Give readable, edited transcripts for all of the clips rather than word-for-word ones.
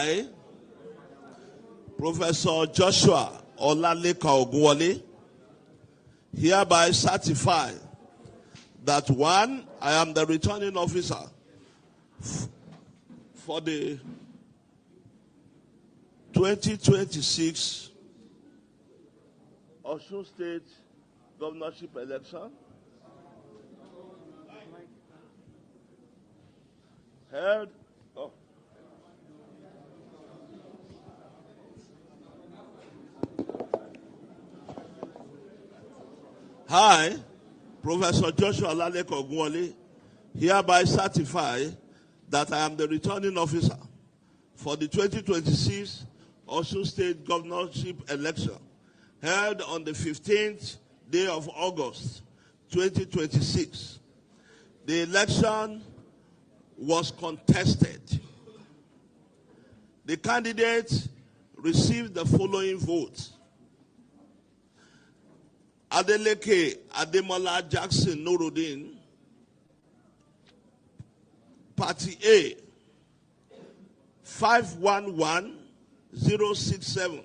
I, Professor Joshua Olaleka Ogunwole, hereby certify that 1, I am the returning officer for the 2026 Osun State governorship election held. I, Professor Joshua Olaleka Ogunwole, hereby certify that I am the returning officer for the 2026 Osun State governorship election held on the 15th day of August, 2026. The election was contested. The candidates received the following votes. Adeleke Ademola Jackson Nuruddin, Party A, 511,067,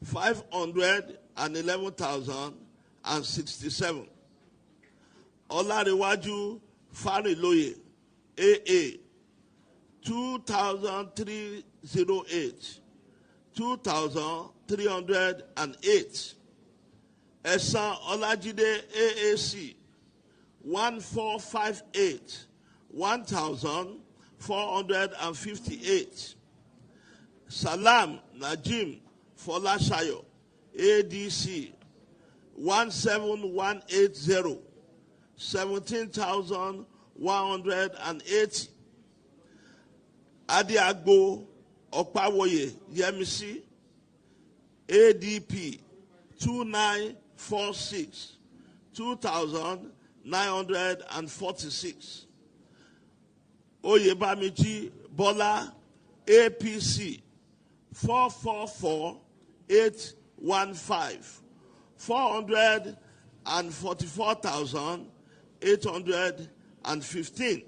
511,067. Olarewaju Fariloye, AA, 2,308, 2,308. Esa Olajide AAC, 1458, 1,458. Salam Najim Folashayo, ADC, 17180, 17,180. Adiagbo Okpawoye Yemisi, ADP, 2946, 2,946. Oyebamiji Bola, APC, 444,815, 444,815.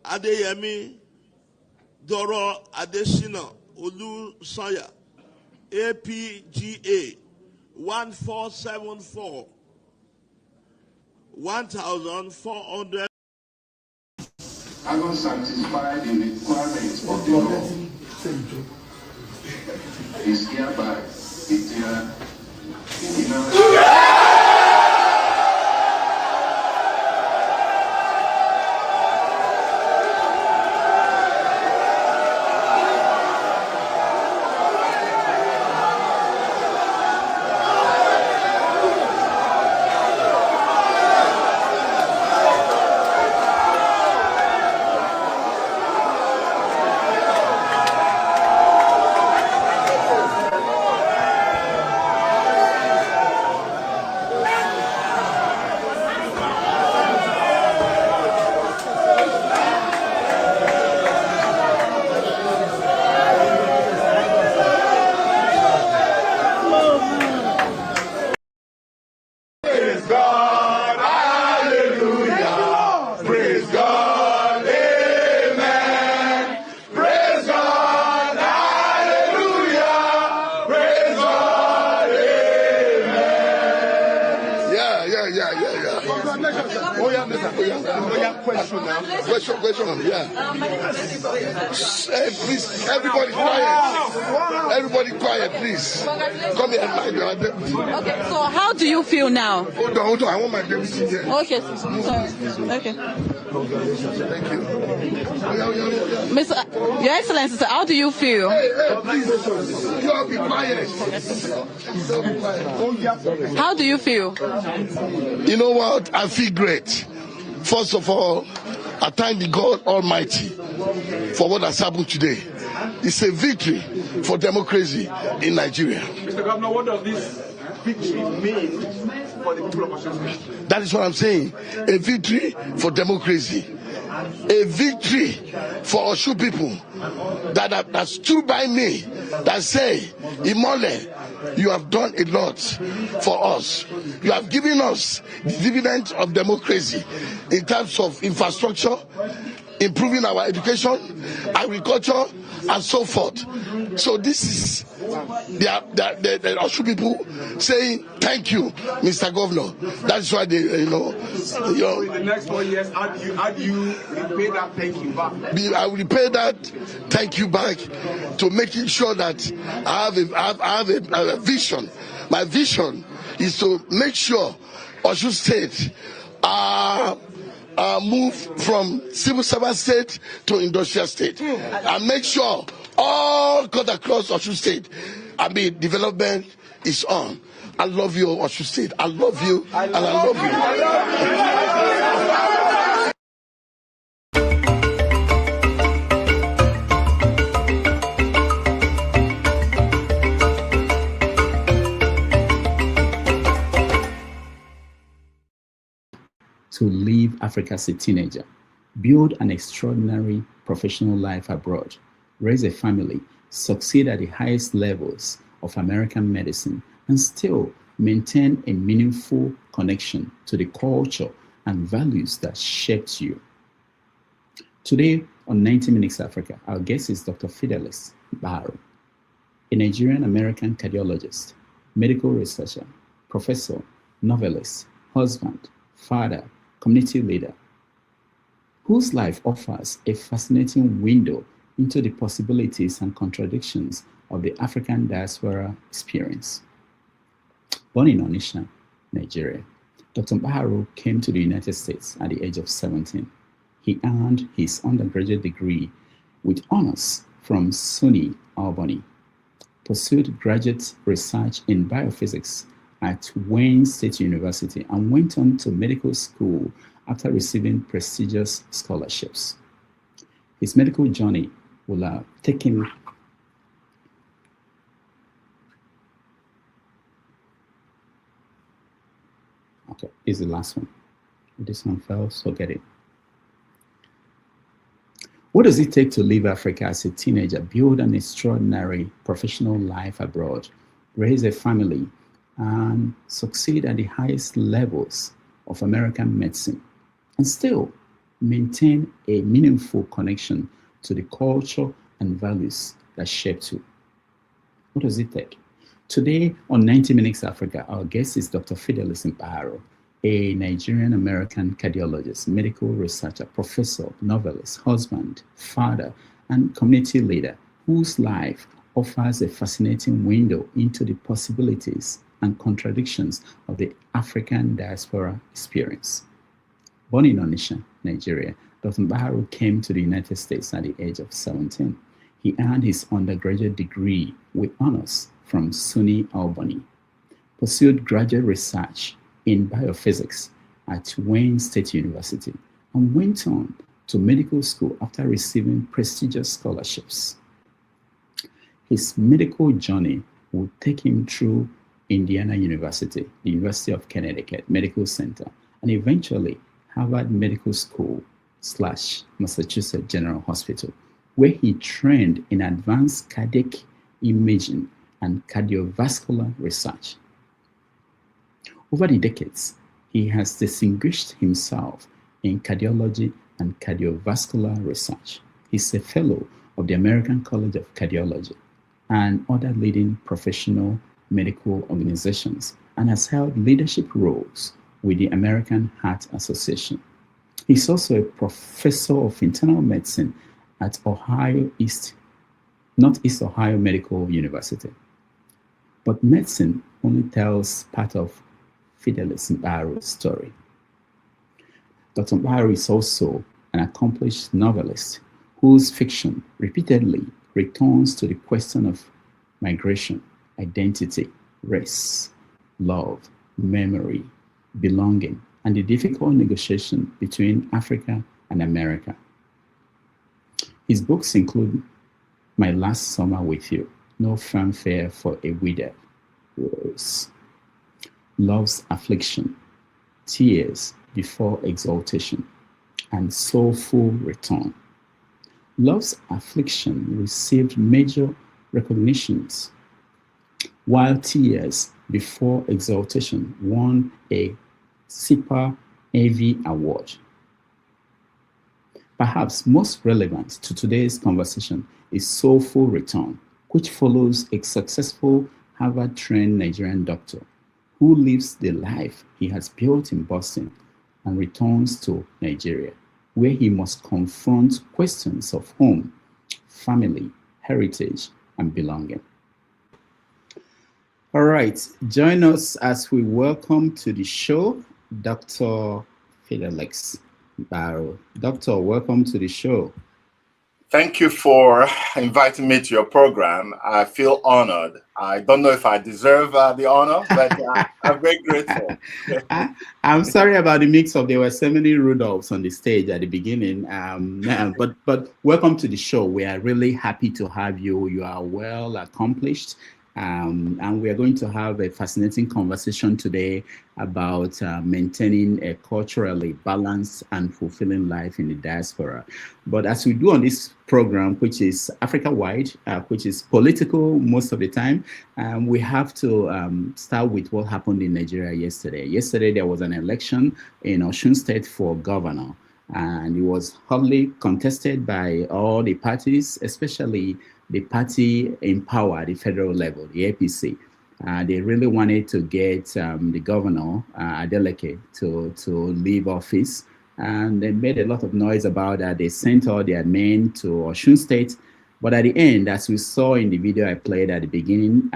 Adeyemi Doro Adesina Olu Sanya, APGA, 1474, 1,400. Having satisfied the requirements of the law, is hereby declared question, yeah. Please, everybody quiet. Everybody quiet, please. Come here. Okay, so how do you feel now? Hold on. I want my deputy here. Okay, sorry. Okay. Thank you. Mr. Your Excellency, how do you feel? Hey, please. You all be quiet. How do you feel? You know what? I feel great. First of all, I thank the God Almighty for what has happened today. It's a victory for democracy in Nigeria. Mr. Governor, what does this victory mean for the people of Osun State? That is what I'm saying. A victory for democracy. A victory for Osun people that stood by me, that say, Imole, you have done a lot for us. You have given us the dividend of democracy in terms of infrastructure, improving our education, agriculture, and so forth. So this is the Oshu people saying thank you, Mr. Governor. That's why they, So in the next 4 years, how do you repay that thank you back? I will repay that thank you back to making sure that I have a vision. My vision is to make sure Oshu State move from civil servant state to industrial state, and make sure all cut across Oshu State, development is on. I love you, Oshu State. I love you, and I love you. To leave Africa as a teenager, build an extraordinary professional life abroad, raise a family, succeed at the highest levels of American medicine, and still maintain a meaningful connection to the culture and values that shaped you. Today on 90 Minutes Africa, our guest is Dr. Fidelis Mkparu, a Nigerian-American cardiologist, medical researcher, professor, novelist, husband, father, community leader, whose life offers a fascinating window into the possibilities and contradictions of the African diaspora experience. Born in Onitsha, Nigeria, Dr. Mkparu came to the United States at the age of 17. He earned his undergraduate degree with honors from SUNY Albany, pursued graduate research in biophysics at Wayne State University, and went on to medical school after receiving prestigious scholarships. His medical journey will have taken okay, is the last one. This one fell, so get it. What does it take to leave Africa as a teenager, build an extraordinary professional life abroad, raise a family, and succeed at the highest levels of American medicine, and still maintain a meaningful connection to the culture and values that shaped you? What does it take? Today on 90 Minutes Africa, our guest is Dr. Fidelis Mkparu, a Nigerian-American cardiologist, medical researcher, professor, novelist, husband, father, and community leader, whose life offers a fascinating window into the possibilities and contradictions of the African diaspora experience. Born in Onitsha, Nigeria, Dr. Mkparu came to the United States at the age of 17. He earned his undergraduate degree with honors from SUNY Albany, pursued graduate research in biophysics at Wayne State University, and went on to medical school after receiving prestigious scholarships. His medical journey would take him through Indiana University, the University of Connecticut Medical Center, and eventually Harvard Medical School / Massachusetts General Hospital, where he trained in advanced cardiac imaging and cardiovascular research. Over the decades, he has distinguished himself in cardiology and cardiovascular research. He's a fellow of the American College of Cardiology and other leading professional medical organizations, and has held leadership roles with the American Heart Association. He's also a professor of internal medicine at Northeast Ohio Medical University. But medicine only tells part of Fidelis Mkparu's story. Dr. Mkparu is also an accomplished novelist whose fiction repeatedly returns to the question of migration, identity, race, love, memory, belonging, and the difficult negotiation between Africa and America. His books include My Last Summer with You, No Fanfare for a Withered Rose, Love's Affliction, Tears Before Exaltation, and Soulful Return. Love's Affliction received major recognitions, while Tears Before Exaltation won a SIPA AV Award. Perhaps most relevant to today's conversation is Soulful Return, which follows a successful Harvard-trained Nigerian doctor who lives the life he has built in Boston and returns to Nigeria, where he must confront questions of home, family, heritage, and belonging. All right, join us as we welcome to the show Dr. Fidelis O. Doctor, welcome to the show. Thank you for inviting me to your program. I feel honored. I don't know if I deserve the honor, but I'm very grateful. I'm sorry about the mix-up. There were so many Rudolphs on the stage at the beginning. But welcome to the show. We are really happy to have you. You are well accomplished. And we are going to have a fascinating conversation today about maintaining a culturally balanced and fulfilling life in the diaspora. But as we do on this program, which is Africa-wide, which is political most of the time, we have to start with what happened in Nigeria yesterday. Yesterday, there was an election in Osun State for governor, and it was hotly contested by all the parties, especially the party in power at the federal level, the APC. They really wanted to get the governor, Adeleke, to leave office. And they made a lot of noise about that. They sent all their men to Osun State. But at the end, as we saw in the video I played at the beginning,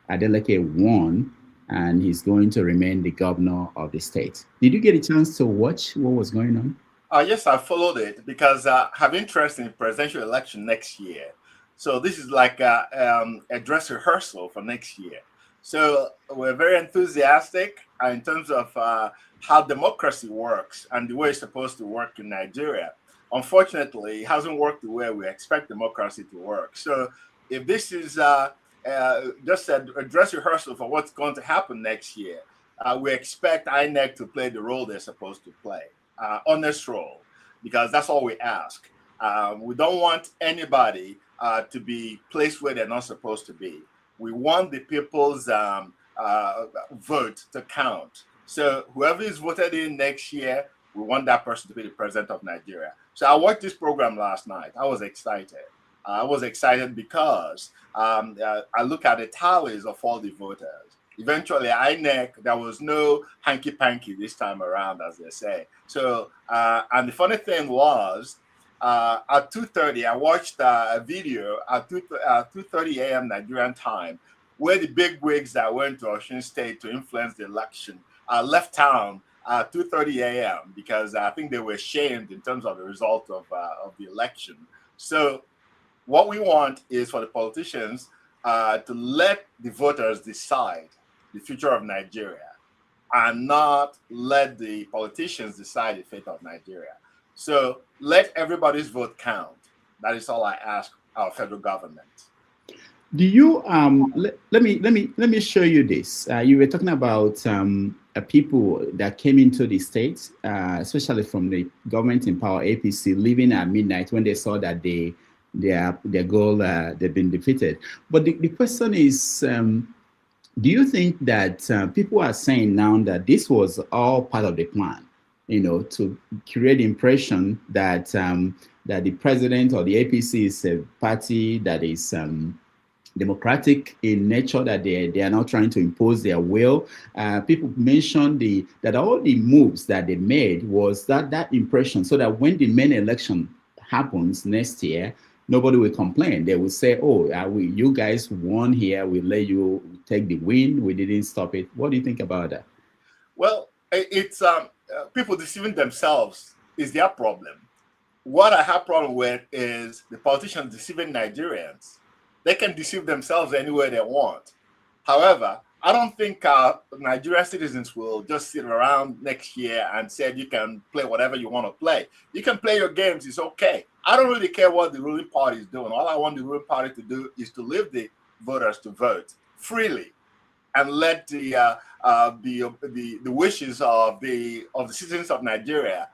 Adeleke won, and he's going to remain the governor of the state. Did you get a chance to watch what was going on? Yes, I followed it because I have interest in the presidential election next year. So this is like a dress rehearsal for next year. So we're very enthusiastic in terms of how democracy works and the way it's supposed to work in Nigeria. Unfortunately, it hasn't worked the way we expect democracy to work. So if this is just a dress rehearsal for what's going to happen next year, we expect INEC to play the role they're supposed to play, honest role, because that's all we ask. We don't want anybody to be placed where they're not supposed to be. We want the people's vote to count. So whoever is voted in next year, we want that person to be the president of Nigeria. So I watched this program last night. I was excited. I was excited because I look at the tallies of all the voters. Eventually, INEC, there was no hanky-panky this time around, as they say. So, and the funny thing was, at 2:30, I watched a video at 2:30 a.m. Nigerian time, where the big wigs that went to Osun State to influence the election left town at 2:30 a.m. because I think they were shamed in terms of the result of the election. So what we want is for the politicians to let the voters decide the future of Nigeria and not let the politicians decide the fate of Nigeria. So let everybody's vote count. That is all I ask our federal government. Do you let me show you this. You were talking about people that came into the state, especially from the government in power, APC, leaving at midnight when they saw that their goal they've been defeated. But the question is, do you think that people are saying now that this was all part of the plan? To create the impression that that the president or the APC is a party that is democratic in nature, that they are not trying to impose their will. People mentioned that all the moves that they made was that impression, so that when the main election happens next year, nobody will complain. They will say, "Oh, you guys won here. We let you take the win. We didn't stop it." What do you think about that? Well, it's people deceiving themselves is their problem. What I have problem with is the politicians deceiving Nigerians. They can deceive themselves anywhere they want. However, I don't think Nigerian citizens will just sit around next year and say you can play whatever you want to play. You can play your games, it's okay. I don't really care what the ruling party is doing. All I want the ruling party to do is to leave the voters to vote freely and let the wishes of the citizens of Nigeria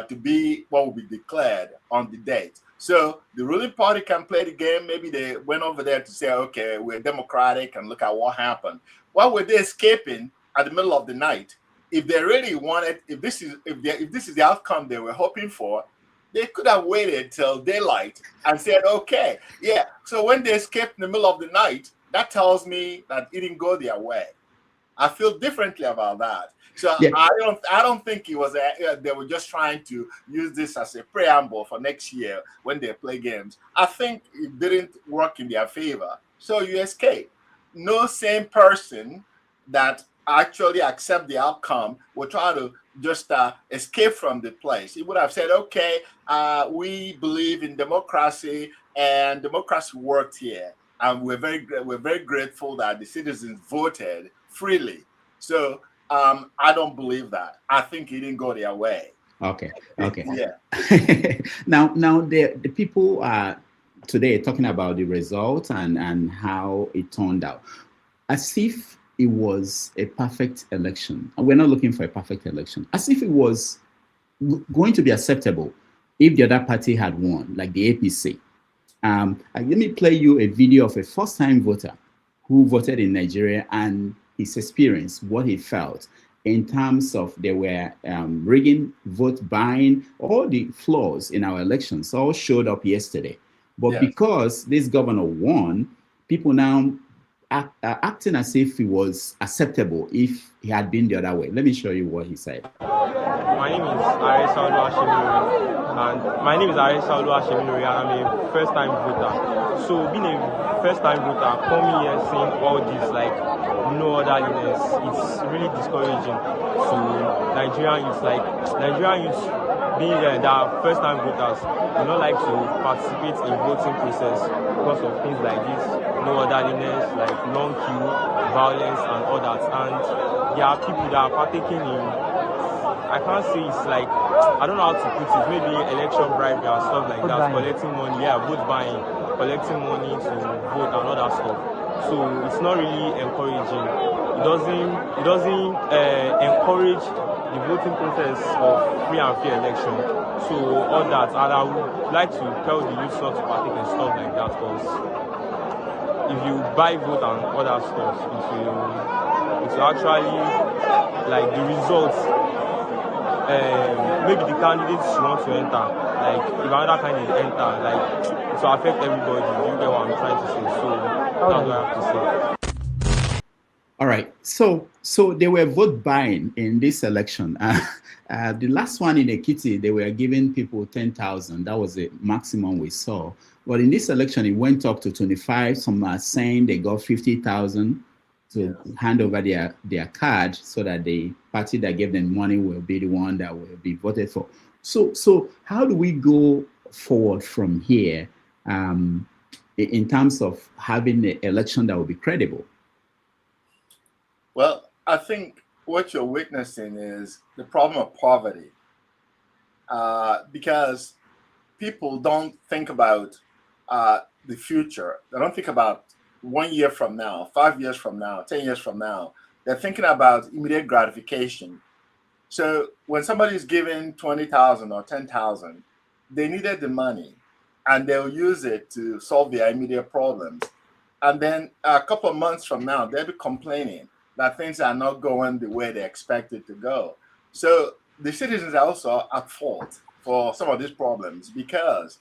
to be what will be declared on the date. So the ruling party can play the game. Maybe they went over there to say, okay, we're democratic and look at what happened. Why were they escaping at the middle of the night? If they really wanted, if this is the outcome they were hoping for, They could have waited till daylight and said, okay, yeah. So when they escaped in the middle of the night, that tells me that it didn't go their way. I feel differently about that. So yeah. I don't think it was they were just trying to use this as a preamble for next year when they play games. I think it didn't work in their favor. So you escape. No sane person that actually accept the outcome will try to just escape from the place. He would have said, okay, we believe in democracy, and democracy worked here, and we're very grateful that the citizens voted freely. So I don't believe that. I think it didn't go their way. Okay. Yeah. Now the people are today talking about the result and how it turned out, as if it was a perfect election. We're not looking for a perfect election. As if it was going to be acceptable if the other party had won, like the APC. Let me play you a video of a first-time voter who voted in Nigeria and his experience, what he felt in terms of they were rigging, vote buying, all the flaws in our elections all showed up yesterday. But yes, because this governor won, people now acting as if it was acceptable if he had been the other way. Let me show you what he said. My name is Aresaolu Ashemilori, and I'm a first-time voter. So being a first-time voter, coming here seeing all this like no orderliness, it's really discouraging to Nigerian youth. Like Nigerian youth being that are first-time voters do not like to participate in voting process because of things like this, no orderliness, like long queue, violence, and all that. And there are people that are partaking in, I can't say it's like, I don't know how to put it, maybe election bribery and stuff like that, collecting money, vote buying, collecting money to vote and all that stuff. So it's not really encouraging. It doesn't encourage the voting process of free and fair election. So all that, and I would like to tell the youth not to partake in stuff like that, because if you buy vote and other stuff, it will actually, like the results, maybe the candidates you want to enter, like if another candidate enter, like it will affect everybody. You get what I'm trying to say? So that's what I have to say. All right, so they were vote buying in this election. The last one in Ekiti, they were giving people 10,000. That was the maximum we saw. But in this election, it went up to 25. Some are saying they got 50,000 to hand over their card so that the party that gave them money will be the one that will be voted for. So how do we go forward from here in terms of having an election that will be credible? Well, I think what you're witnessing is the problem of poverty, because people don't think about the future. They don't think about 1 year from now, 5 years from now, 10 years from now. They're thinking about immediate gratification. So when somebody is given 20,000 or 10,000, they needed the money, and they'll use it to solve their immediate problems. And then a couple of months from now, they'll be complaining that things are not going the way they expected to go. So the citizens are also at fault for some of these problems, because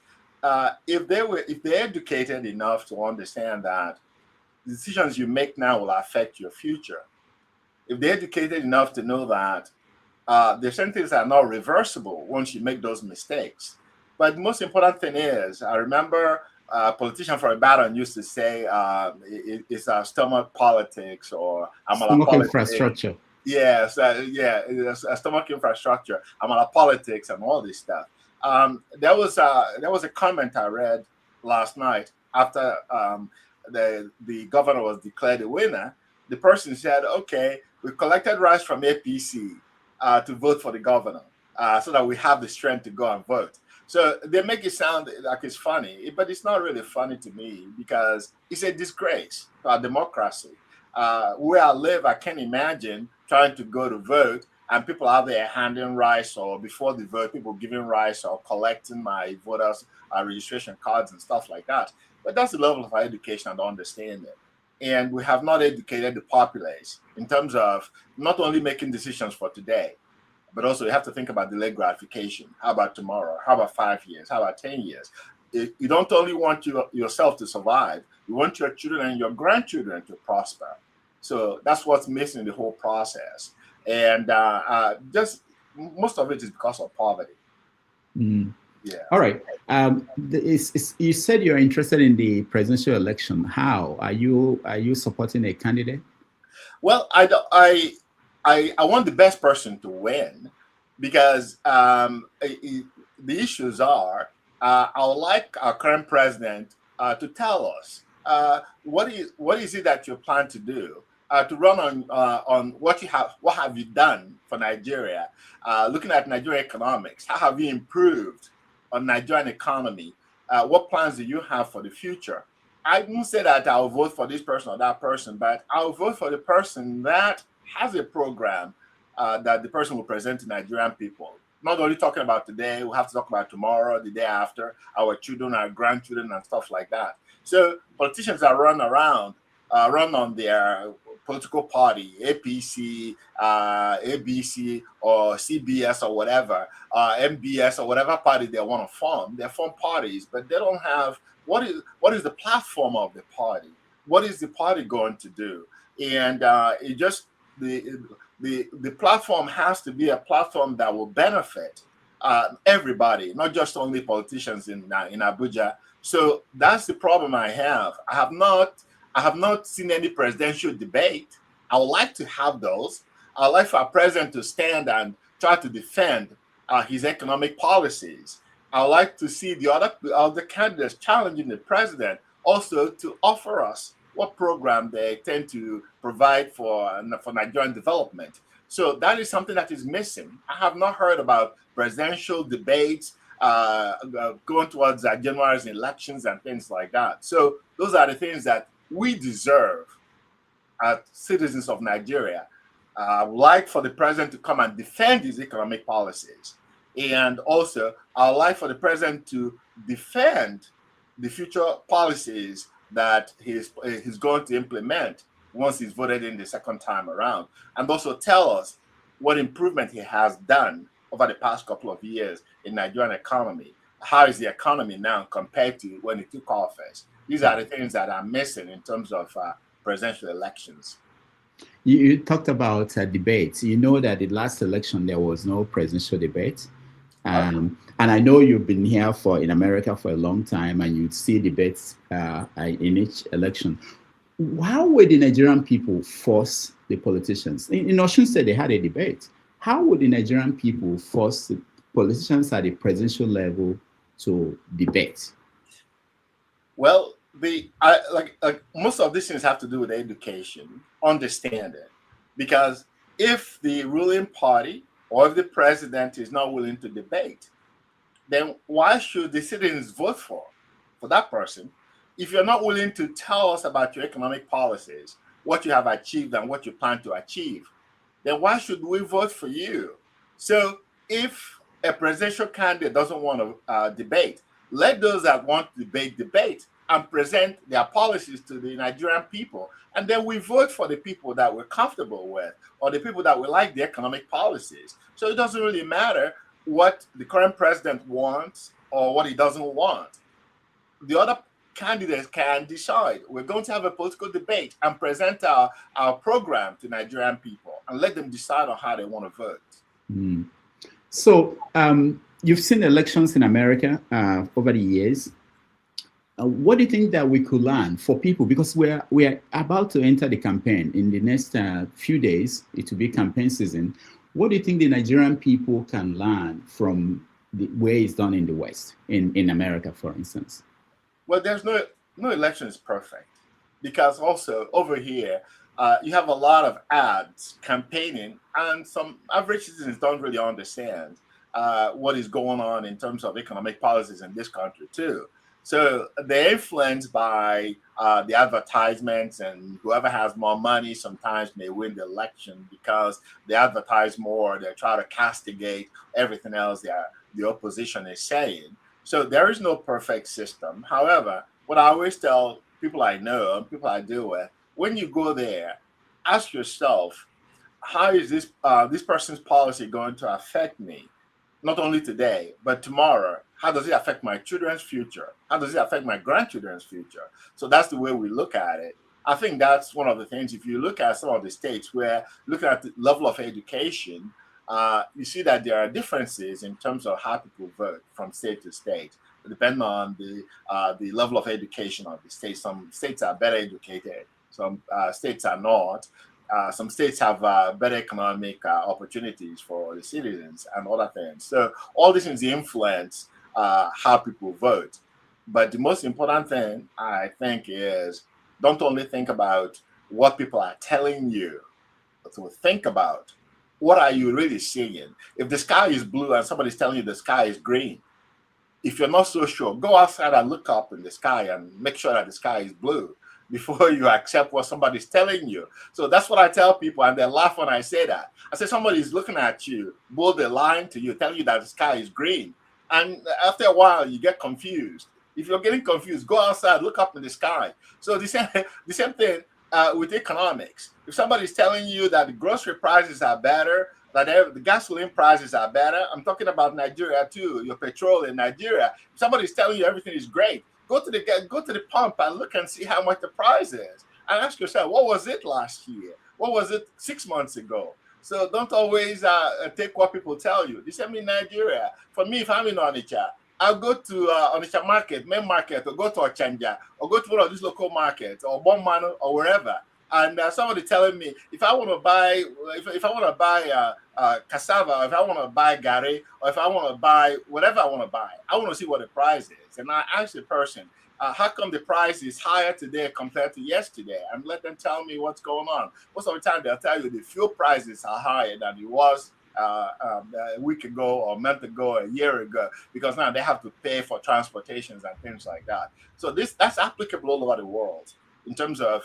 if they're educated enough to understand that the decisions you make now will affect your future, if they're educated enough to know that there's certain things that are not reversible once you make those mistakes. But the most important thing is, I remember a politician from Ibadan used to say it's stomach politics or stomach infrastructure. Yes, stomach infrastructure, amala politics, and all this stuff. There was a comment I read last night after the governor was declared a winner. The person said, "Okay, we collected rice from APC to vote for the governor, so that we have the strength to go and vote." So they make it sound like it's funny, but it's not really funny to me, because it's a disgrace to our democracy. Where I live, I can't imagine trying to go to vote and people out there handing rice, or before the vote, people giving rice or collecting my voters' registration cards and stuff like that. But that's the level of our education and understanding. And we have not educated the populace in terms of not only making decisions for today, But also you have to think about delayed gratification. How about tomorrow? How about 5 years? How about 10 years? You don't only want yourself to survive, you want your children and your grandchildren to prosper. So that's what's missing in the whole process. And just most of it is because of poverty. Mm. Yeah. All right. You said you're interested in the presidential election. How are you supporting a candidate? Well, I want the best person to win, because the issues are I would like our current president to tell us what is it that you plan to do to run on what have you done for Nigeria, looking at Nigerian economics. How have you improved on Nigerian economy? What plans do you have for the future? I won't say that I'll vote for this person or that person, but I'll vote for the person that has a program that the person will present to Nigerian people. Not only talking about today, we'll have to talk about tomorrow, the day after, our children, our grandchildren, and stuff like that. So politicians that run on their political party, APC, ABC, or CBS, or whatever, MBS, or whatever party they want to form. They form parties, but they don't have what is the platform of the party? What is the party going to do? And the platform has to be a platform that will benefit everybody, not just only politicians in Abuja. So that's the problem I have. I have not seen any presidential debate. I would like to have those. I would like for our president to stand and try to defend his economic policies. I would like to see the other candidates challenging the president also to offer us what program they tend to provide for Nigerian development. So that is something that is missing. I have not heard about presidential debates going towards January's elections and things like that. So those are the things that we deserve as citizens of Nigeria. I would like for the president to come and defend his economic policies. And also, I would like for the president to defend the future policies that he's going to implement once he's voted in the second time around. And also tell us what improvement he has done over the past couple of years in Nigerian economy. How is the economy now compared to when he took office? These are the things that are missing in terms of presidential elections. You talked about debates. You know that the last election, there was no presidential debate. And I know you've been here in America for a long time, and you'd see debates in each election. How would the Nigerian people force the politicians? In Osun State, they had a debate. How would the Nigerian people force the politicians at the presidential level to debate? Well, most of these things have to do with education, understanding. Because if the ruling party or if the president is not willing to debate, then why should the citizens vote for that person? If you're not willing to tell us about your economic policies, what you have achieved and what you plan to achieve, then why should we vote for you? So if a presidential candidate doesn't want to debate, let those that want to debate and present their policies to the Nigerian people. And then we vote for the people that we're comfortable with or the people that we like the economic policies. So it doesn't really matter what the current president wants or what he doesn't want. The other candidates can decide. We're going to have a political debate and present our program to Nigerian people and let them decide on how they want to vote. Mm. So you've seen elections in America over the years. What do you think that we could learn for people? Because we are about to enter the campaign in the next few days. It will be campaign season. What do you think the Nigerian people can learn from the way it's done in the West, in America, for instance? Well, there's no election is perfect, because also over here you have a lot of ads campaigning, and some average citizens don't really understand what is going on in terms of economic policies in this country too. So they're influenced by the advertisements, and whoever has more money sometimes may win the election because they advertise more. They try to castigate everything else the opposition is saying. So there is no perfect system. However, what I always tell people I know and people I deal with, when you go there, ask yourself, how is this this person's policy going to affect me, not only today but tomorrow? How does it affect my children's future? How does it affect my grandchildren's future? So that's the way we look at it. I think that's one of the things. If you look at some of the states where looking at the level of education, you see that there are differences in terms of how people vote from state to state, depending on the level of education of the state. Some states are better educated, some states are not. Some states have better economic opportunities for the citizens and other things. So all these things influence how people vote. But the most important thing, I think, is don't only think about what people are telling you, but to think about what are you really seeing. If the sky is blue and somebody's telling you the sky is green, if you're not so sure, go outside and look up in the sky and make sure that the sky is blue before you accept what somebody's telling you. So that's what I tell people, and they laugh when I say that. I say somebody's looking at you, boldly lying to you, telling you that the sky is green. And after a while, you get confused. If you're getting confused, go outside, look up in the sky. So the same thing with economics. If somebody's telling you that the grocery prices are better, that the gasoline prices are better, I'm talking about Nigeria too, your petrol in Nigeria. If somebody's telling you everything is great, go to the pump and look and see how much the price is. And ask yourself, what was it last year? What was it 6 months ago? So don't always take what people tell you. This is in Nigeria. For me, if I'm in Onitsha, I'll go to Onitsha market, main market, or go to Ochanja, or go to one of these local markets, or Bonmano, or wherever. And somebody telling me if I want to buy, if I want to buy cassava, or if I want to buy gari, or if I want to buy whatever I want to buy, I want to see what the price is. And I ask the person, how come the price is higher today compared to yesterday? And let them tell me what's going on. Most of the time, they'll tell you the fuel prices are higher than it was a week ago, or a month ago, a year ago, because now they have to pay for transportations and things like that. So that's applicable all over the world in terms of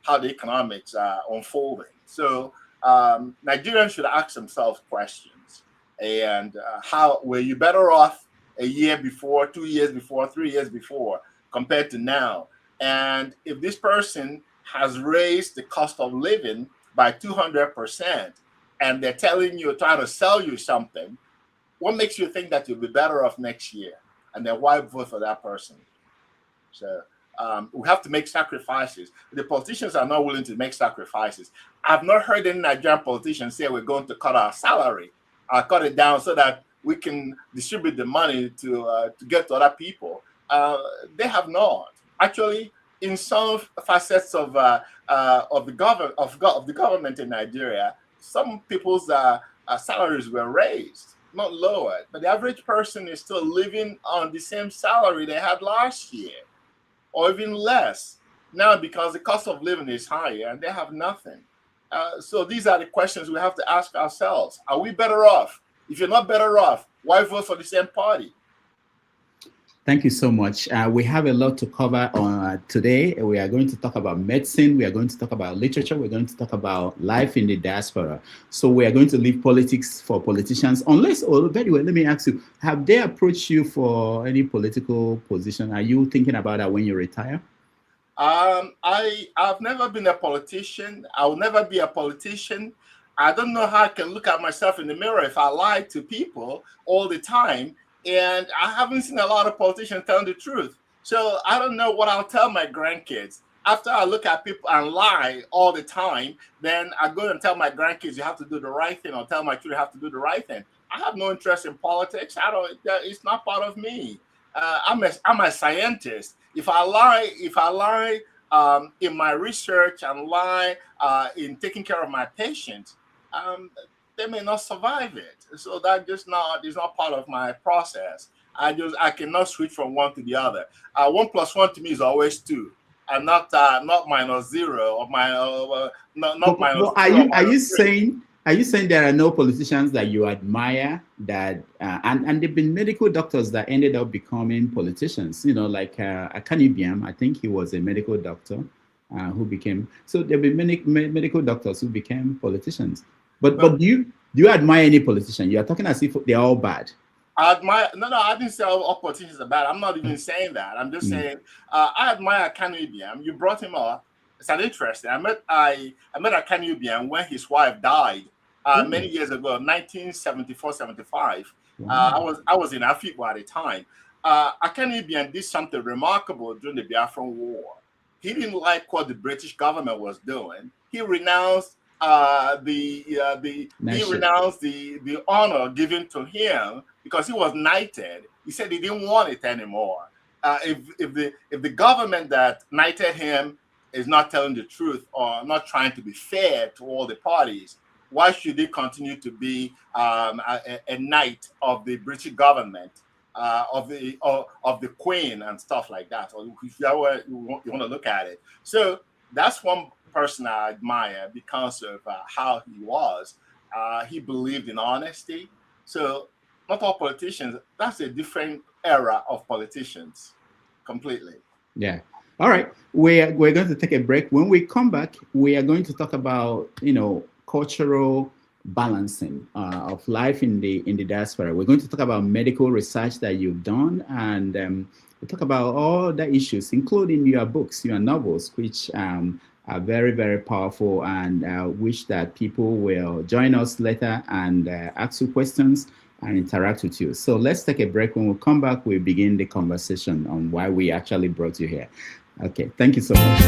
how the economics are unfolding. So Nigerians should ask themselves questions. And how were you better off a year before, 2 years before, 3 years before, compared to now? And if this person has raised the cost of living by 200%, and they're telling you, trying to sell you something, what makes you think that you'll be better off next year? And then why vote for that person? So we have to make sacrifices. The politicians are not willing to make sacrifices. I've not heard any Nigerian politicians say we're going to cut our salary, cut it down so that we can distribute the money to get to other people. They have not. Actually, in some facets of the government in Nigeria, some people's salaries were raised, not lowered. But the average person is still living on the same salary they had last year, or even less now, because the cost of living is higher and they have nothing. So these are the questions we have to ask ourselves. Are we better off? If you're not better off, why vote for the same party? Thank you so much. We have a lot to cover on today. We are going to talk about medicine. We are going to talk about literature. We're going to talk about life in the diaspora. So we are going to leave politics for politicians. Unless, oh, by the way, let me ask you, have they approached you for any political position? Are you thinking about that when you retire? I've never been a politician. I will never be a politician. I don't know how I can look at myself in the mirror if I lie to people all the time. And I haven't seen a lot of politicians telling the truth. So I don't know what I'll tell my grandkids. After I look at people and lie all the time, then I go and tell my grandkids, you have to do the right thing, or tell my children, you have to do the right thing. I have no interest in politics. It's not part of me. I'm a scientist. If I lie in my research and lie in taking care of my patients, they may not survive it. So that is not part of my process. I cannot switch from one to the other. 1 + 1 to me is always 2, and not minus 0 or not minus. Well, are you saying there are no politicians that you admire that and they've been medical doctors that ended up becoming politicians? You know, like Akanibiam, I think he was a medical doctor who became. So there've been many medical doctors who became politicians. But do you admire any politician? You are talking as if they're all bad. I admire. No, I didn't say all politicians are bad. I'm not even saying that. I'm just saying I admire Kanu Ibiam. You brought him up. it's an interesting. I met Akani Ubian when his wife died many years ago, 1974-75. Wow. I was in Afikpo at the time. Akani Ubian did something remarkable during the Biafran War. He didn't like what the British government was doing. He renounced the honor given to him because he was knighted. He said he didn't want it anymore. If the government that knighted him is not telling the truth or not trying to be fair to all the parties, why should he continue to be a knight of the British government, of the Queen and stuff like that? Or if you want to look at it, so that's one person I admire because of how he was. He believed in honesty. So not all politicians. That's a different era of politicians, completely. Yeah. All right. We're going to take a break. When we come back, we are going to talk about cultural balancing of life in the diaspora. We're going to talk about medical research that you've done, and we'll talk about all the issues, including your books, your novels, which are very, very powerful, and wish that people will join us later and ask you questions and interact with you. So let's take a break. When we come back, we'll begin the conversation on why we actually brought you here. Okay, thank you so much.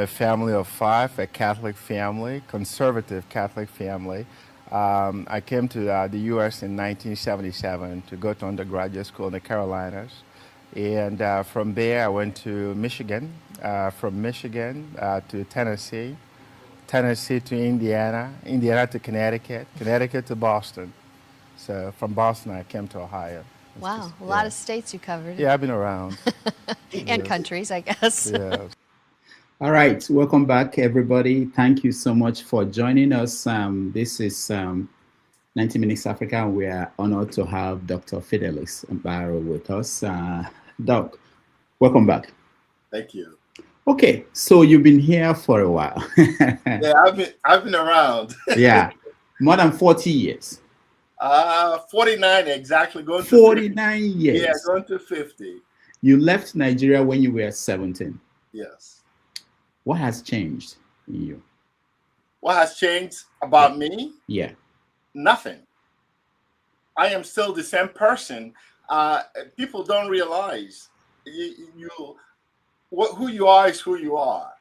family of 5, a Catholic family, conservative Catholic family. I came to the U.S. in 1977 to go to undergraduate school in the Carolinas. And from there, I went to Michigan, from Michigan to Tennessee, Tennessee to Indiana, Indiana to Connecticut, Connecticut to Boston. So from Boston, I came to Ohio. Wow, a lot of states you covered. Yeah, I've been around. And countries, I guess. Yeah. All right, welcome back, everybody. Thank you so much for joining us. This is 90 Minutes Africa, and we are honored to have Dr. Fidelis Mkparu with us. Doc, welcome back. Thank you. Okay, so you've been here for a while. Yeah, I've been around. Yeah, more than 40 years. 49 exactly. Going to 49 50. years. Yeah, going to 50. You left Nigeria when you were 17. Yes. What has changed in you? What has changed about me? Yeah. Nothing. I am still the same person. People don't realize who you are is who you are.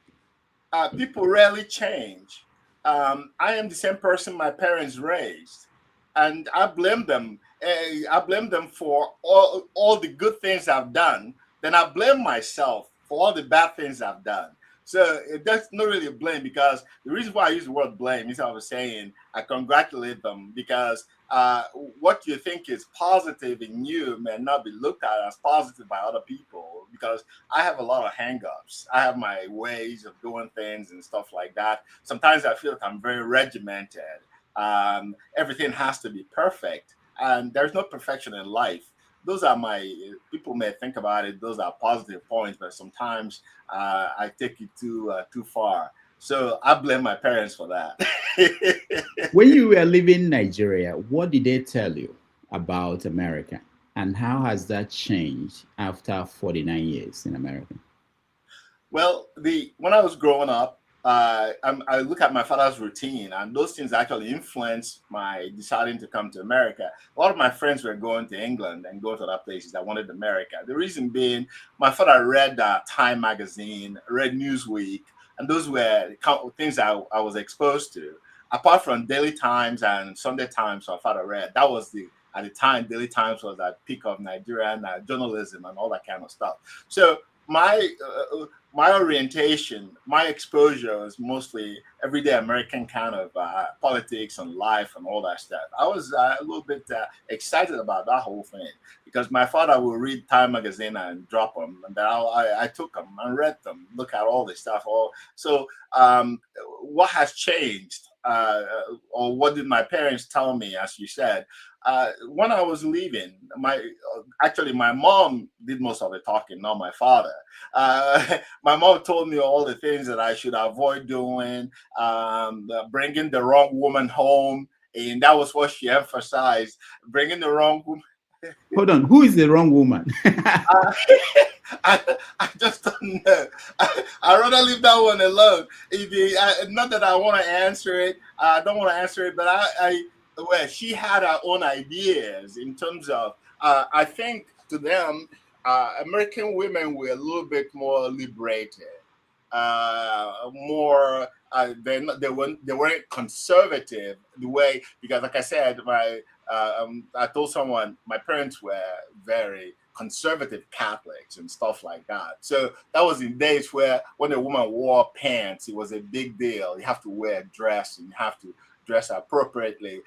People rarely change. I am the same person my parents raised, and I blame them. I blame them for all the good things I've done. Then I blame myself for all the bad things I've done. So that's not really a blame, because the reason why I use the word blame is I was saying I congratulate them, because what you think is positive in you may not be looked at as positive by other people, because I have a lot of hang-ups. I have my ways of doing things and stuff like that. Sometimes I feel like I'm very regimented. Everything has to be perfect, and there's no perfection in life. Those are people may think about it, those are positive points, but sometimes I take it too far. So I blame my parents for that. When you were leaving Nigeria, what did they tell you about America? And how has that changed after 49 years in America? Well, when I was growing up, I look at my father's routine, and those things actually influenced my deciding to come to America. A lot of my friends were going to England and going to other places that wanted America. The reason being, my father read Time magazine, read Newsweek, and those were things I was exposed to. Apart from Daily Times and Sunday Times, my father read. That was at the time, Daily Times was at peak of Nigerian journalism and all that kind of stuff. So my orientation, my exposure was mostly everyday American kind of politics and life and all that stuff. I was a little bit excited about that whole thing, because my father would read Time magazine and drop them, and then I took them and read them, look at all this stuff. So what has changed, or what did my parents tell me, as you said? When I was leaving, my mom did most of the talking, not my father. My mom told me all the things that I should avoid doing, bringing the wrong woman home, and that was what she emphasized, bringing the wrong woman. Hold on, who is the wrong woman? I just don't know. I'd rather leave that one alone. Not that I want to answer it. I don't want to answer it, but well, she had her own ideas in terms of, I think to them, American women were a little bit more liberated, more, they weren't conservative the way, because like I said, I told someone my parents were very conservative Catholics and stuff like that. So that was in days where when a woman wore pants, it was a big deal. You have to wear a dress, and you have to dress appropriately.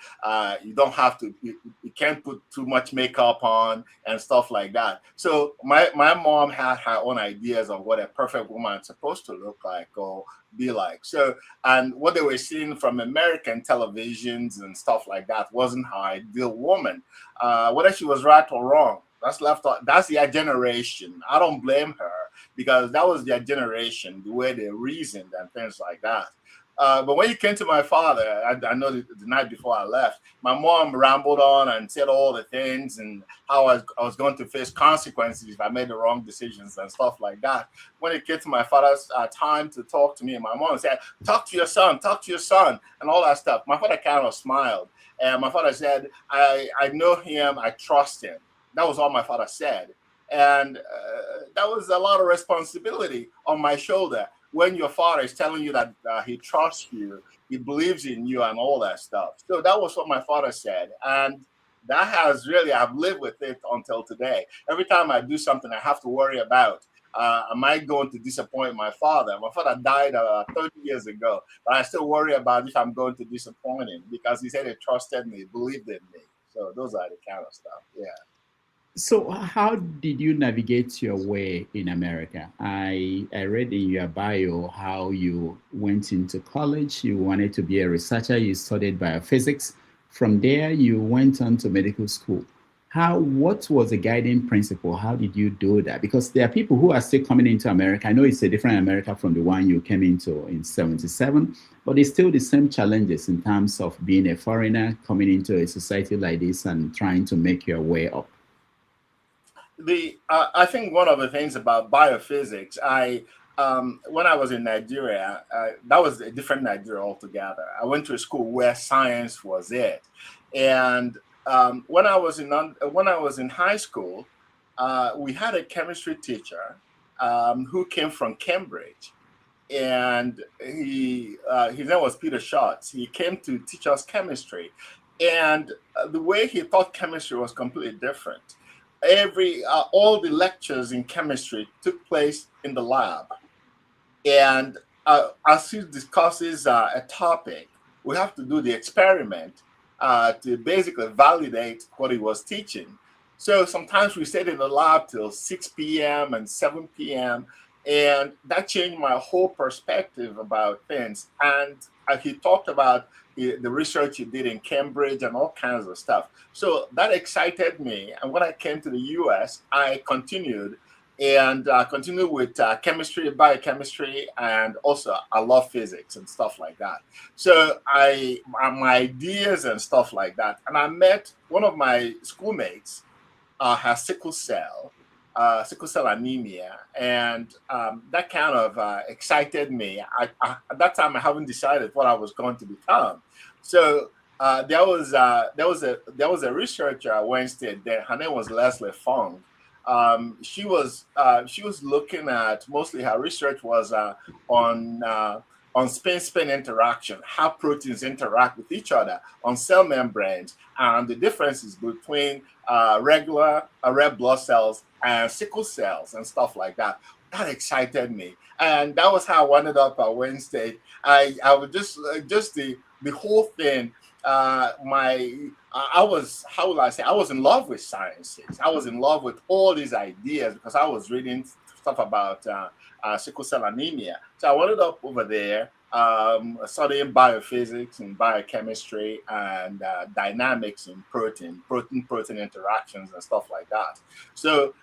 You don't have to, you can't put too much makeup on and stuff like that. So my mom had her own ideas of what a perfect woman is supposed to look like or be like. So, and what they were seeing from American televisions and stuff like that wasn't her ideal woman. Whether she was right or wrong, that's their generation. I don't blame her, because that was their generation, the way they reasoned and things like that. But when you came to my father, I know the night before I left, my mom rambled on and said all the things and how I was going to face consequences if I made the wrong decisions and stuff like that. When it came to my father's time to talk to me, my mom said, talk to your son, and all that stuff. My father kind of smiled. And my father said, I know him, I trust him. That was all my father said. And that was a lot of responsibility on my shoulder. when your father is telling you that he trusts you, he believes in you and all that stuff. So that was what my father said. And that has really, I've lived with it until today. Every time I do something, I have to worry about, am I going to disappoint my father? My father died 30 years ago, but I still worry about if I'm going to disappoint him, because he said he trusted me, believed in me. So those are the kind of stuff, yeah. So how did you navigate your way in America? I read in your bio how you went into college, you wanted to be a researcher, you studied biophysics. From there, you went on to medical school. What was the guiding principle? How did you do that? Because there are people who are still coming into America. I know it's a different America from the one you came into in 77, but it's still the same challenges in terms of being a foreigner, coming into a society like this and trying to make your way up. I think one of the things about biophysics, when I was in Nigeria, that was a different Nigeria altogether. I went to a school where science was it, and when I was in high school, we had a chemistry teacher who came from Cambridge, and his name was Peter Schatz. He came to teach us chemistry, and the way he taught chemistry was completely different. All the lectures in chemistry took place in the lab, and as he discusses a topic, we have to do the experiment to basically validate what he was teaching. So sometimes we stayed in the lab till 6 p.m. and 7 p.m. And that changed my whole perspective about things. And he talked about the research he did in Cambridge and all kinds of stuff. So that excited me. And when I came to the US, I continued with chemistry, biochemistry, and also I love physics and stuff like that. So my ideas and stuff like that. And I met one of my schoolmates has sickle cell anemia, and that kind of excited me. At that time, I haven't decided what I was going to become. So there was a researcher at Wayne State there. Her name was Leslie Fong. She was looking at, mostly her research was on spin-spin interaction, how proteins interact with each other on cell membranes, and the differences between regular red blood cells and sickle cells and stuff like that. That excited me, and that was how I ended up at Wayne State. I was just the whole thing. I was in love with sciences. I was in love with all these ideas because I was reading stuff about sickle cell anemia. So I ended up over there studying biophysics and biochemistry and dynamics in protein interactions and stuff like that. So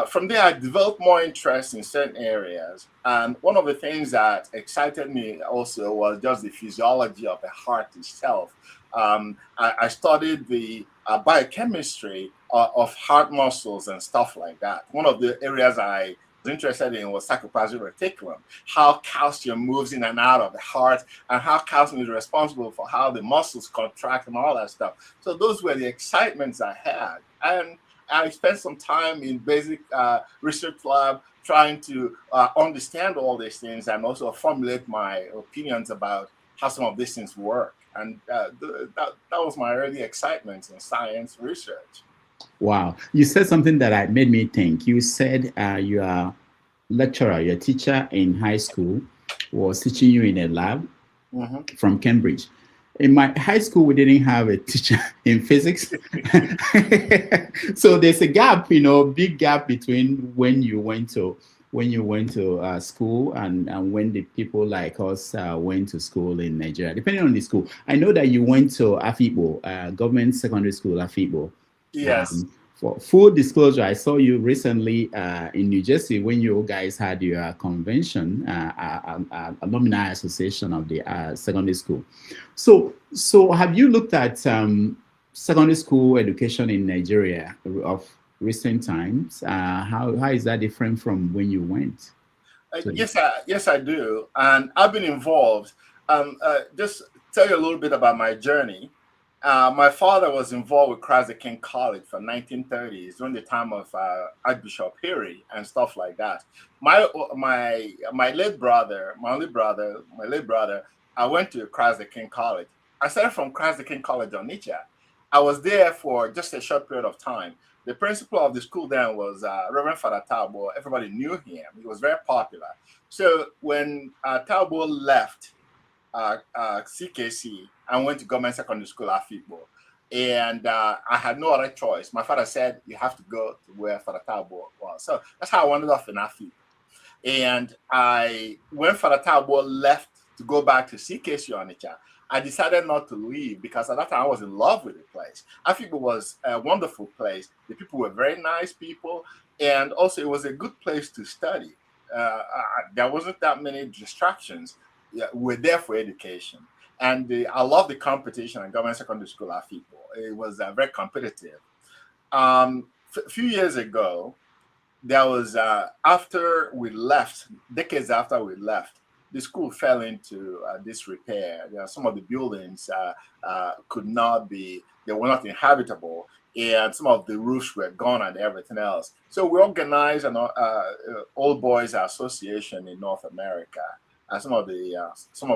from there, I developed more interest in certain areas. And one of the things that excited me also was just the physiology of the heart itself. I studied the biochemistry of heart muscles and stuff like that. One of the areas I was interested in was sarcoplasmic reticulum, how calcium moves in and out of the heart, and how calcium is responsible for how the muscles contract and all that stuff. So those were the excitements I had. And I spent some time in basic research lab trying to understand all these things and also formulate my opinions about how some of these things work. And that was my early excitement in science research. Wow. You said something that made me think. You said your lecturer, your teacher in high school was teaching you in a lab from Cambridge. In my high school, we didn't have a teacher in physics. So there's a gap, big gap between when you went to school and when the people like us went to school in Nigeria, depending on the school. I know that you went to Afikpo, government secondary school, Afikpo. Yes. For full disclosure, I saw you recently in New Jersey when you guys had your convention, alumni association of the secondary school. So have you looked at secondary school education in Nigeria of recent times? How is that different from when you went? Yes, I do, and I've been involved. Just tell you a little bit about my journey. My father was involved with Christ the King College for 1930s during the time of Archbishop Peary and stuff like that. My late brother, my late brother, I went to Christ the King College. I started from Christ the King College, Onitsha. I was there for just a short period of time. The principal of the school then was Reverend Father Tabo. Everybody knew him. He was very popular. So when Tabo left CKC, I went to government secondary school at FICBO. And I had no other choice. My father said, you have to go to where Father Tabo was. So that's how I wandered off in AFIB. And when Father Tabo left to go back to CKC Onitsha, I decided not to leave because at that time I was in love with the place. AFIB was a wonderful place. The people were very nice people. And also it was a good place to study. There wasn't that many distractions. We're there for education. And I love the competition at government secondary school at FICBO. It was very competitive. A few years ago, there was, after we left, decades after we left, the school fell into disrepair. Some of the buildings could not be, they were not inhabitable, and some of the roofs were gone and everything else. So we organized an Old Boys Association in North America. Some of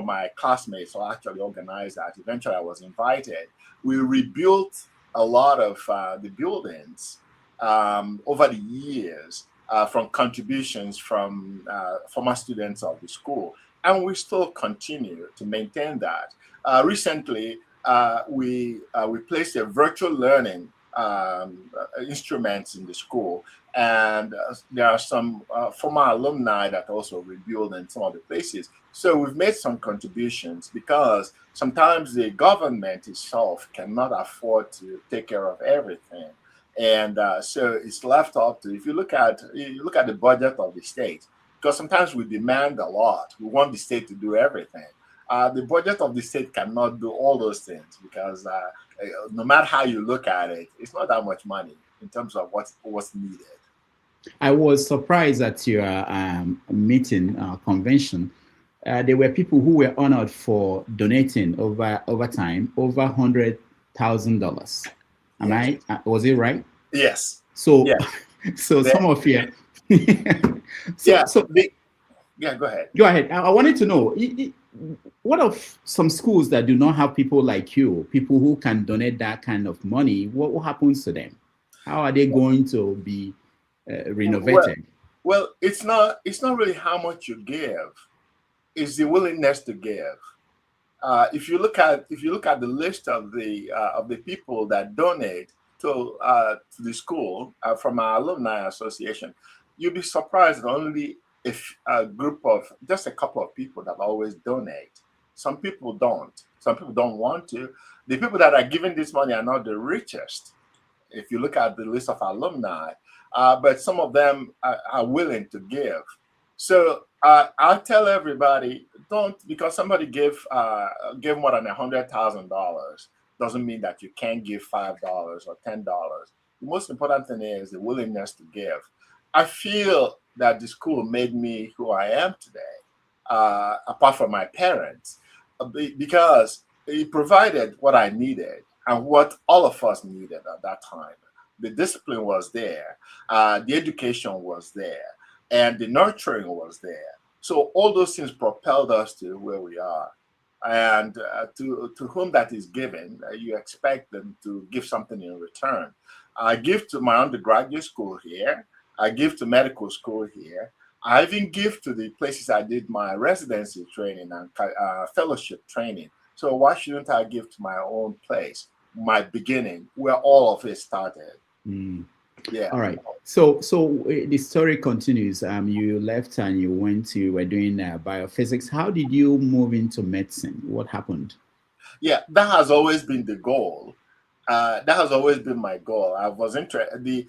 my classmates actually organized that. Eventually, I was invited. We rebuilt a lot of the buildings over the years from contributions from former students of the school, and we still continue to maintain that. Recently, we placed a virtual learning instruments in the school, and there are some former alumni that also rebuild in some of the places. So we've made some contributions because sometimes the government itself cannot afford to take care of everything, and so it's left up to, if you look at the budget of the state, because sometimes we demand a lot, we want the state to do everything. The budget of the state cannot do all those things because no matter how you look at it, it's not that much money in terms of what's needed. I was surprised at your meeting convention. There were people who were honored for donating over time over $100,000. Was it right? Yes. So, yeah. So some of you. Yeah. Go ahead. Go ahead. I wanted to know, what of some schools that do not have people like you, people who can donate that kind of money? What happens to them? How are they going to be renovated? Well, it's not really how much you give; it's the willingness to give. If you look at the list of the people that donate to the school from our alumni association, you'll be surprised that only a group of just a couple of people that always donate. Some people don't. Some people don't want to. The people that are giving this money are not the richest. If you look at the list of alumni, but some of them are willing to give. So I'll tell everybody, don't, because somebody gave more than $100,000 doesn't mean that you can't give $5 or $10. The most important thing is the willingness to give. I feel that the school made me who I am today, apart from my parents, because it provided what I needed and what all of us needed at that time. The discipline was there, the education was there, and the nurturing was there. So all those things propelled us to where we are. And to whom that is given, you expect them to give something in return. I give to my undergraduate school here. I give to medical school here. I even give to the places I did my residency training and fellowship training. So why shouldn't I give to my own place, my beginning, where all of it started? Yeah. All right. So the story continues. You left and you were doing biophysics. How did you move into medicine? What happened? Yeah, that has always been the goal. That has always been my goal. I was interested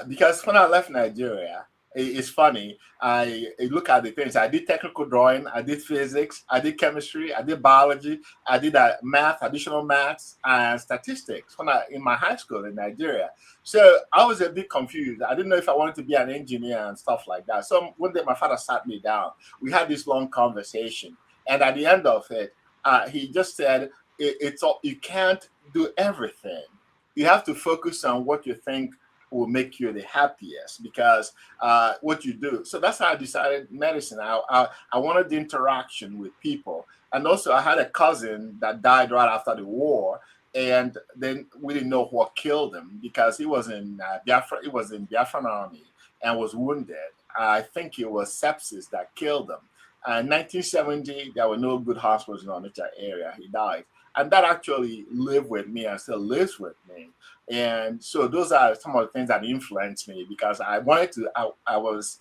because when I left Nigeria, it's funny. I look at the things. I did technical drawing. I did physics. I did chemistry. I did biology. I did math, additional maths, and statistics in my high school in Nigeria. So I was a bit confused. I didn't know if I wanted to be an engineer and stuff like that. So one day my father sat me down. We had this long conversation, and at the end of it, he just said, "It's all, you can't do everything. You have to focus on what you think will make you the happiest, because what you do. So that's how I decided medicine. I wanted the interaction with people. And also I had a cousin that died right after the war, and then we didn't know what killed him because he was in Biafra. He was in Biafran army and was wounded. I think it was sepsis that killed him. In 1970, there were no good hospitals in the Onitsha area. He died. And that actually lived with me and still lives with me. And so those are some of the things that influenced me, because I wanted to, I was,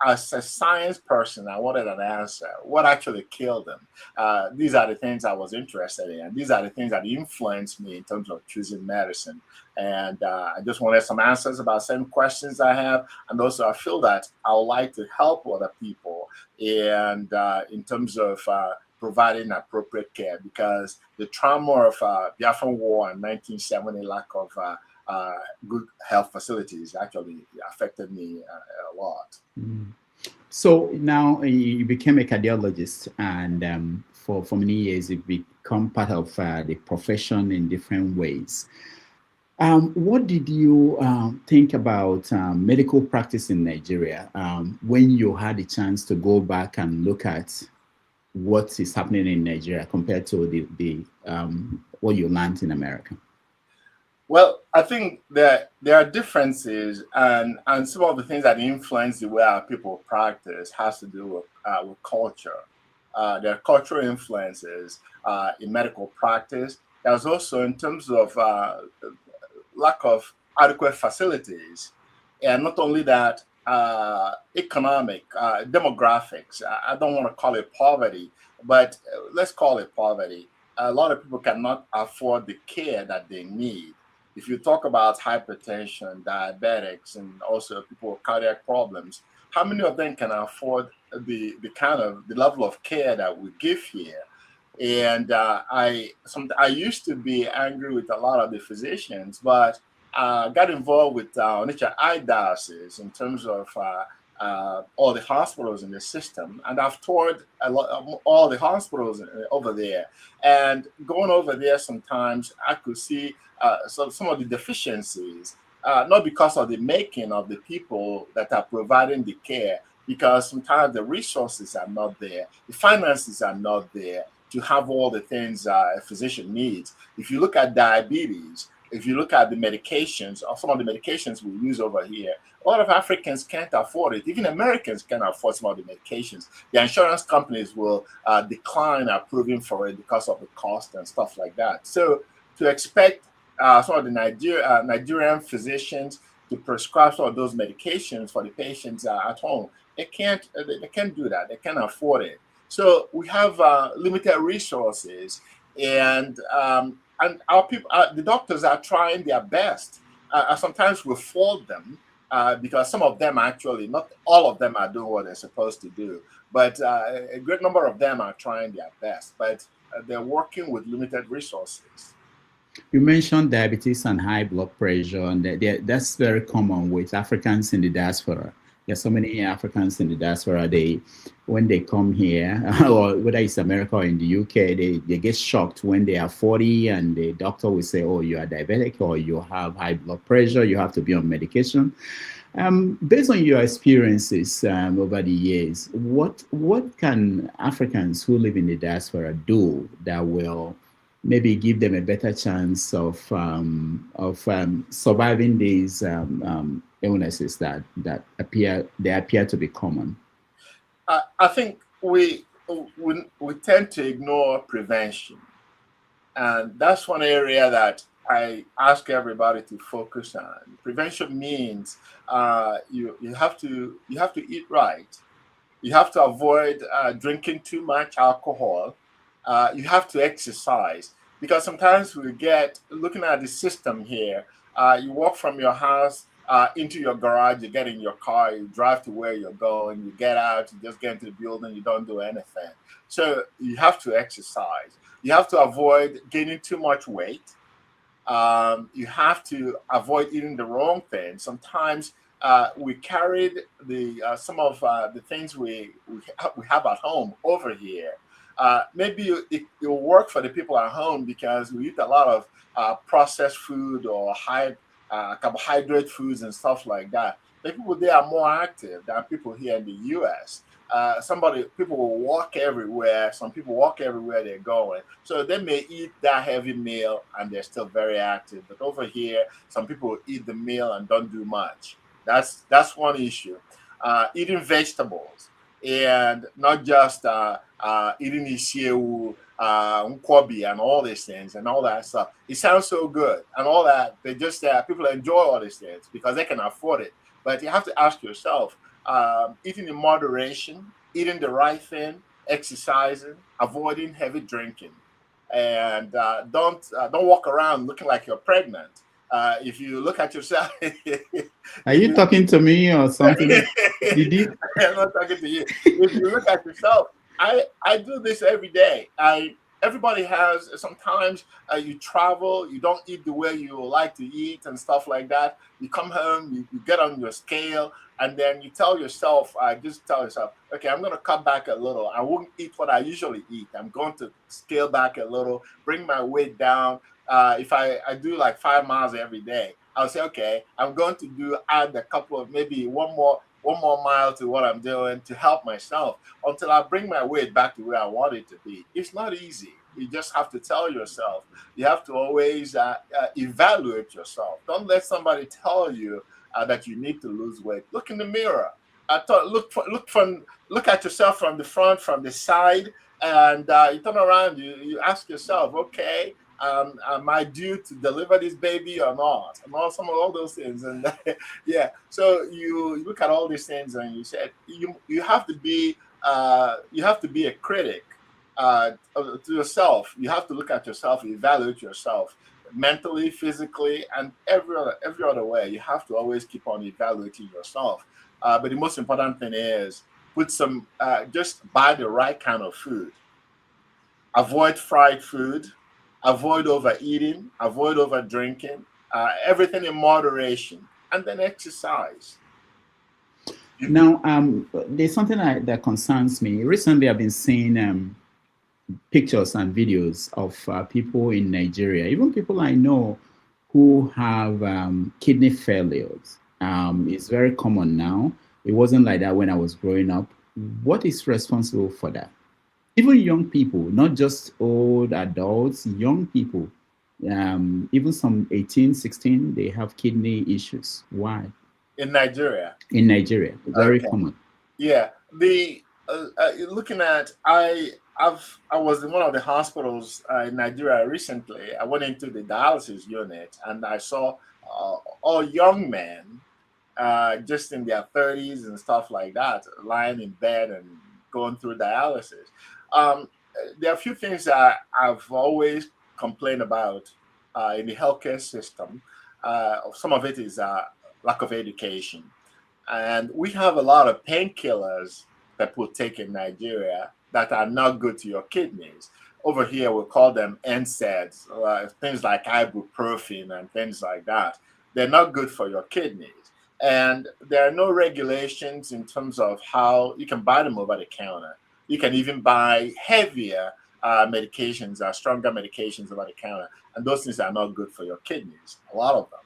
as a science person, I wanted an answer. What actually killed him? These are the things I was interested in. These are the things that influenced me in terms of choosing medicine. And I just wanted some answers about certain questions I have. And also I feel that I would like to help other people and in terms of providing appropriate care, because the trauma of Biafran War in 1970, lack of good health facilities actually affected me a lot. Mm. So now you became a cardiologist, and for many years you've become part of the profession in different ways. What did you think about medical practice in Nigeria when you had a chance to go back and look at what is happening in Nigeria compared to the what you learned in America? Well, I think that there are differences, and some of the things that influence the way our people practice has to do with culture. There are cultural influences in medical practice. There's also, in terms of lack of adequate facilities, and not only that, economic, demographics. I don't want to call it poverty, but let's call it poverty. A lot of people cannot afford the care that they need. If you talk about hypertension, diabetics, and also people with cardiac problems, how many of them can afford the level of care that we give here? And I used to be angry with a lot of the physicians, but got involved with Onitsha Diocese in terms of all the hospitals in the system, and I've toured all the hospitals over there. And going over there, sometimes I could see some of the deficiencies, not because of the making of the people that are providing the care, because sometimes the resources are not there, the finances are not there to have all the things a physician needs. If you look at diabetes, if you look at the medications, or some of the medications we use over here, a lot of Africans can't afford it. Even Americans can't afford some of the medications. The insurance companies will decline approving for it because of the cost and stuff like that. So to expect some of the Nigerian physicians to prescribe some of those medications for the patients at home, they can't do that. They can't afford it. So we have limited resources, and our people, the doctors are trying their best. Sometimes we fault them because some of them actually, not all of them are doing what they're supposed to do, but a great number of them are trying their best, but they're working with limited resources. You mentioned diabetes and high blood pressure, and that's very common with Africans in the diaspora. There's so many Africans in the diaspora, when they come here, or whether it's America or in the UK, they get shocked when they are 40 and the doctor will say, oh, you are diabetic or you have high blood pressure, you have to be on medication. Based on your experiences over the years, what can Africans who live in the diaspora do that will maybe give them a better chance of surviving these illnesses that appear to be common? I think we tend to ignore prevention, and that's one area that I ask everybody to focus on. Prevention means you have to eat right. You have to avoid drinking too much alcohol. You have to exercise, because sometimes we get looking at the system here. You walk from your house into your garage, you get in your car, you drive to where you're going, you get out, you just get into the building, you don't do anything. So you have to exercise. You have to avoid gaining too much weight. You have to avoid eating the wrong thing. Sometimes we carried some of the things we have at home over here. maybe it will work for the people at home because we eat a lot of processed food or high carbohydrate foods and stuff like that. The people there are more active than people here in the U.S. People will walk everywhere. Some people walk everywhere they're going. So they may eat that heavy meal and they're still very active. But over here, some people will eat the meal and don't do much. That's one issue. Eating vegetables and not just eating isiewu, nkwobi, and all these things and all that stuff. It sounds so good and all that. They just people enjoy all these things because they can afford it. But you have to ask yourself, eating in moderation, eating the right thing, exercising, avoiding heavy drinking, and don't walk around looking like you're pregnant. If you look at yourself, are you talking to me or something? I'm not talking to you. If you look at yourself, I do this every day. Everybody has, sometimes you travel, you don't eat the way you like to eat and stuff like that. You come home, you get on your scale, and then you tell yourself, okay, I'm going to cut back a little. I won't eat what I usually eat. I'm going to scale back a little, bring my weight down. If I do like 5 miles every day, I'll say, okay, I'm going to add a couple of, maybe one more mile to what I'm doing to help myself until I bring my weight back to where I want it to be. It's not easy. You just have to tell yourself. You have to always evaluate yourself. Don't let somebody tell you that you need to lose weight. Look in the mirror. Look at yourself from the front, from the side, and you turn around. You ask yourself, okay, am I due to deliver this baby or not? And all those things. And yeah, so you look at all these things and you said you have to be a critic to yourself. You have to look at yourself, evaluate yourself mentally, physically, and every other way. You have to always keep on evaluating yourself. But the most important thing is just buy the right kind of food. Avoid fried food. Avoid overeating, avoid over drinking, everything in moderation, and then exercise. Now, there's something that concerns me. Recently, I've been seeing pictures and videos of people in Nigeria, even people I know who have kidney failures. It's very common now. It wasn't like that when I was growing up. What is responsible for that? Even young people, not just old adults, young people, even some 18, 16, they have kidney issues. Why? In Nigeria? In Nigeria, very common. Yeah, looking at, I was in one of the hospitals in Nigeria recently. I went into the dialysis unit and I saw all young men, just in their 30s and stuff like that, lying in bed and going through dialysis. There are a few things that I've always complained about in the healthcare system. Some of it is lack of education. And we have a lot of painkillers that people take in Nigeria that are not good to your kidneys. Over here, we call them NSAIDs, things like ibuprofen and things like that. They're not good for your kidneys. And there are no regulations in terms of how you can buy them over the counter. You can even buy heavier medications, stronger medications over the counter. And those things are not good for your kidneys, a lot of them.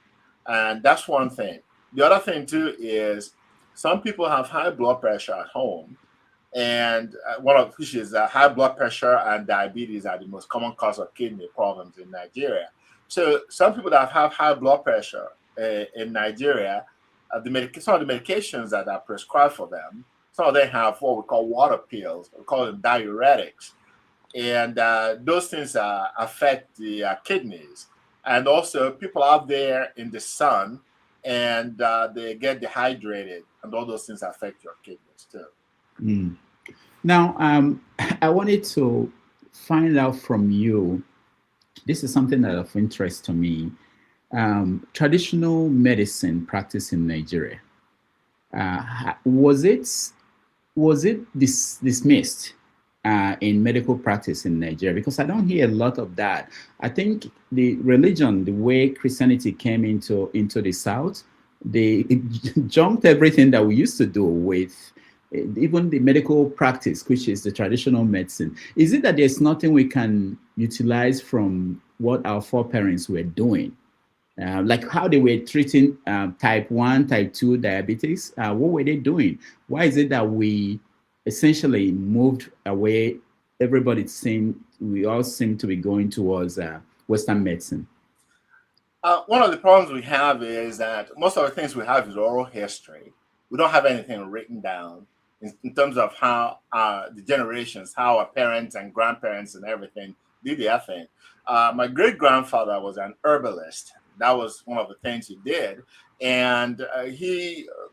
And that's one thing. The other thing, too, is some people have high blood pressure at home. And one of which is high blood pressure and diabetes are the most common cause of kidney problems in Nigeria. So some people that have high blood pressure in Nigeria, some of the medications that are prescribed for them, some of them have what we call water pills. We call them diuretics. And those things affect the kidneys. And also people out there in the sun and they get dehydrated, and all those things affect your kidneys too. Mm. Now, I wanted to find out from you, this is something that of interest to me, traditional medicine practice in Nigeria. Was it dismissed in medical practice in Nigeria? Because I don't hear a lot of that. I think the religion, the way Christianity came into the South, they jumped everything that we used to do with even the medical practice, which is the traditional medicine? Is it that there's nothing we can utilize from what our foreparents were doing? Like how they were treating type 1, type 2 diabetes? What were they doing? Why is it that we essentially moved away? We all seem to be going towards Western medicine. One of the problems we have is that most of the things we have is oral history. We don't have anything written down in terms of how the generations, how our parents and grandparents and everything did their thing. My great-grandfather was an herbalist. That was one of the things he did. And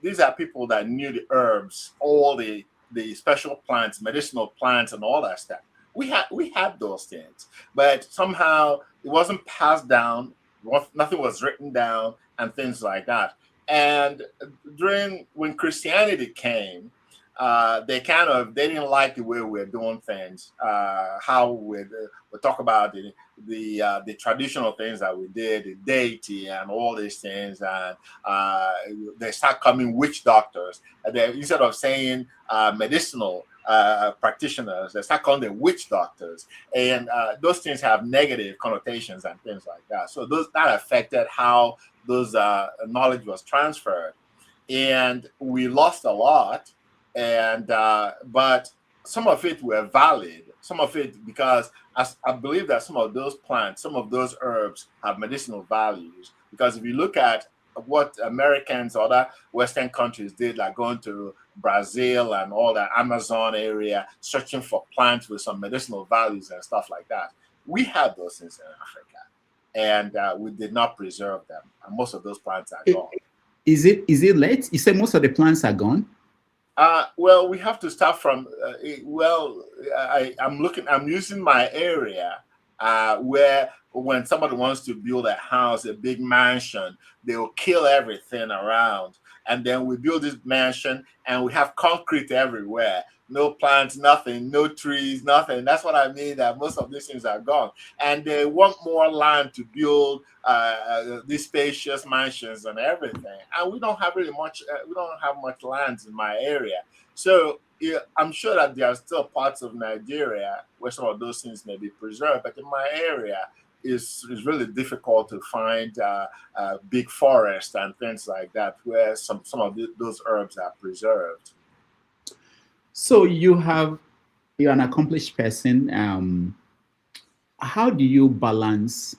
these are people that knew the herbs, all the special plants, medicinal plants, and all that stuff. We had those things, but somehow it wasn't passed down. Nothing was written down and things like that. And when Christianity came, they didn't like the way we were doing things. How we talk about the traditional things that we did, the deity and all these things, and they start coming witch doctors. And instead of saying medicinal practitioners, they start calling them witch doctors, and those things have negative connotations and things like that. So that affected how those knowledge was transferred, and we lost a lot. And but some of it were valid, some of it because I believe that some of those plants, some of those herbs have medicinal values. Because if you look at what Americans or other Western countries did, like going to Brazil and all that Amazon area, searching for plants with some medicinal values and stuff like that, we had those things in Africa, and we did not preserve them. And most of those plants are gone. Is it late? You say most of the plants are gone? Well, we have to start from, I'm using my area where when somebody wants to build a house, a big mansion, they will kill everything around. And then we build this mansion and we have concrete everywhere. No plants, nothing, no trees, nothing. That's what I mean, that most of these things are gone. And they want more land to build these spacious mansions and everything. And we don't have really much, we don't have much lands in my area. So I'm sure that there are still parts of Nigeria where some of those things may be preserved, but in my area, it's really difficult to find big forests and things like that where some of those herbs are preserved. So you're an accomplished person. How do you balance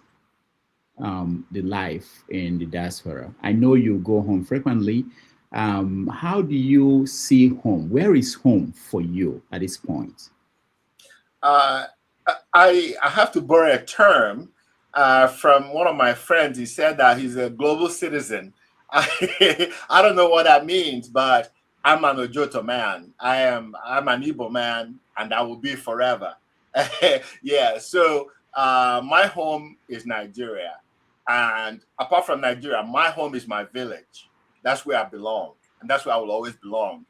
the life in the diaspora? I know you go home frequently. How do you see home? Where is home for you at this point? I have to borrow a term from one of my friends. He said that he's a global citizen. I don't know what that means, but I'm an Ojoto man. I'm an Igbo man, and I will be forever. Yeah. So my home is Nigeria, and apart from Nigeria, my home is my village. That's where I belong, and that's where I will always belong.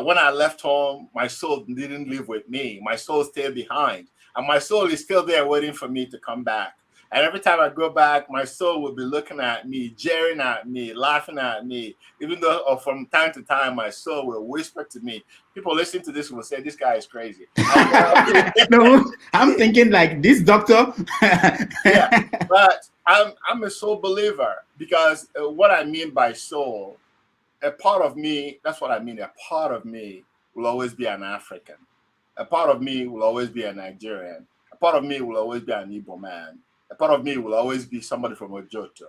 When I left home, my soul didn't live with me. My soul stayed behind, and my soul is still there waiting for me to come back. And every time I go back, my soul will be looking at me, jeering at me, laughing at me. Even though from time to time, my soul will whisper to me. People listening to this will say, this guy is crazy. No, I'm thinking like this doctor. Yeah, but I'm a soul believer, because what I mean by soul, a part of me, that's what I mean. A part of me will always be an African. A part of me will always be a Nigerian. A part of me will always be an Igbo man. A part of me will always be somebody from Ojoto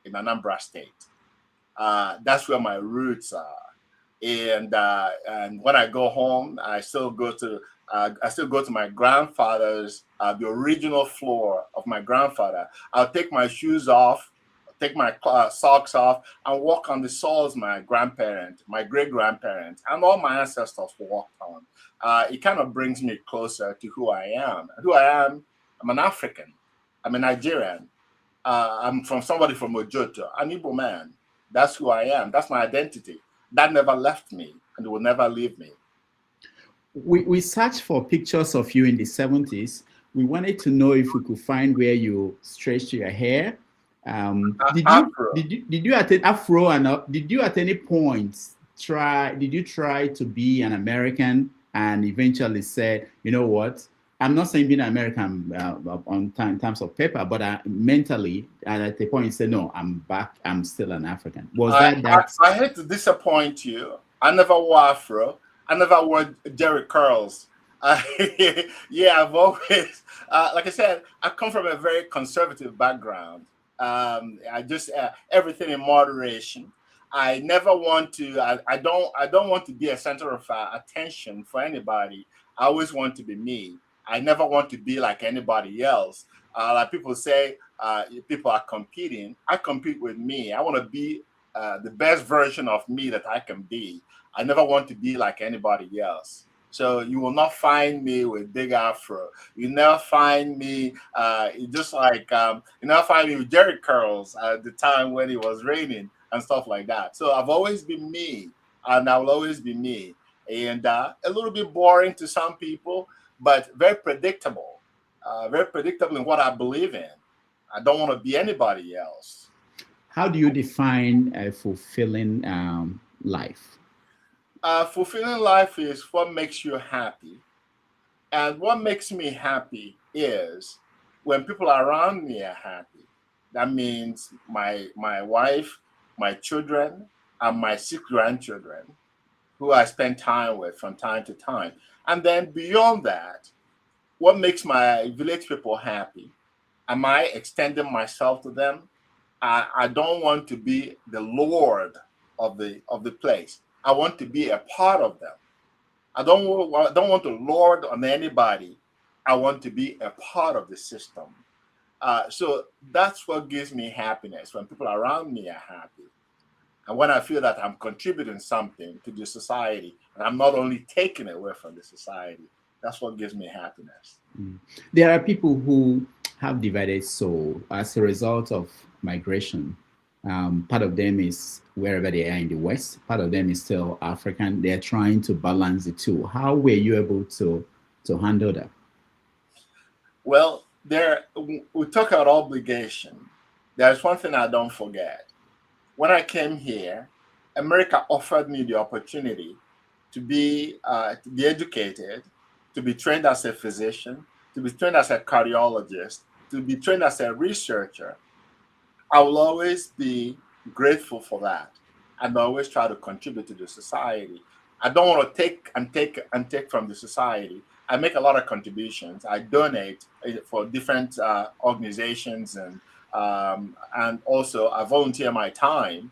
in Anambra State. That's where my roots are. And when I go home, I still go to my grandfather's, the original floor of my grandfather. I'll take my shoes off, take my socks off, and walk on the soils my grandparents, my great-grandparents, and all my ancestors walked on. It kind of brings me closer to who I am. Who I am, I'm an African. I'm a Nigerian. I'm from somebody from Ojoto, an Igbo man. That's who I am. That's my identity. That never left me, and it will never leave me. We searched for pictures of you in the 70s. We wanted to know if we could find where you stretched your hair. Did you at Afro, and did you at any point you try to be an American and eventually said, you know what? I'm not saying being an American in terms of paper, but mentally, and at the point you say, no, I'm back. I'm still an African. Was I hate to disappoint you. I never wore afro. I never wore Jerry curls. Yeah, I've always, like I said, I come from a very conservative background. I just everything in moderation. I never want to. I don't want to be a center of attention for anybody. I always want to be me. I never want to be like anybody else. Like people say, people are competing. I compete with me. I want to be the best version of me that I can be. I never want to be like anybody else. So you will not find me with big afro. You never find me just like you never find me with Jerry curls at the time when it was raining and stuff like that. So I've always been me, and I will always be me. And a little bit boring to some people, but very predictable in what I believe in. I don't want to be anybody else. How do you define a fulfilling life? Fulfilling life is what makes you happy. And what makes me happy is when people around me are happy. That means my wife, my children, and my 6 grandchildren, who I spend time with from time to time. And then beyond that, what makes my village people happy? Am I extending myself to them? I don't want to be the lord of the place. I want to be a part of them. I don't want to lord on anybody. I want to be a part of the system. So that's what gives me happiness, when people around me are happy. And when I feel that I'm contributing something to the society, and I'm not only taking away from the society, that's what gives me happiness. There are people who have divided soul as a result of migration. Part of them is wherever they are in the West. Part of them is still African. They're trying to balance the two. How were you able to handle that? Well, we talk about obligation. There's one thing I don't forget. When I came here, America offered me the opportunity to be educated, to be trained as a physician, to be trained as a cardiologist, to be trained as a researcher. I will always be grateful for that, and I always try to contribute to the society. I don't want to take from the society. I make a lot of contributions. I donate for different organizations, and also I volunteer my time.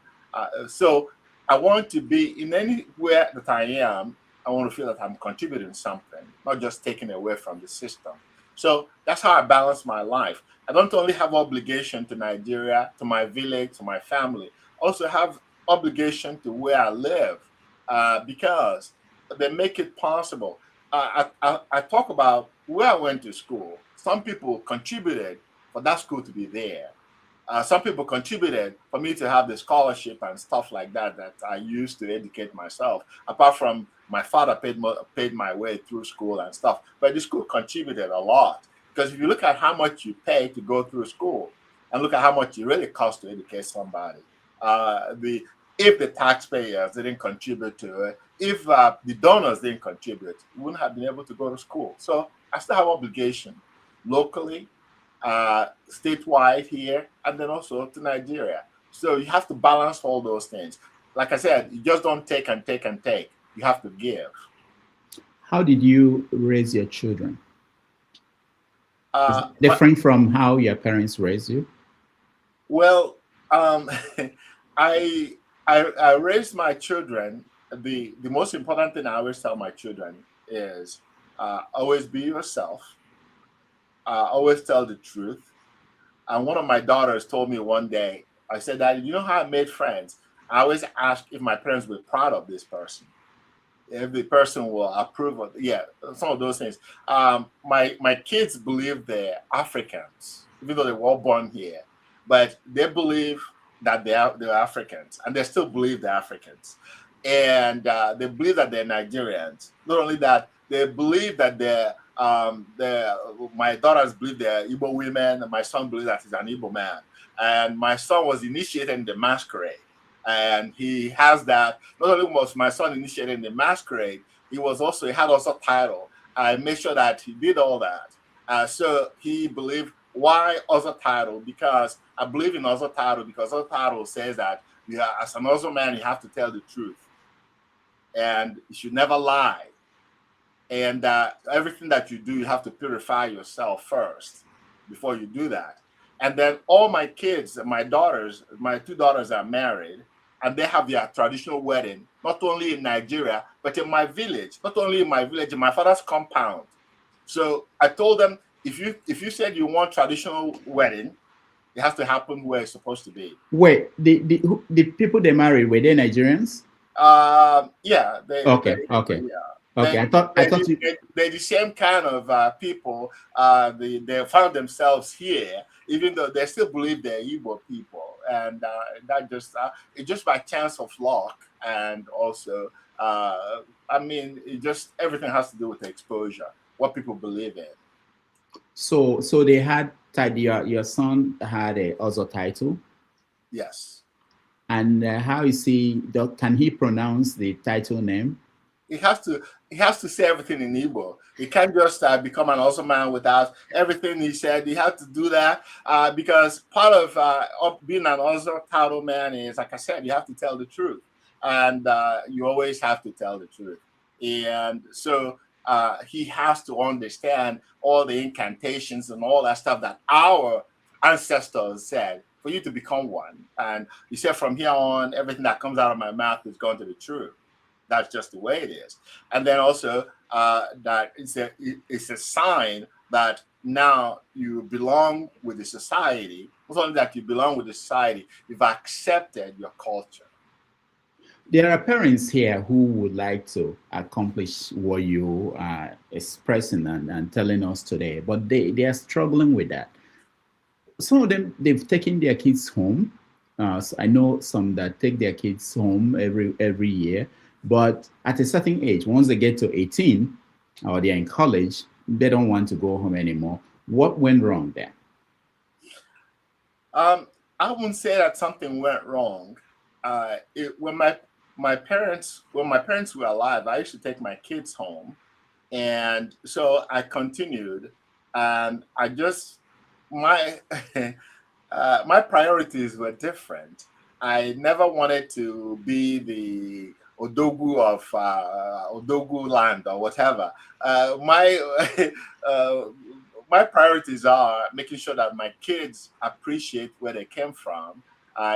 So I want to be in anywhere that I am. I want to feel that I'm contributing something, not just taking away from the system. So that's how I balance my life. I don't only have obligation to Nigeria, to my village, to my family. I also have obligation to where I live, because they make it possible. I talk about where I went to school. Some people contributed for that school to be there. Some people contributed for me to have the scholarship and stuff like that I used to educate myself. Apart from my father paid my way through school and stuff, but the school contributed a lot. Because if you look at how much you pay to go through school and look at how much it really costs to educate somebody, if the taxpayers didn't contribute to it, if the donors didn't contribute, we wouldn't have been able to go to school. So I still have obligation locally, statewide here, and then also to Nigeria. So you have to balance all those things. Like I said, you just don't take and take and take. You have to give. How did you raise your children? Different from how your parents raised you? Well, I raised my children. The most important thing I always tell my children is always be yourself. Always tell the truth. And one of my daughters told me one day, I said, Daddy, you know how I made friends? I always ask if my parents were proud of this person. If the person will approve of, some of those things. My kids believe they're Africans, even though they were all born here, but they believe that they're Africans, and they still believe they're Africans, and they believe that they're Nigerians. Not only that, they believe that my daughters believe they're Igbo women, and my son believes that he's an Igbo man, and my son was initiated in the masquerade. And he has that. Not only was my son initiated in the masquerade, he had also title. I made sure that he did all that. So he believed, why other title? Because I believe in other title, because other title says that as an other man, you have to tell the truth. And you should never lie. And everything that you do, you have to purify yourself first before you do that. And then all my kids, my two daughters are married, and they have their traditional wedding, not only in Nigeria, but in my village, not only in my village, in my father's compound. So I told them, if you said you want traditional wedding, it has to happen where it's supposed to be. Wait, the people they married, were they Nigerians? Yeah. Okay. They're the same kind of people. They found themselves here, even though they still believe they're Igbo people, and that it's just by chance of luck, and also, everything has to do with the exposure, what people believe in. So they had your son had a other title. Yes. And how is he? Can he pronounce the title name? He has to say everything in Igbo. He can't just become an awesome man without everything he said. He had to do that because part of being an awesome title man is, like I said, you have to tell the truth, and you always have to tell the truth. And so he has to understand all the incantations and all that stuff that our ancestors said for you to become one. And he said, from here on, everything that comes out of my mouth is going to be true. That's just the way it is. And then also that it's a sign that now you belong with the society. Not only that you belong with the society, you've accepted your culture. There are parents here who would like to accomplish what you are expressing and telling us today, but they are struggling with that. Some of them, they've taken their kids home. So I know some that take their kids home every year. But at a certain age, once they get to 18 or they're in college, they don't want to go home anymore. What went wrong there? I wouldn't say that something went wrong. When my parents were alive, I used to take my kids home, and so I continued. And my priorities were different. I never wanted to be the Odogu of Odogu land or whatever. My priorities are making sure that my kids appreciate where they came from,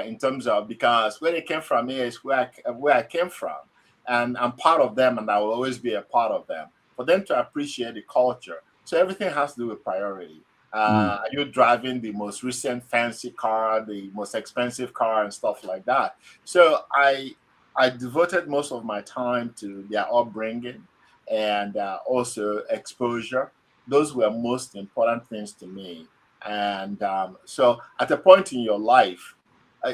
in terms of, because where they came from is where I came from, and I'm part of them, and I will always be a part of them. For them to appreciate the culture, so everything has to do with priority. Are you driving the most recent fancy car, the most expensive car, and stuff like that? So I devoted most of my time to their upbringing and also exposure. Those were most important things to me. And so at a point in your life,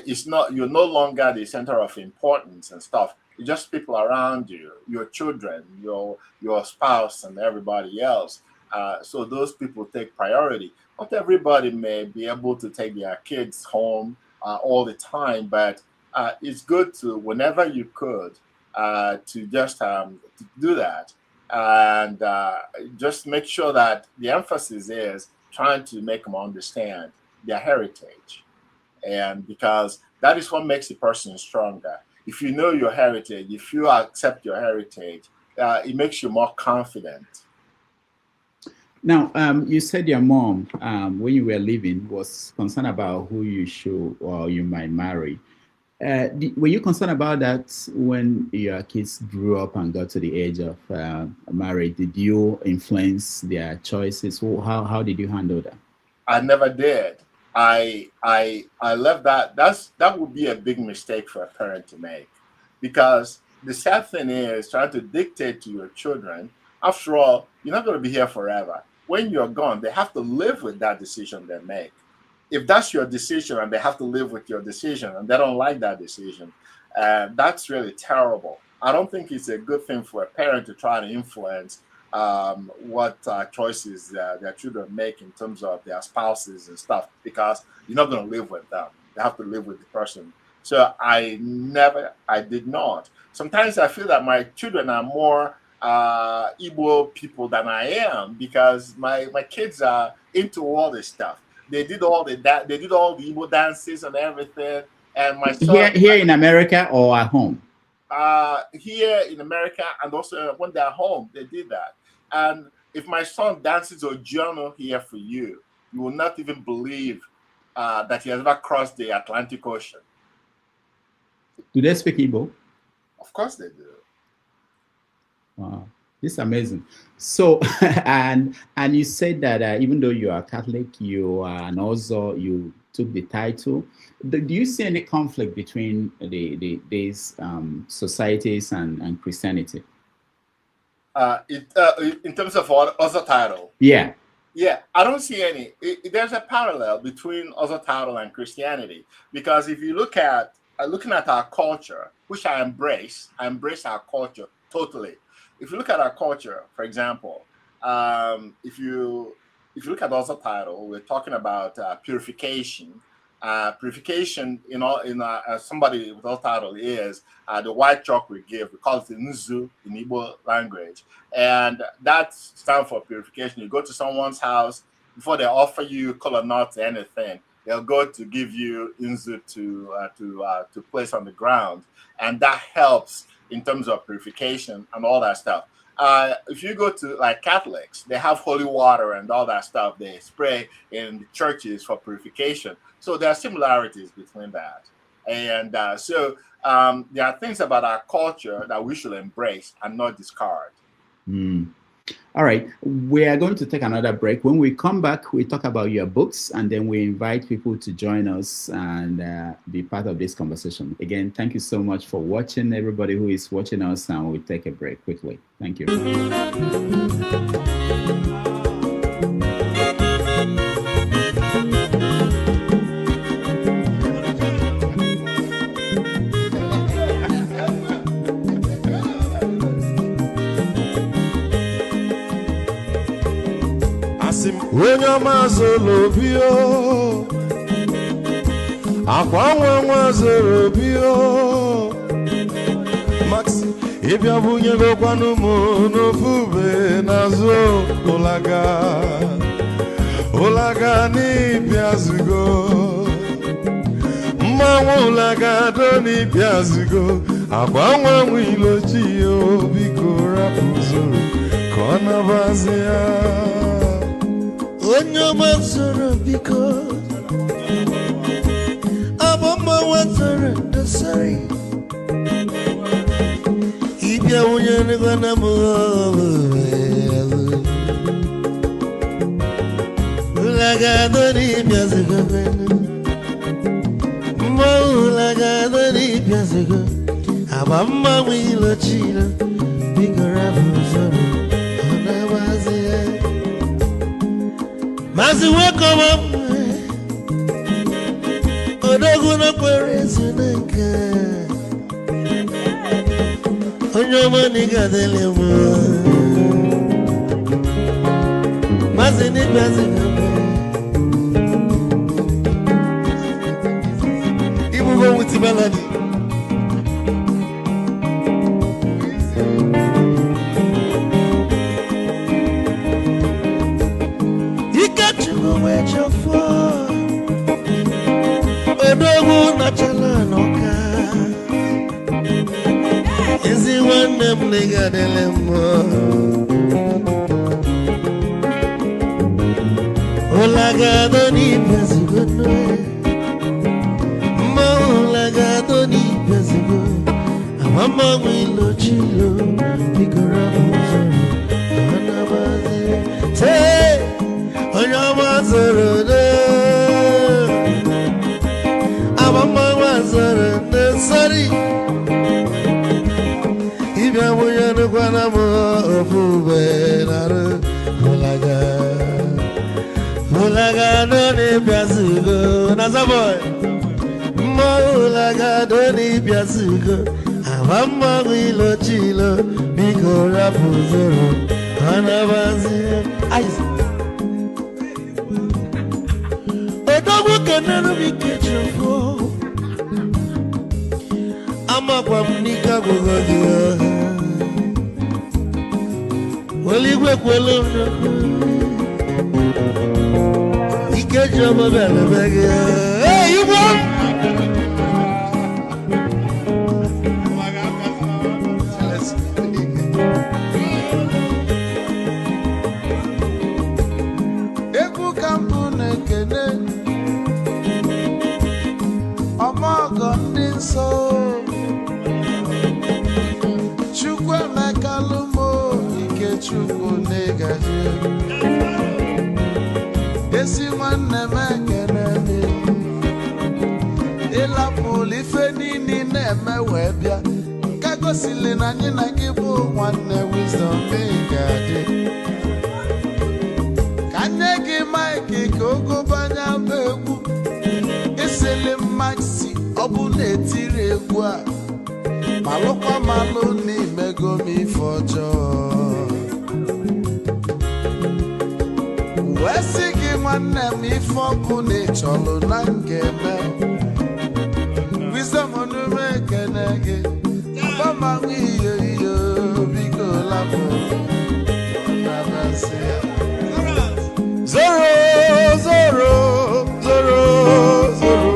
you're no longer the center of importance and stuff. It's just people around you, your children, your spouse, and everybody else. So those people take priority. Not everybody may be able to take their kids home all the time, but it's good to, whenever you could, to just to do that, and just make sure that the emphasis is trying to make them understand their heritage, and because that is what makes a person stronger. If you know your heritage, if you accept your heritage, it makes you more confident. Now, you said your mom, when you were living, was concerned about who you should or you might marry. Were you concerned about that when your kids grew up and got to the age of marriage? Did you influence their choices? How did you handle that? I never did. I left that. That would be a big mistake for a parent to make, because the sad thing is trying to dictate to your children. After all, you're not going to be here forever. When you're gone, they have to live with that decision they make. If that's your decision and they have to live with your decision and they don't like that decision, that's really terrible. I don't think it's a good thing for a parent to try to influence what choices their children make in terms of their spouses and stuff, because you're not going to live with them. They have to live with the person So I did not. Sometimes I feel that my children are more Igbo people than I am, because my kids are into all this stuff. They did all the Igbo dances and everything. And my son here in America or at home? Here in America, and also when they're home, they did that. And if my son dances a journal here for you, you will not even believe that he has ever crossed the Atlantic Ocean. Do they speak Igbo? Of course they do. Wow, this is amazing. So, and you said that even though you are Catholic, you are, and also you took the title. Do you see any conflict between these societies and Christianity? In terms of other title? Yeah. Yeah, I don't see any. There's a parallel between other title and Christianity, because if you look at looking at our culture, which I embrace our culture totally. If you look at our culture, for example, if you look at also title, we're talking about purification. Purification, somebody with all title is the white chalk we give. We call it the Nzu in Igbo language, and that stands for purification. You go to someone's house, before they offer you kola nuts or anything, they'll go to give you Nzu to place on the ground, and that helps in terms of purification and all that stuff. If you go to like Catholics, they have holy water and all that stuff they spray in the churches for purification. So there are similarities between that. And so there are things about our culture that we should embrace and not discard. All right, we are going to take another break. When we come back, we talk about your books, and then we invite people to join us and be part of this conversation. Again, thank you so much for watching, everybody who is watching us, and we'll take a break quickly. Thank you. Onye ọma zoro obi o, akwa nwa zoro obi o, Max ịbịa bunye gokwanụ m n'ofu ube n'azụ ụlaga n'ịbịa zigo, mmanwụ ụlaga do n'ịbịa zigo, akwa nwa ilochi o, biko rapụ zoro ka ọ nabazi ya. Onye mazuru biko abamba wazara dasari ibya unyane gwana mo ulaga doni byazigo mo ulaga doni byazigo abamba wilo chila bigora buzoro anawaze Mazi welcome up Odoguna Paris Naka Onyoma niga delemo Mazi ni mazi Ibu go with melody Where'd you fall? Odogu nachala noka. Is he one them nigga delemo? Olaga doni pesigo no. Ma olaga doni pesigo. Amama wilo chilo. Bigora buzoro. Anabaze. Say. Onyama zorode, abama zorode, sorry. Ibya moya no kwana mo ofube nare, mulaga no ni biazugo, nazaboy. Mulaga no ni biazugo, abama wilo chilo, biko rapu zoro, anabazi, ayis. Odogu kenenu mi kechofo amakwa m n'ike agwụgwọ gị weli igwe kwelu ike ji ọma bịara gị igwe egwu ka mbụ na-ekene ọmọgọ ndị nsọ Chukwu Emeka Lumo ike Chukwu na-egaji esi nwanne m ekene ịlapụlụ ife niile na-eme wee bịa nke gosili na anyị na gị bụ nwanne Wisdom ga-adị ka nye gị maịkị ka ogobanya bụ egwu esili mmaksi ọ bụ na-etiri egwu a malụkwa malụ n'imego m ife ọjọọ wee sị gị nwanne m ife ọkụ na ịchọlụ na ngeme Wisdom onume ekene gị ọgbamanwụ iyo iyo biko lapụ na-abasị ya zoro zoro zoro zoro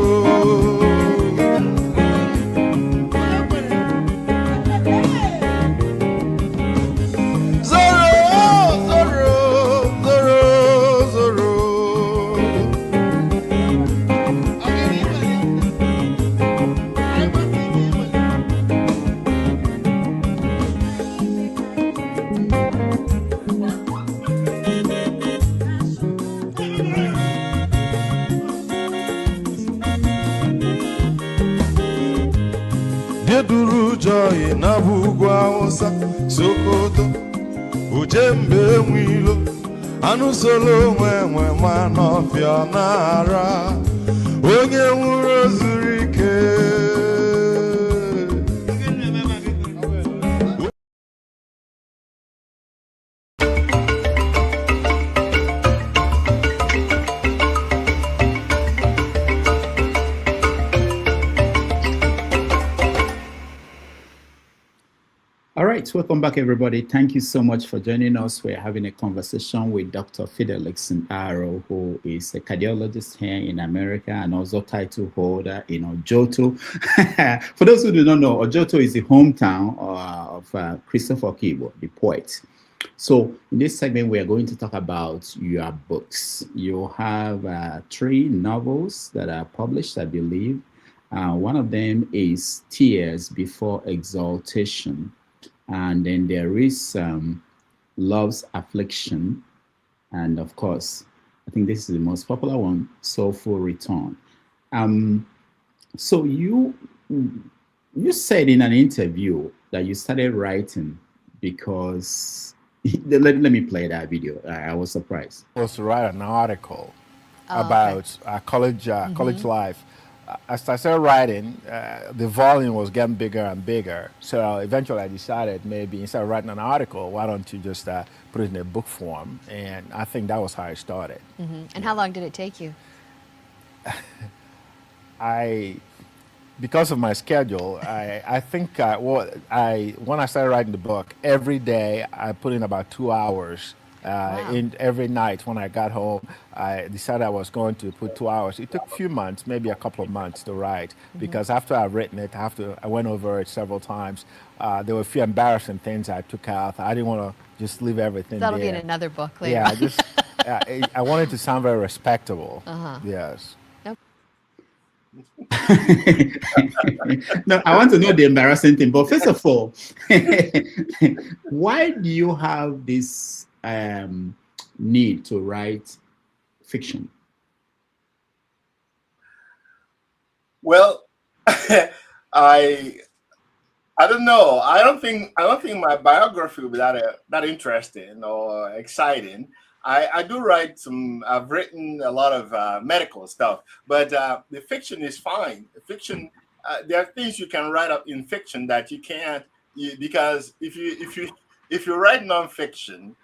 Geduru joy na bugwu Hausa Sokoto Ujembe nwilo anụ solo nwe ma n'ọfịa na-ara onye nwụrụ zuru ike All right, welcome back, everybody. Thank you so much for joining us. We're having a conversation with Dr. Fidelis O, who is a cardiologist here in America and also title holder in Ojoto. For those who do not know, Ojoto is the hometown of Christopher Kibo, the poet. So in this segment, we are going to talk about your books. You have 3 novels that are published, I believe. One of them is Tears Before Exaltation. And then there is Love's Affliction. And of course, I think this is the most popular one, Soulful Return. So you said in an interview that you started writing because, let me play that video. I was surprised. I was to write an article about college life. As I started writing, the volume was getting bigger and bigger. So eventually I decided maybe instead of writing an article, why don't you just put it in a book form? And I think that was how I started. Mm-hmm. And how long did it take you? Because of my schedule, I think when I started writing the book, every day I put in about 2 hours. In every night when I got home, I decided I was going to put 2 hours. It took a few months, maybe a couple of months to write, because after I've written it, I went over it several times. There were a few embarrassing things I took out. I didn't want to just leave everything That'll there. be in another book later. Yeah, I wanted to sound very respectable. Yes. No, I want to know the embarrassing thing. But first of all, why do you have this need to write fiction? Well, I don't know. I don't think my biography will be that interesting or exciting. I do write I've written a lot of medical stuff, but the fiction is fine. The fiction, there are things you can write up in fiction that you can't, because if you write nonfiction,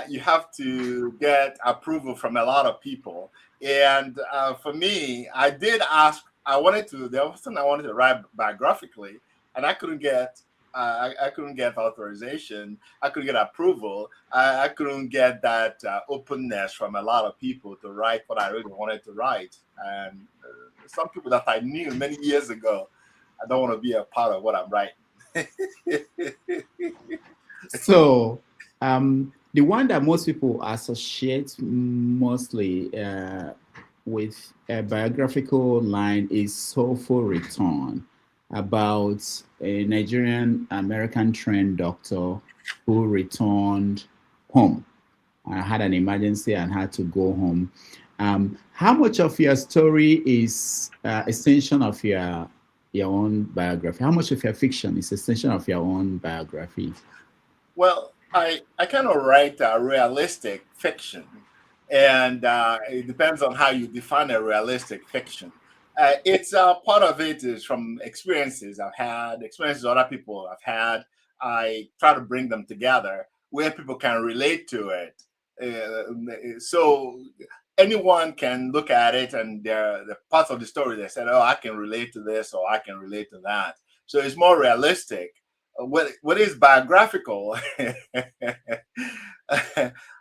you have to get approval from a lot of people. And for me, there was something I wanted to write biographically, and I couldn't get I couldn't get authorization. I couldn't get approval. I couldn't get that openness from a lot of people to write what I really wanted to write. And some people that I knew many years ago, I don't want to be a part of what I'm writing. So, the one that most people associate mostly with a biographical line is Soulful Return, about a Nigerian-American trained doctor who returned home. Had an emergency and had to go home. How much of your story is extension of your own biography? How much of your fiction is extension of your own biography? Well, I kind of write realistic fiction, and it depends on how you define a realistic fiction. It's part of it is from experiences I've had, experiences other people have had. I try to bring them together where people can relate to it. So anyone can look at it, and the parts of the story they said, "Oh, I can relate to this," or "I can relate to that." So it's more realistic. What is biographical?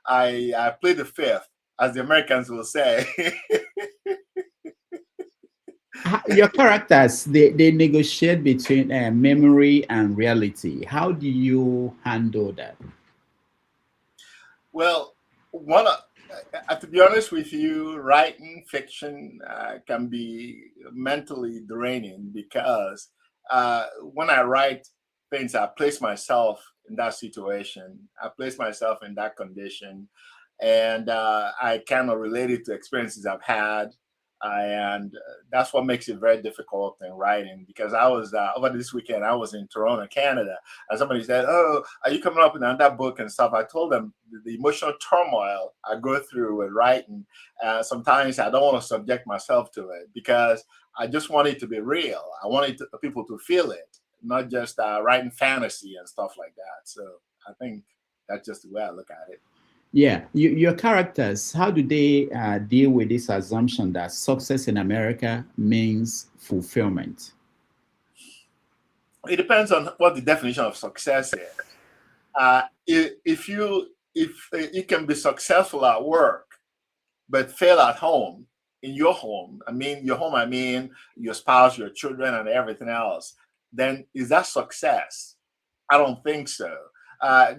I plead the fifth, as the Americans will say. Your characters, they negotiate between memory and reality. How do you handle that? Well, to be honest with you, writing fiction can be mentally draining, because when I write things, I place myself in that situation. I place myself in that condition, and I kind of relate it to experiences I've had. And that's what makes it very difficult in writing, because I was over this weekend, I was in Toronto, Canada, and somebody said, "Oh, are you coming up with another book and stuff?" I told them the emotional turmoil I go through with writing. Sometimes I don't want to subject myself to it, because I just want it to be real. I want people to feel it, not just writing fantasy and stuff like that. So I think that's just the way I look at it. Yeah, your characters, how do they deal with this assumption that success in America means fulfillment? It depends on what the definition of success is. If you can be successful at work but fail at home, in your home, I mean your spouse, your children, and everything else, then is that success? I don't think so.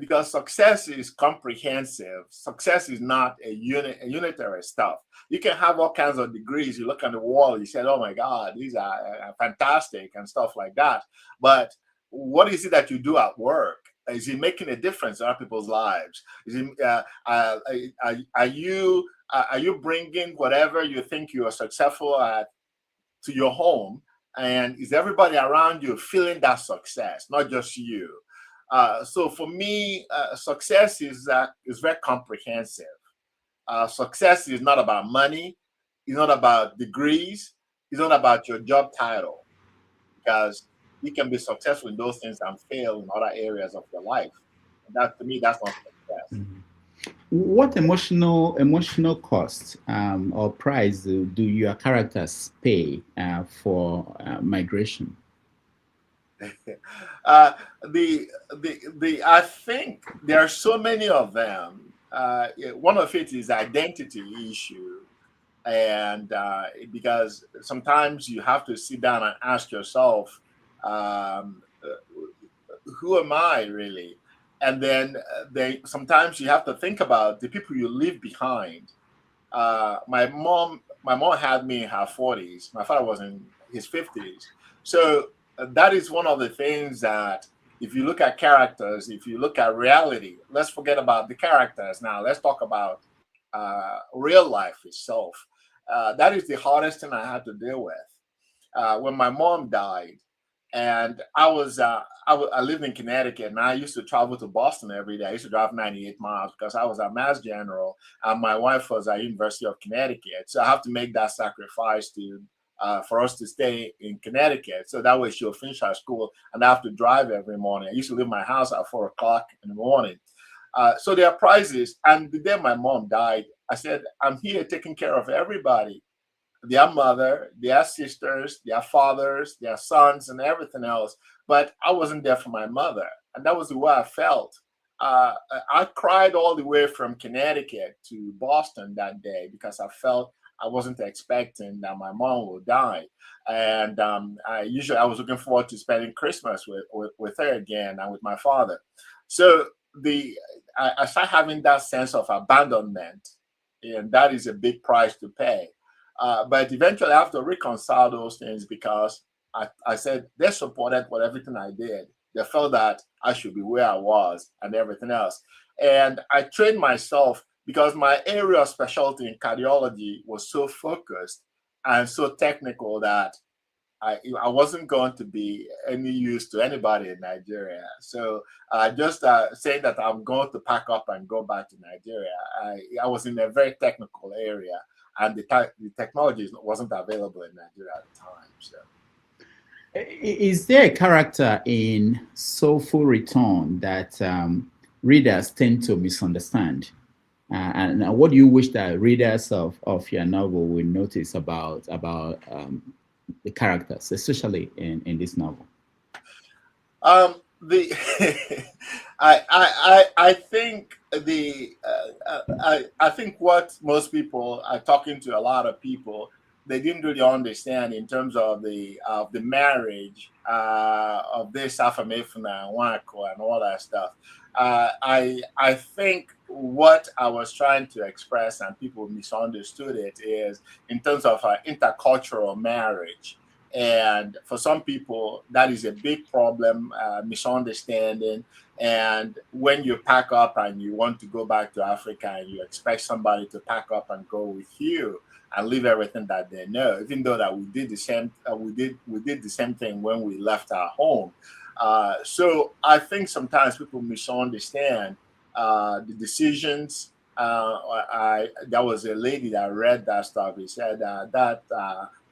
Because success is comprehensive. Success is not a unitary stuff. You can have all kinds of degrees. You look on the wall, you say, "Oh my God, these are fantastic," and stuff like that. But what is it that you do at work? Is it making a difference in other people's lives? Is it, are you bringing whatever you think you are successful at to your home? And is everybody around you feeling that success, not just you? So for me, success is very comprehensive. Success is not about money. It's not about degrees. It's not about your job title, because you can be successful in those things and fail in other areas of your life. And that, to me, that's not success. Mm-hmm. What emotional cost or price do your characters pay for migration? I think there are so many of them. One of it is identity issue, and because sometimes you have to sit down and ask yourself, who am I really? And then sometimes you have to think about the people you leave behind. My mom had me in her 40s. My father was in his 50s. So that is one of the things that, if you look at characters, if you look at reality, let's forget about the characters now. Let's talk about real life itself. That is the hardest thing I had to deal with. When my mom died, and I lived in Connecticut, and I used to travel to Boston every day. I used to drive 98 miles because I was a Mass General, and my wife was at University of Connecticut. So I have to make that sacrifice for us to stay in Connecticut. So that way she'll finish her school, and I have to drive every morning. I used to leave my house at 4 o'clock in the morning. So there are prizes. And the day my mom died, I said, "I'm here taking care of everybody. their mother, their sisters, their fathers, their sons, and everything else. But I wasn't there for my mother. And that was the way I felt. I cried all the way from Connecticut to Boston that day because I felt I wasn't expecting that my mom would die. And I was looking forward to spending Christmas with her again and with my father. So I started having that sense of abandonment, and that is a big price to pay. But eventually I have to reconcile those things because I said they supported everything I did. They felt that I should be where I was and everything else. And I trained myself because my area of specialty in cardiology was so focused and so technical that I wasn't going to be any use to anybody in Nigeria. So just saying that I'm going to pack up and go back to Nigeria, I was in a very technical area, and the technology wasn't available in Nigeria at the time. So. Is there a character in Soulful Return that readers tend to misunderstand? And what do you wish that readers of your novel will notice about the characters, especially in this novel? I think I think what most people are talking to a lot of people, they didn't really understand in terms of the marriage of this Afamefuna and Wako and all that stuff. I think what I was trying to express, and people misunderstood it, is in terms of intercultural marriage. And for some people, that is a big problem, misunderstanding. And when you pack up and you want to go back to Africa and you expect somebody to pack up and go with you and leave everything that they know, even though that we did the same, we did the same thing when we left our home. So I think sometimes people misunderstand the decisions. There was a lady that read that stuff. He said that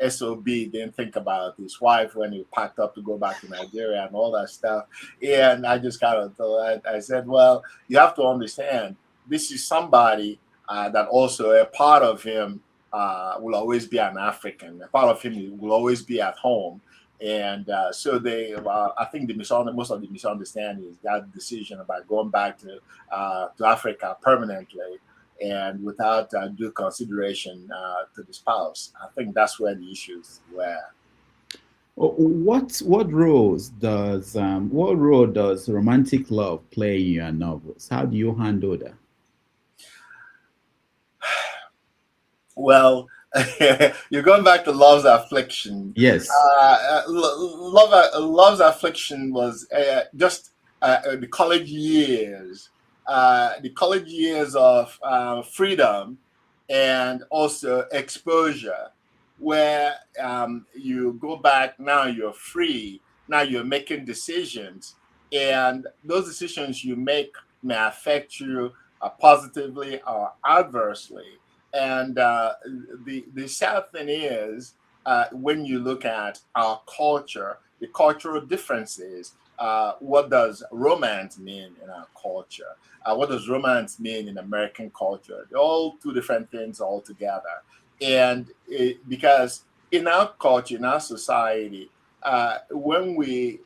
SOB didn't think about his wife when he packed up to go back to Nigeria and all that stuff. And I just kind of thought, I said, well, you have to understand, this is somebody that also a part of him will always be an African. A part of him will always be at home. And so I think most of the misunderstanding is that decision about going back to Africa permanently and without due consideration to the spouse. I think that's where the issues were. What role does romantic love play in your novels? How do you handle that? Well, you're going back to Love's Affliction. Yes. Love's Affliction was just the college years. The college years of freedom and also exposure, where you go back, now you're free, now you're making decisions, and those decisions you make may affect you positively or adversely. And the sad thing is, when you look at our culture, the cultural differences, what does romance mean in our culture? What does romance mean in American culture? They're all two different things altogether. And because in our culture, in our society, when we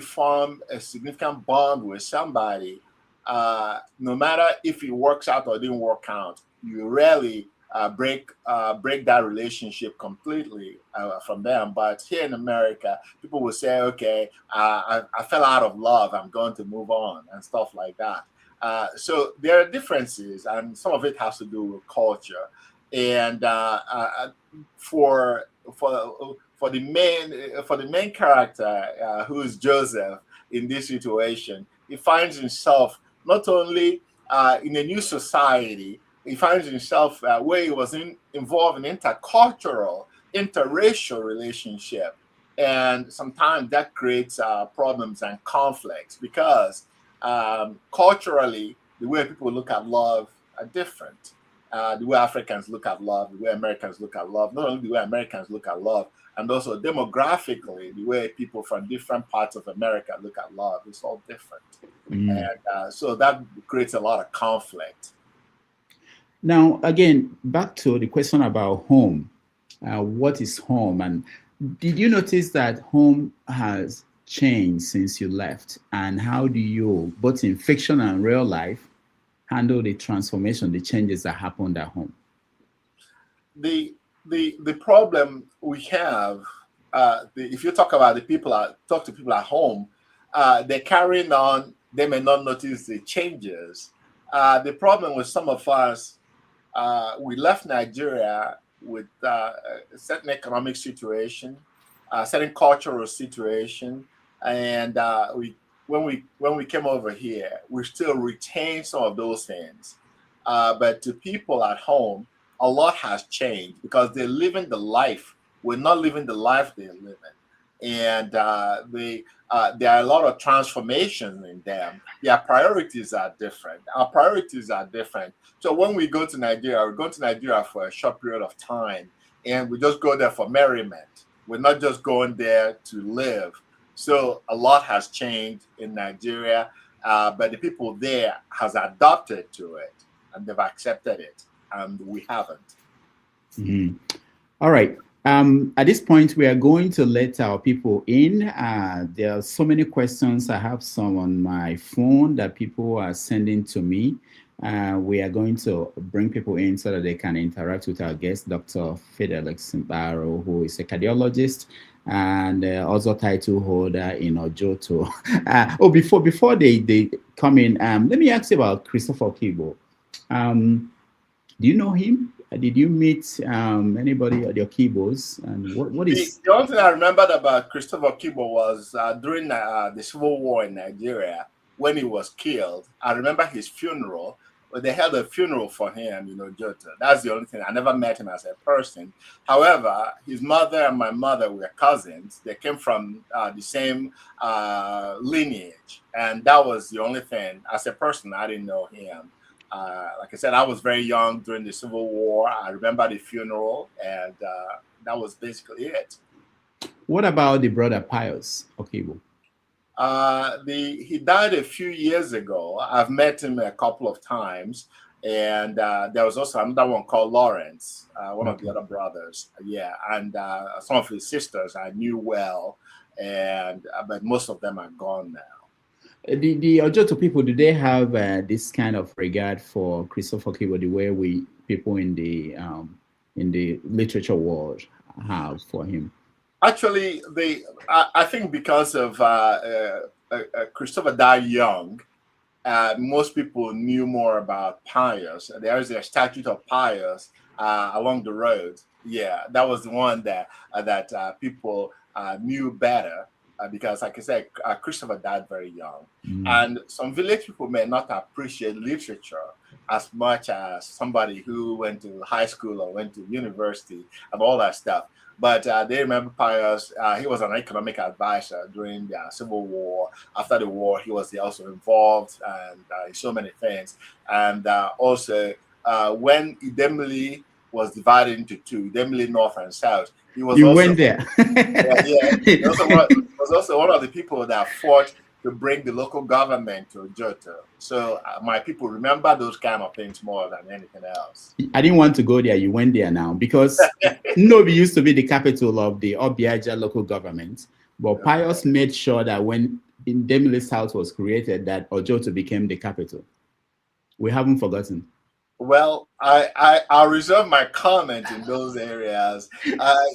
form a significant bond with somebody, no matter if it works out or didn't work out, you rarely break that relationship completely from them. But here in America, people will say, okay, I fell out of love, I'm going to move on, and stuff like that. So there are differences, and some of it has to do with culture. And for the main character, who is Joseph in this situation, he finds himself not only in a new society, he finds himself where he was involved in intercultural, interracial relationship. And sometimes that creates problems and conflicts because culturally, the way people look at love are different. The way Africans look at love, the way Americans look at love, not only the way Americans look at love, and also demographically, the way people from different parts of America look at love is all different. And so that creates a lot of conflict. Now, again, back to the question about home. what is home? And did you notice that home has changed since you left? And how do you, both in fiction and real life, handle the transformation, the changes that happened at home? The problem we have, if you talk about talk to people at home, they're carrying on. They may not notice the changes. The problem with some of us, we left Nigeria with a certain economic situation, a certain cultural situation, and when we came over here, we still retain some of those things. But to people at home, a lot has changed because they're living the life. We're not living the life they're living. And there are a lot of transformations in them. Their priorities are different. Our priorities are different. So when we go to Nigeria, we're going to Nigeria for a short period of time, and we just go there for merriment. We're not just going there to live. So a lot has changed in Nigeria, but the people there has adapted to it, and they've accepted it, and we haven't. Mm-hmm. All right. At this point, we are going to let our people in. There are so many questions. I have some on my phone that people are sending to me. We are going to bring people in so that they can interact with our guest, Dr. Fidelis Mkparu, who is a cardiologist and also title holder in Ojoto. Before they come in, let me ask you about Christopher Okibo. Do you know him? Did you meet anybody at your keyboards? And what is the only thing I remembered about Christopher Okibo was during the Civil War in Nigeria when he was killed. I remember his funeral. But they held a funeral for him, Jota. That's the only thing. I never met him as a person. However, his mother and my mother were cousins. They came from the same lineage, and that was the only thing. As a person, I didn't know him. Like I said, I was very young during the Civil War. I remember the funeral, and that was basically it. What about the brother Pius Okibo? He died a few years ago. I've met him a couple of times, and there was also another one called Lawrence, one of the other brothers. Yeah, and some of his sisters I knew well, and but most of them are gone now. The Ojoto people, do they have this kind of regard for Christopher Okibo the way people in the literature world have for him? Actually, I think because of Christopher died young, most people knew more about Pius. There is a statue of Pius along the road. Yeah, that was the one that people knew better because, like I said, Christopher died very young. And some village people may not appreciate literature as much as somebody who went to high school or went to university and all that stuff. But they remember Pius. He was an economic advisor during the Civil War. After the war, he was also involved and in so many things. And also, when Idemili was divided into two, Idemili North and South, he was went there. He was also one of the people that fought to bring the local government to Ojoto. So my people remember those kind of things more than anything else. I didn't want to go there. You went there now because Nobi used to be the capital of the Obiaja local government. But Pius made sure that when Idemili South was created, that Ojoto became the capital. We haven't forgotten. Well, I'll reserve my comment in those areas.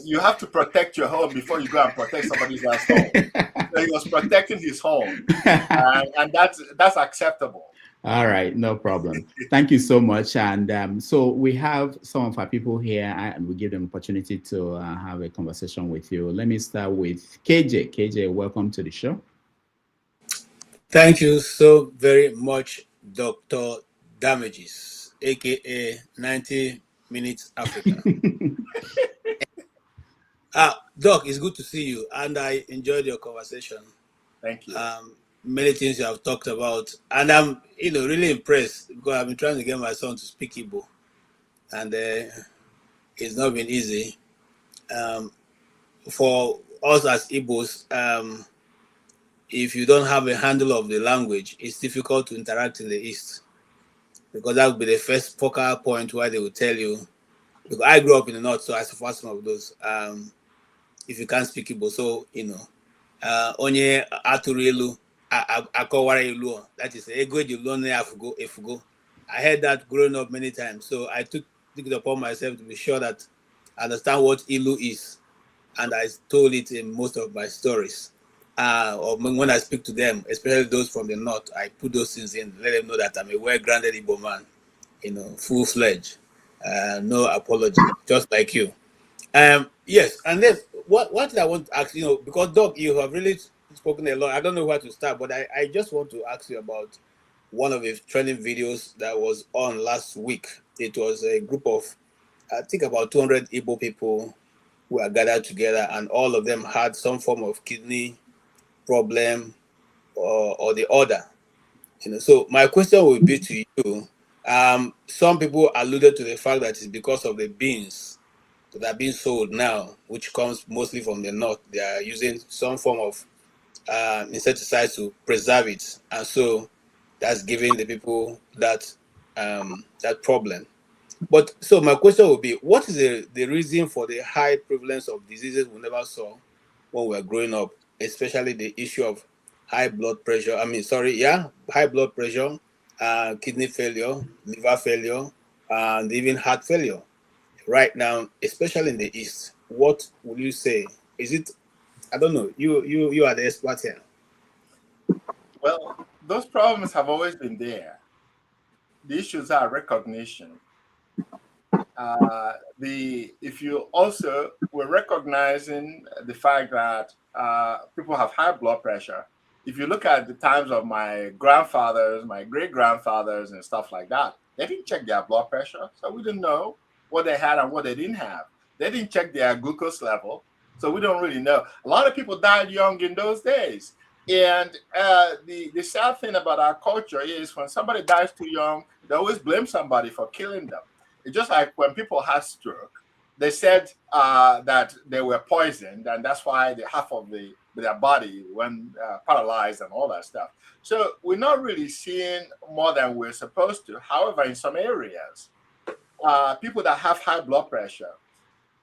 You have to protect your home before you go and protect somebody else's home. So he was protecting his home, and that's acceptable. All right, no problem. Thank you so much. And so we have some of our people here, and we give them opportunity to have a conversation with you. Let me start with KJ. KJ, welcome to the show. Thank you so very much, Dr. Damages, aka 90 Minutes Africa. Doc, it's good to see you, and I enjoyed your conversation. Thank you. Many things you have talked about, and I'm really impressed because I've been trying to get my son to speak Igbo, and it's not been easy. For us as Igbos, if you don't have a handle of the language, it's difficult to interact in the East, because that would be the first focal point where they will tell you Because I grew up in the north, so I suffer some of those. If you can't speak Igbo, so onye atụrụ elu akọwara ilu, that is ego eji lụọ na efugo. I heard that growing up many times, so I took it upon myself to be sure that I understand what ilu is, and I told it in most of my stories. Or when I speak to them, especially those from the north, I put those things in, let them know that I'm a well-grounded Igbo man, full-fledged, no apology, just like you. Yes, and then what I want to ask, because Doc, you have really spoken a lot. I don't know where to start, but I just want to ask you about one of the trending videos that was on last week. It was a group of, I think, about 200 Igbo people who are gathered together, and all of them had some form of kidney problem or the other. So my question would be to you. Some people alluded to the fact that it's because of the beans that are being sold now, which comes mostly from the north. They are using some form of insecticide to preserve it, and so that's giving the people that problem. But so my question would be, what is the reason for the high prevalence of diseases we never saw when we were growing up, especially the issue of high blood pressure? High blood pressure, kidney failure, liver failure, and even heart failure. Right now, especially in the East, what would you say? Is it? I don't know. You are the expert here. Well, those problems have always been there. The issues are recognition. We're recognizing the fact that people have high blood pressure. If you look at the times of my grandfathers, my great-grandfathers and stuff like that, they didn't check their blood pressure, so we didn't know what they had and what they didn't have. They didn't check their glucose level, so we don't really know. A lot of people died young in those days. And the sad thing about our culture is when somebody dies too young, they always blame somebody for killing them. It's just like when people had stroke, they said that they were poisoned, and that's why half of their body went paralyzed and all that stuff. So we're not really seeing more than we're supposed to. However, in some areas, people that have high blood pressure,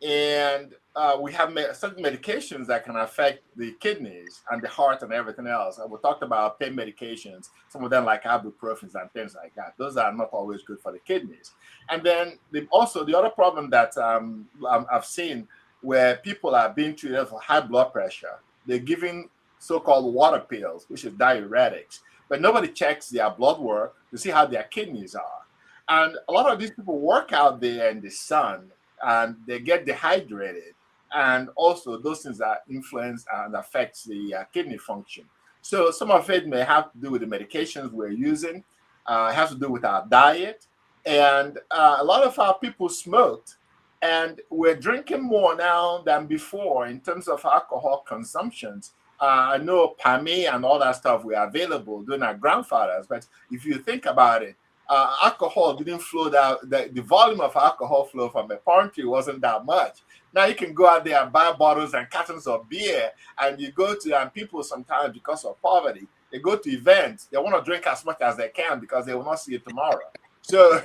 and we have certain medications that can affect the kidneys and the heart and everything else. And we talked about pain medications, some of them like ibuprofen and things like that. Those are not always good for the kidneys. And then also the other problem that I've seen where people are being treated for high blood pressure, they're giving so-called water pills, which is diuretics, but nobody checks their blood work to see how their kidneys are. And a lot of these people work out there in the sun and they get dehydrated. And also those things that influence and affects the kidney function. So some of it may have to do with the medications we're using. It has to do with our diet. And a lot of our people smoked, and we're drinking more now than before in terms of alcohol consumptions. I know Pami and all that stuff were available during our grandfathers, but if you think about it, alcohol didn't flow down. The volume of alcohol flow from a pantry wasn't that much. Now you can go out there and buy bottles and cartons of beer, and you go to, and people sometimes, because of poverty, they go to events. They want to drink as much as they can because they will not see it tomorrow. So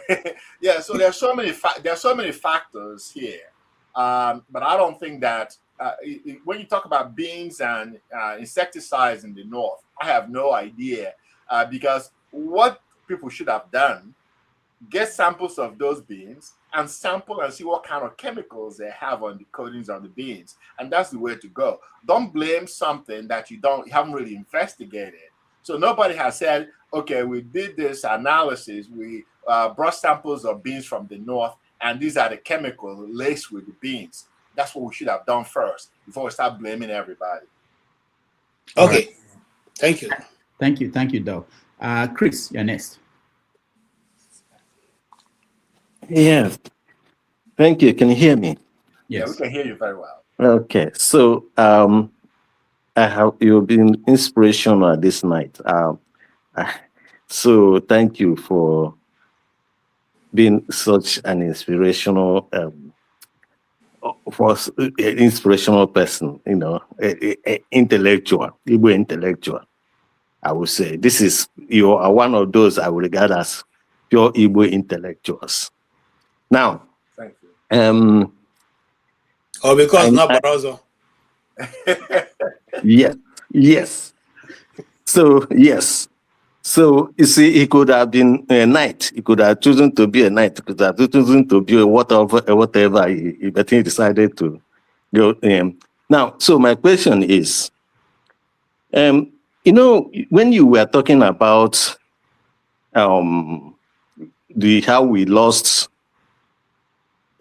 yeah, so there's so many factors here, but I don't think that when you talk about beans and insecticides in the north, I have no idea because what people should have done, get samples of those beans and sample and see what kind of chemicals they have on the coatings of the beans, and that's the way to go. Don't blame something that you haven't really investigated. So nobody has said, okay, we did this analysis, we brought samples of beans from the north, and these are the chemicals laced with the beans. That's what we should have done first before we start blaming everybody. Okay, right. Thank you. Thank you, Doc. Chris, you're next. Yes, thank you. Can you hear me? Yes. Yeah, we can hear you very well. Okay, so you've been inspirational this night. So thank you for being such an inspirational person, intellectual, Igbo intellectual. I would say you are one of those I would regard as pure Igbo intellectuals. Now, thank you. Or because not Barroso. Yes. So, yes. So, you see, he could have been a knight. He could have chosen to be a knight. He could have chosen to be whatever he decided to go. Now, so my question is, when you were talking about how we lost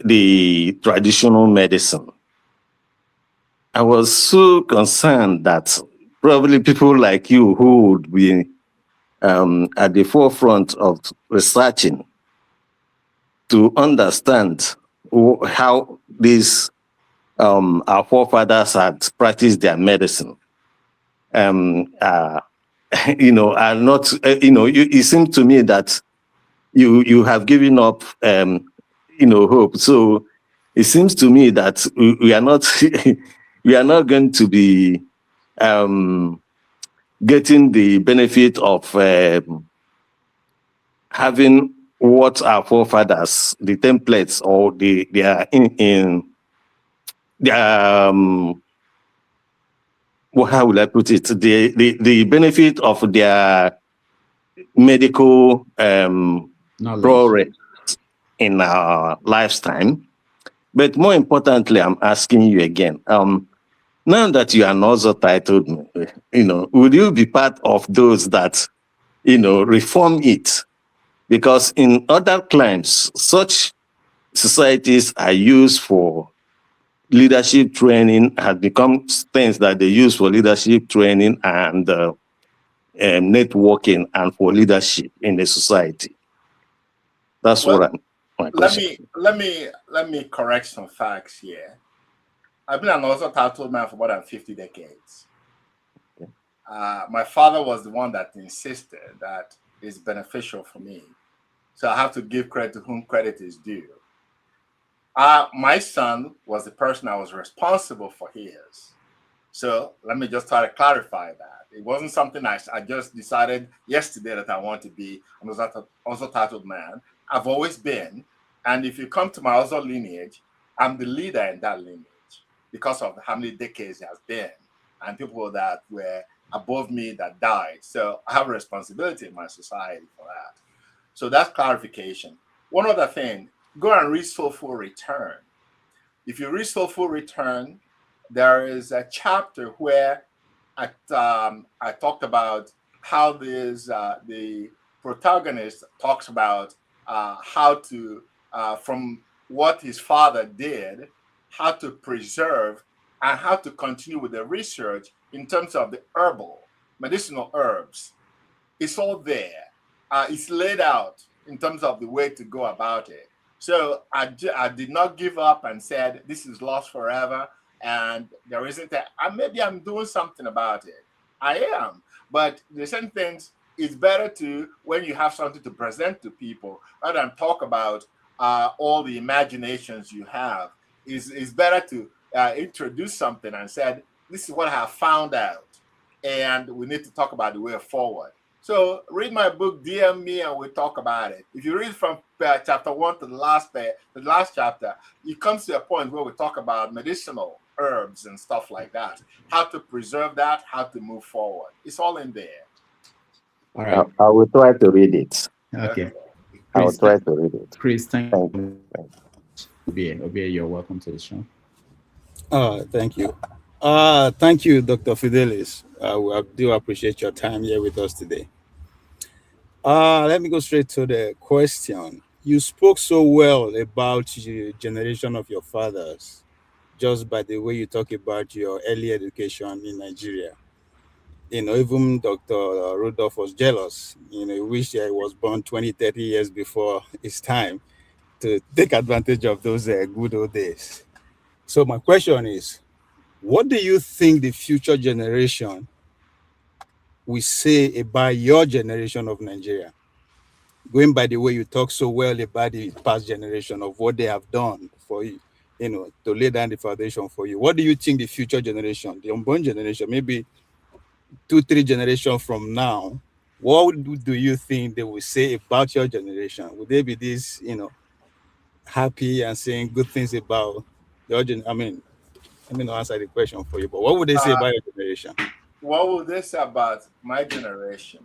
the traditional medicine, I was so concerned that probably people like you who would be at the forefront of researching to understand how these our forefathers had practiced their medicine, are not, it seems to me that you have given up, hope. So it seems to me that we are not we are not going to be getting the benefit of having what our forefathers, the templates, or how will I put it? The benefit of their medical progress in our lifetime. But more importantly, I'm asking you again, now that you are also titled, would you be part of those that, reform it? Because in other climes, such societies are used for leadership training, have become things that they use for leadership training and networking and for leadership in the society. That's what my question. Let me correct some facts here. I've been an also titled man for more than 50 decades. My father was the one that insisted that it's beneficial for me. So I have to give credit to whom credit is due. My son was the person I was responsible for his. So let me just try to clarify that. It wasn't something I just decided yesterday that I want to be an also titled man. I've always been. And if you come to my also lineage, I'm the leader in that lineage because of how many decades it has been and people that were above me that died. So I have a responsibility in my society for that. So that's clarification. One other thing, go and read Soulful Return. If you read Soulful Return, there is a chapter where I talked about how the protagonist talks about how to, from what his father did, how to preserve and how to continue with the research in terms of the medicinal herbs. It's all there. It's laid out in terms of the way to go about it. So I did not give up and said, this is lost forever and there isn't maybe I'm doing something about it. I am. But the same things, it's better to, when you have something to present to people, rather than talk about all the imaginations you have, it's better to introduce something and said, this is what I have found out. And we need to talk about the way forward. So read my book, DM me, and we'll talk about it. If you read from chapter 1 to the last chapter, it comes to a point where we talk about medicinal herbs and stuff like that, how to preserve that, how to move forward. It's all in there. All right. I will try to read it. Okay. I will try to read it. Chris, thank you. Obie, you're welcome to the show. Thank you. Thank you, Dr. Fidelis. I do appreciate your time here with us today. Let me go straight to the question. You spoke so well about the generation of your fathers, just by the way you talk about your early education in Nigeria. Even Dr. Rudolph was jealous. He wished he was born 20, 30 years before his time to take advantage of those good old days. So my question is, what do you think the future generation will say about your generation of Nigeria? Going by the way you talk so well about the past generation of what they have done for you, to lay down the foundation for you. What do you think the future generation, the unborn generation, maybe 2-3 generations from now, what do you think they will say about your generation? Would they be this, happy and saying good things about your generation? I mean, let me not answer the question for you, but what would they say about your generation? What would they say about my generation?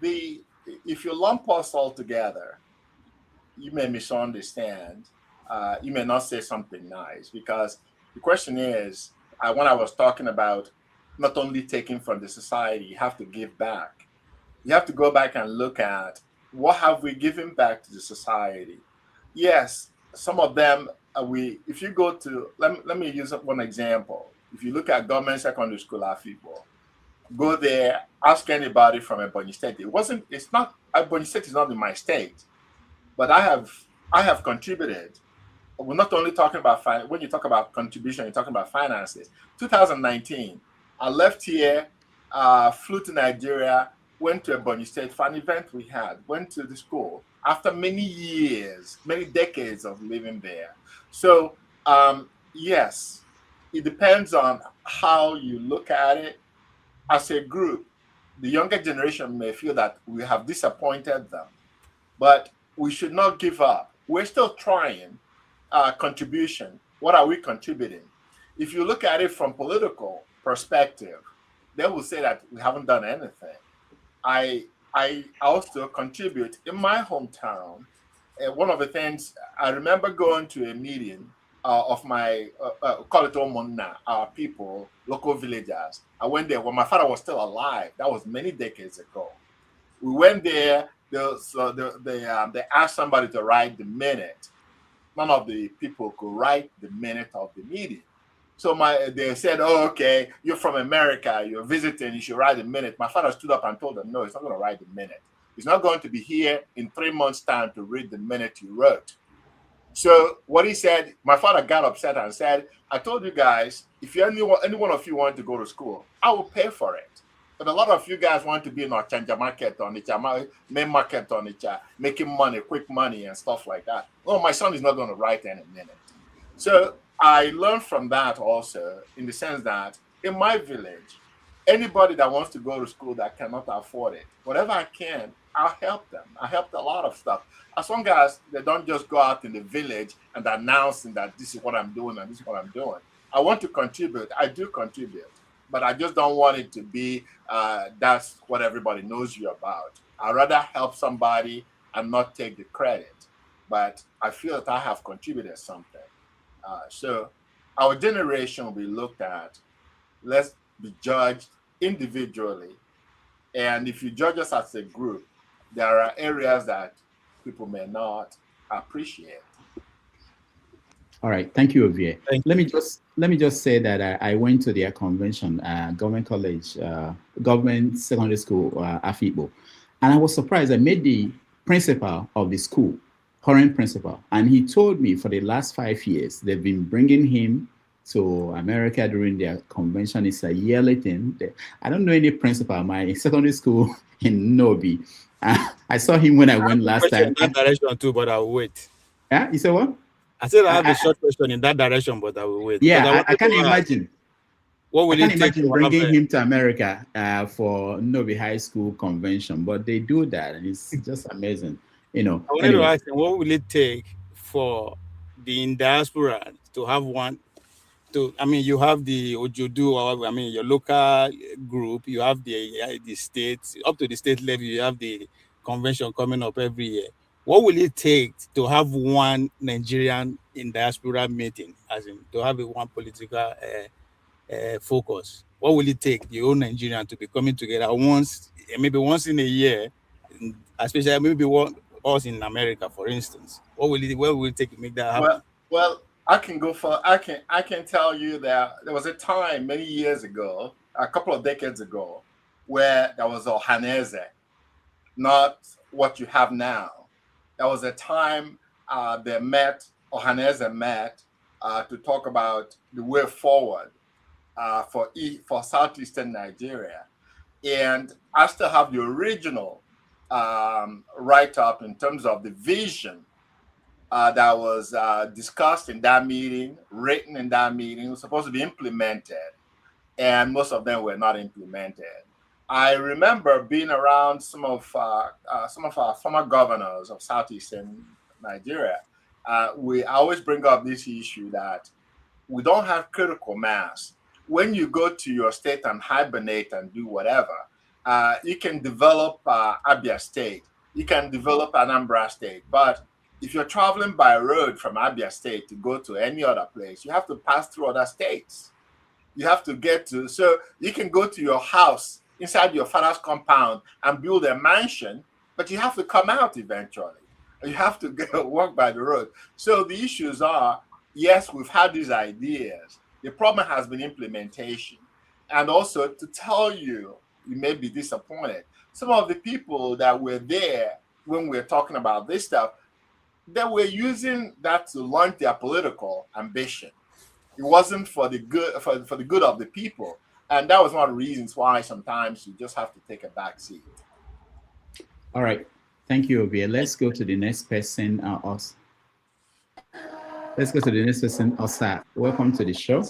If you lump us all together, you may misunderstand. You may not say something nice, because the question is, when I was talking about not only taking from the society, you have to give back. You have to go back and look at what have we given back to the society. Yes, some of them if you go to, let me use one example. If you look at government secondary school Afikpo, go there, ask anybody from Ebonyi State. Ebonyi State is not in my state, but I have contributed. We're not only talking about when you talk about contribution, you're talking about finances. 2019, I left here, flew to Nigeria, went to Ebonyi State for an event we had, went to the school after many years, many decades of living there. So yes, it depends on how you look at it. As a group, the younger generation may feel that we have disappointed them, but we should not give up. We're still trying. Contribution. What are we contributing? If you look at it from political perspective, they will say that we haven't done anything. I also contribute in my hometown. One of the things I remember going to a meeting of my call it Omonna, our people, local villagers. I went there when my father was still alive. That was many decades ago. We went there. They asked somebody to write the minute. None of the people could write the minute of the meeting. So they said, "Oh, okay, you're from America. You're visiting. You should write the minute." My father stood up and told them, "No, he's not going to write the minute. He's not going to be here in 3 months' time to read the minute you wrote." So what he said, my father got upset and said, "I told you guys, if any one of you want to go to school, I will pay for it. But a lot of you guys want to be in Onitsha market, Onitsha main market, Onitsha, making money, quick money and stuff like that. Oh, my son is not going to write any minute." So I learned from that also, in the sense that in my village, anybody that wants to go to school that cannot afford it, whatever I can, I'll help them. I helped a lot of stuff. As long as they don't just go out in the village and announcing that this is what I'm doing and this is what I'm doing. I want to contribute. I do contribute. But I just don't want it to be that's what everybody knows you about. I'd rather help somebody and not take the credit. But I feel that I have contributed something. So our generation will be looked at. Let's be judged individually. And if you judge us as a group, there are areas that people may not appreciate. All right, thank you, Ovie. Let me just say that I went to their convention, government college, government secondary school, Afikpo, and I was surprised. I met the principal of the school, current principal, and he told me for the last 5 years they've been bringing him to America during their convention. It's a yearly thing. I don't know any principal. My secondary school in Nobi. I saw him when I went last time. In that direction too, but I'll wait. Yeah, you said what? I said I have a short question in that direction, but I will wait. Yeah, I can't imagine. What will it take to bringing him to America for Nobi High School convention? But they do that, and it's just amazing. You know. I wanted to ask him, what will it take for the diaspora to have one? I mean, you have the Ojudu, or I mean, your local group. You have the states, up to the state level. You have the convention coming up every year. What will it take to have one Nigerian in diaspora meeting, as in to have one political focus? What will it take the whole Nigerian to be coming together maybe once in a year, especially maybe us in America, for instance? What will it take to make that happen? Well, I can tell you that there was a time many years ago, a couple of decades ago, where there was Ohaneze, not what you have now. There was a time Ohaneze met to talk about the way forward for southeastern Nigeria. And I still have the original write-up in terms of the vision that was discussed in that meeting, written in that meeting. It was supposed to be implemented, and most of them were not implemented. I remember being around some of our former governors of southeastern Nigeria I always bring up this issue that we don't have critical mass. When you go to your state and hibernate and do whatever, you can develop Abia State, you can develop Anambra State, but if you're traveling by road from Abia State to go to any other place, you have to pass through other states. You have to get to, so you can go to your house inside your father's compound and build a mansion, but you have to come out eventually. You have to go walk by the road. So the issues are, yes, we've had these ideas. The problem has been implementation. And also to tell you, you may be disappointed. Some of the people that were there when we were talking about this stuff, they were using that to launch their political ambition. It wasn't for the good for the good of the people. And that was one of the reasons why sometimes you just have to take a back seat. All right. Thank you, Obia. Let's go to the next person, Let's go to the next person, Osa. Welcome to the show.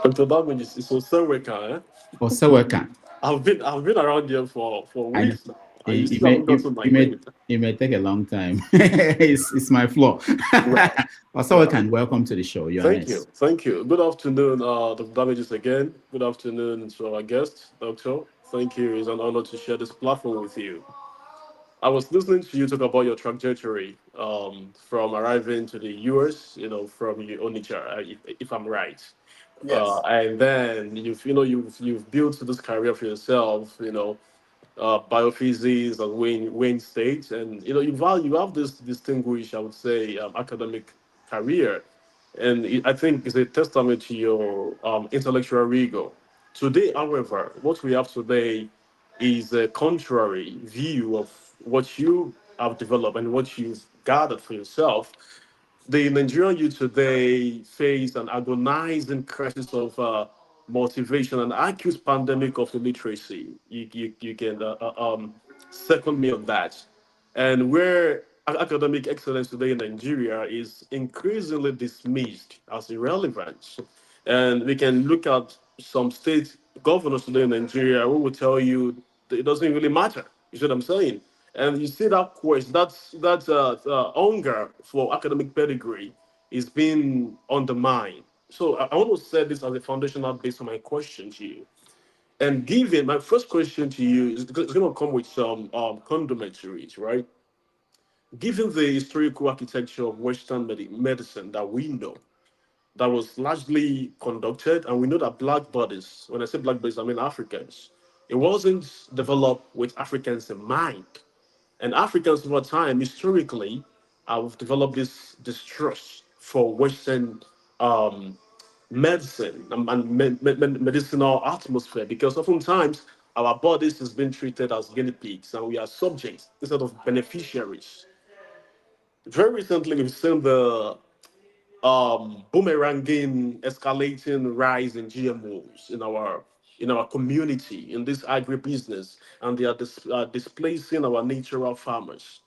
Dr. Damage is Osaweka. Osaweka. I've been around here for weeks now. It may take a long time. it's my flaw. Osaweka, welcome to the show. Thank you. Good afternoon, Dr. Damages again. Good afternoon to our guest, Doctor. Thank you. It's an honor to share this platform with you. I was listening to you talk about your trajectory from arriving to the US, from Onitsha, if I'm right. Yes. And then you've built this career for yourself, biophysics and Wayne State, and you have this distinguished, I would say, academic career, and I think it's a testament to your intellectual rigor. Today, however, what we have today is a contrary view of what you have developed and what you've gathered for yourself. The Nigerian youth today face an agonizing crisis of motivation and acute pandemic of illiteracy. You can second me on that. And where academic excellence today in Nigeria is increasingly dismissed as irrelevant. And we can look at some state governors today in Nigeria who will tell you that it doesn't really matter. You see what I'm saying? And you see that quest, that hunger for academic pedigree is being undermined. So I want to set this as a foundational base for my question to you. And given my first question to you is going to come with some condimentaries, right? Given the historical architecture of Western medicine that we know, that was largely conducted, and we know that black bodies, when I say black bodies, I mean Africans, it wasn't developed with Africans in mind. And Africans over time, historically, have developed this distrust for Western medicine and medicinal atmosphere, because oftentimes our bodies has been treated as guinea pigs and we are subjects instead of beneficiaries. Very recently, we've seen the boomeranging, escalating rise in GMOs in our community, in this agribusiness, and they are displacing our natural farmers.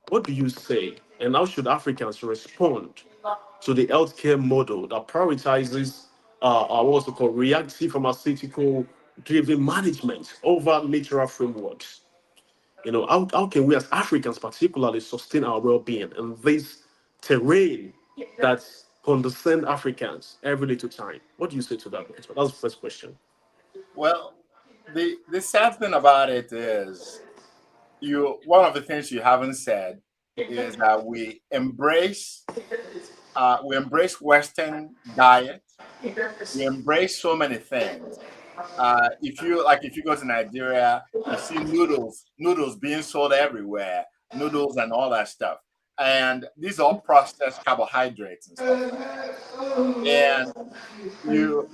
What do you say, and how should Africans respond to the healthcare model that prioritizes what's called reactive pharmaceutical-driven management over natural frameworks? How can we as Africans particularly sustain our well-being in this terrain that condescend Africans every little time? What do you say to that? That's the first question. Well, the sad thing about it is, one of the things you haven't said is that we embrace Western diet. We embrace so many things. If you go to Nigeria, you see noodles being sold everywhere, noodles and all that stuff. And these are all processed carbohydrates and stuff. And you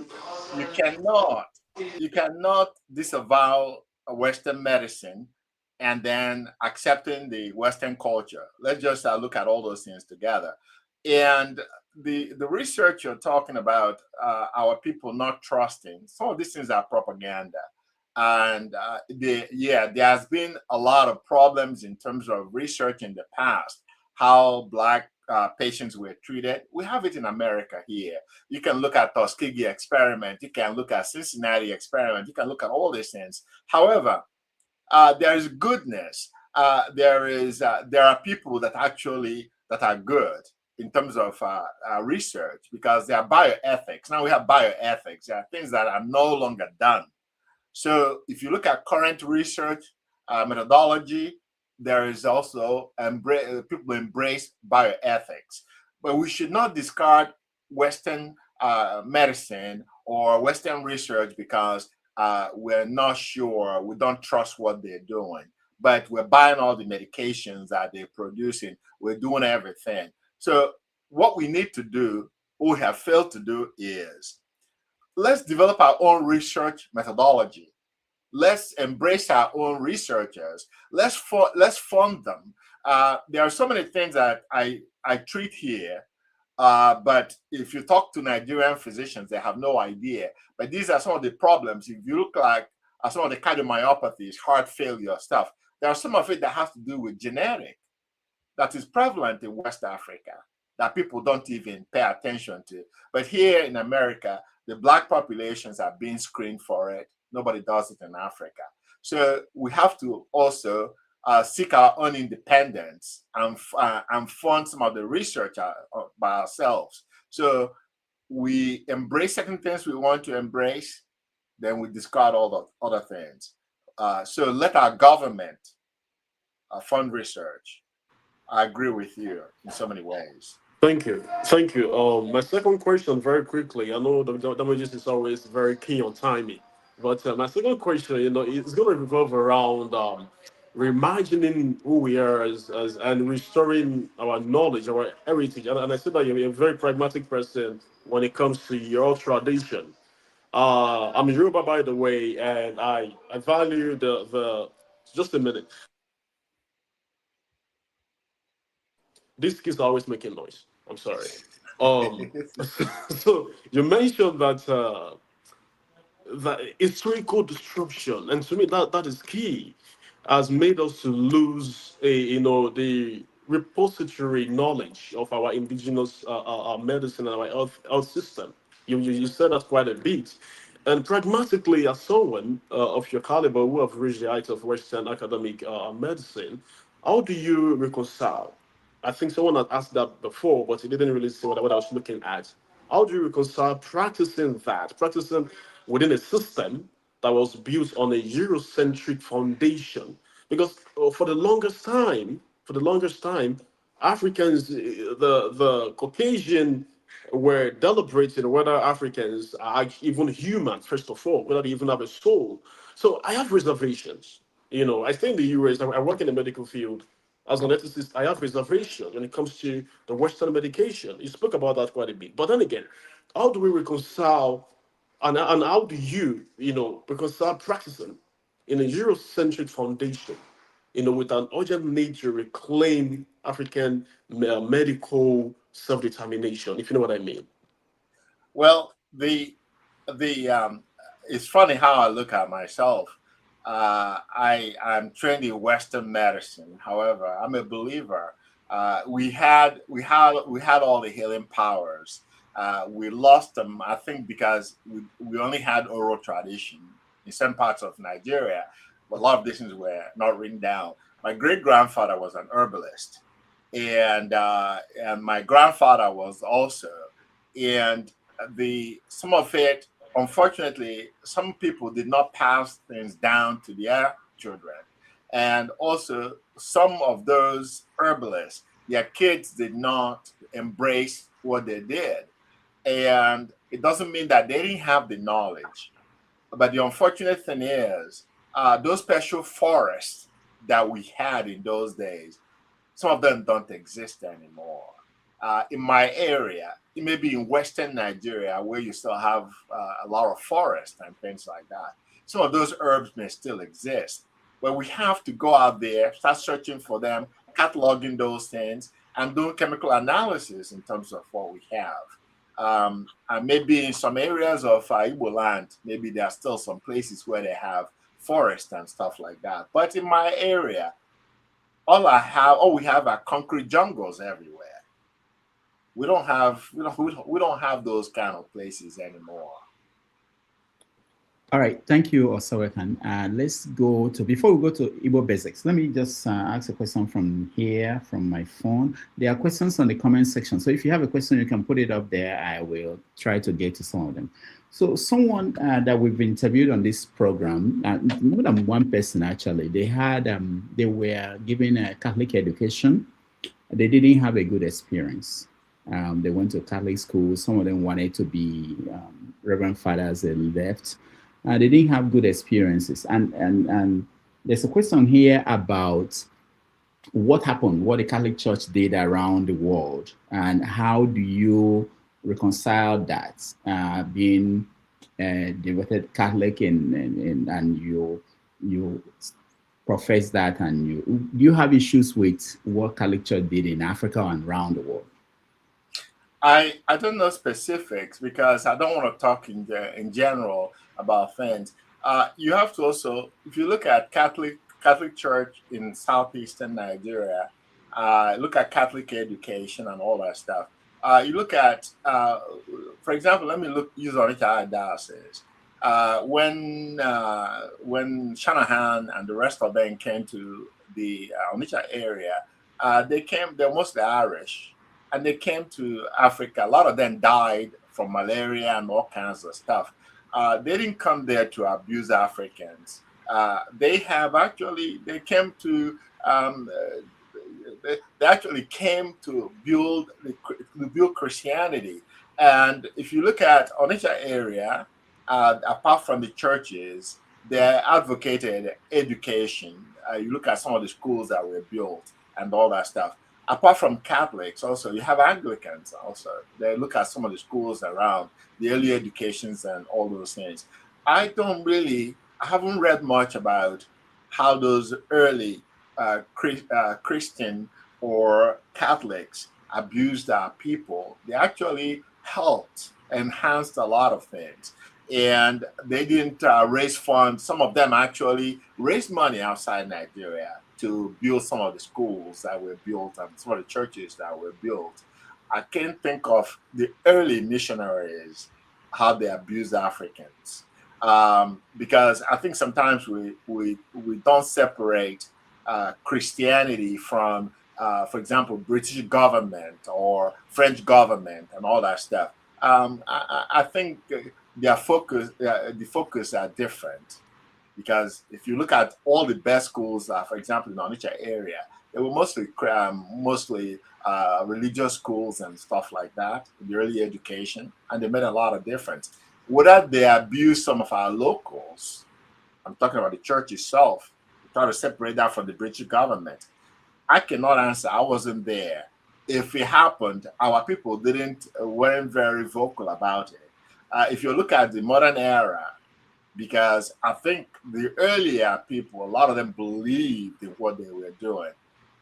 cannot disavow Western medicine and then accepting the Western culture. Let's just look at all those things together. And the research you're talking about, our people not trusting, some of these things are propaganda. And there has been a lot of problems in terms of research in the past, how Black patients were treated. We have it in America here. You can look at Tuskegee experiment. You can look at Cincinnati experiment. You can look at all these things. However, there is goodness. There are people that are good. in terms of research, because there are bioethics. Now we have bioethics. There are things that are no longer done. So if you look at current research methodology, there is also people embrace bioethics. But we should not discard Western medicine or Western research because we're not sure, we don't trust what they're doing. But we're buying all the medications that they're producing. We're doing everything. So what we need to do, what we have failed to do, is let's develop our own research methodology. Let's embrace our own researchers. Let's fund them. There are so many things that I treat here, but if you talk to Nigerian physicians, they have no idea. But these are some of the problems. If you look like some of the cardiomyopathies, heart failure stuff, there are some of it that has to do with genetic that is prevalent in West Africa that people don't even pay attention to. But here in America, the Black populations are being screened for it. Nobody does it in Africa. So we have to also seek our own independence and fund some of the research by ourselves. So we embrace certain things we want to embrace, then we discard all the other things. So let our government fund research. I agree with you in so many ways. Thank you. Thank you. My second question, very quickly. I know the damages is always very keen on timing, but my second question, is going to revolve around reimagining who we are as and restoring our knowledge, our heritage. And I said that you're a very pragmatic person when it comes to your tradition. I'm Yoruba, by the way, and I value the. Just a minute. These kids are always making noise. I'm sorry. So you mentioned that that historical disruption, and to me that is key, has made us to lose the repository knowledge of our indigenous medicine and our health system. You said that quite a bit. And pragmatically, as someone of your caliber who have reached the height of Western academic medicine, how do you reconcile? I think someone had asked that before, but he didn't really see what I was looking at. How do you reconcile practicing within a system that was built on a Eurocentric foundation? Because for the longest time, Africans, the Caucasian, were deliberating whether Africans are even human, first of all, whether they even have a soul. So I have reservations. I stay in the US, I work in the medical field. As an ethicist, I have reservations when it comes to the Western medication. You spoke about that quite a bit. But then again, how do we reconcile and how do you reconcile practicing in a Eurocentric foundation, with an urgent need to reclaim African medical self-determination, if you know what I mean? Well, it's funny how I look at myself. I'm trained in Western medicine. However, I'm a believer. We had all the healing powers. We lost them, I think, because we only had oral tradition in some parts of Nigeria. But a lot of these things were not written down. My great grandfather was an herbalist, and my grandfather was also. And some of it, unfortunately, some people did not pass things down to their children. And also, some of those herbalists, their kids did not embrace what they did. And it doesn't mean that they didn't have the knowledge. But the unfortunate thing is, those special forests that we had in those days, some of them don't exist anymore. In my area, it may be in Western Nigeria where you still have a lot of forest and things like that. Some of those herbs may still exist, but we have to go out there, start searching for them, cataloging those things, and doing chemical analysis in terms of what we have. And maybe in some areas of Igbo land, maybe there are still some places where they have forest and stuff like that. But in my area, all we have are concrete jungles everywhere. We don't have those kind of places anymore. All right, thank you, Osawekan. Let's go to, before we go to Igbo basics, let me just ask a question from here, from my phone. There are questions on the comment section. So if you have a question, you can put it up there. I will try to get to some of them. So someone that we've interviewed on this program, more than one person actually, they were given a Catholic education. They didn't have a good experience. They went to Catholic school. Some of them wanted to be Reverend Fathers. They left. They didn't have good experiences. And there's a question here about what happened, what the Catholic Church did around the world, and how do you reconcile that, being devoted Catholic and you profess that, and do you have issues with what Catholic Church did in Africa and around the world? I don't know specifics because I don't want to talk in general about things. You have to also, if you look at Catholic Church in southeastern Nigeria, look at Catholic education and all that stuff. You look at, for example, let me use Onitsha Diocese. When Shanahan and the rest of them came to the Onitsha area, they're mostly Irish. And they came to Africa. A lot of them died from malaria and all kinds of stuff. They didn't come there to abuse Africans. They came to they actually came to build Christianity. And if you look at Onitsha area, apart from the churches, they advocated education. You look at some of the schools that were built and all that stuff. Apart from Catholics, also, you have Anglicans also. They look at some of the schools around, the early educations and all those things. I haven't read much about how those early Christian or Catholics abused our people. They actually helped, enhanced a lot of things. And they didn't raise funds. Some of them actually raised money outside Nigeria to build some of the schools that were built and some of the churches that were built. I can't think of the early missionaries, how they abused Africans. Because I think sometimes we don't separate Christianity from, for example, British government or French government and all that stuff. I think the focus are different. Because if you look at all the best schools, for example, in the Onitsha area, they were mostly religious schools and stuff like that, in the early education, and they made a lot of difference. Whether they abuse some of our locals, I'm talking about the church itself, try to separate that from the British government, I cannot answer. I wasn't there. If it happened, our people weren't very vocal about it. If you look at the modern era, because I think the earlier people, a lot of them believed in what they were doing.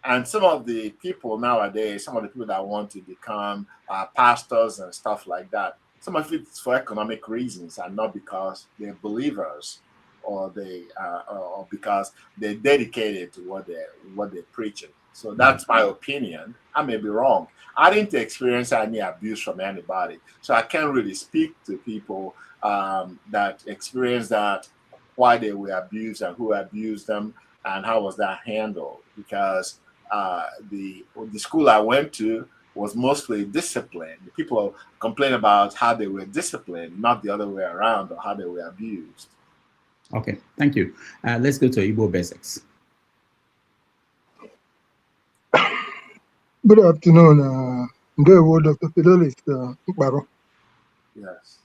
And some of the people nowadays, some of the people that want to become pastors and stuff like that, some of it's for economic reasons and not because they're believers or because they're dedicated to what they're preaching. So that's my opinion. I may be wrong. I didn't experience any abuse from anybody. So I can't really speak to people that experienced that, why they were abused and who abused them and how was that handled. Because the school I went to was mostly disciplined. People complain about how they were disciplined, not the other way around, or how they were abused. Okay, thank you. Let's go to Igbo basics. Good afternoon, Dr. Fidelis Mkparu. Yes.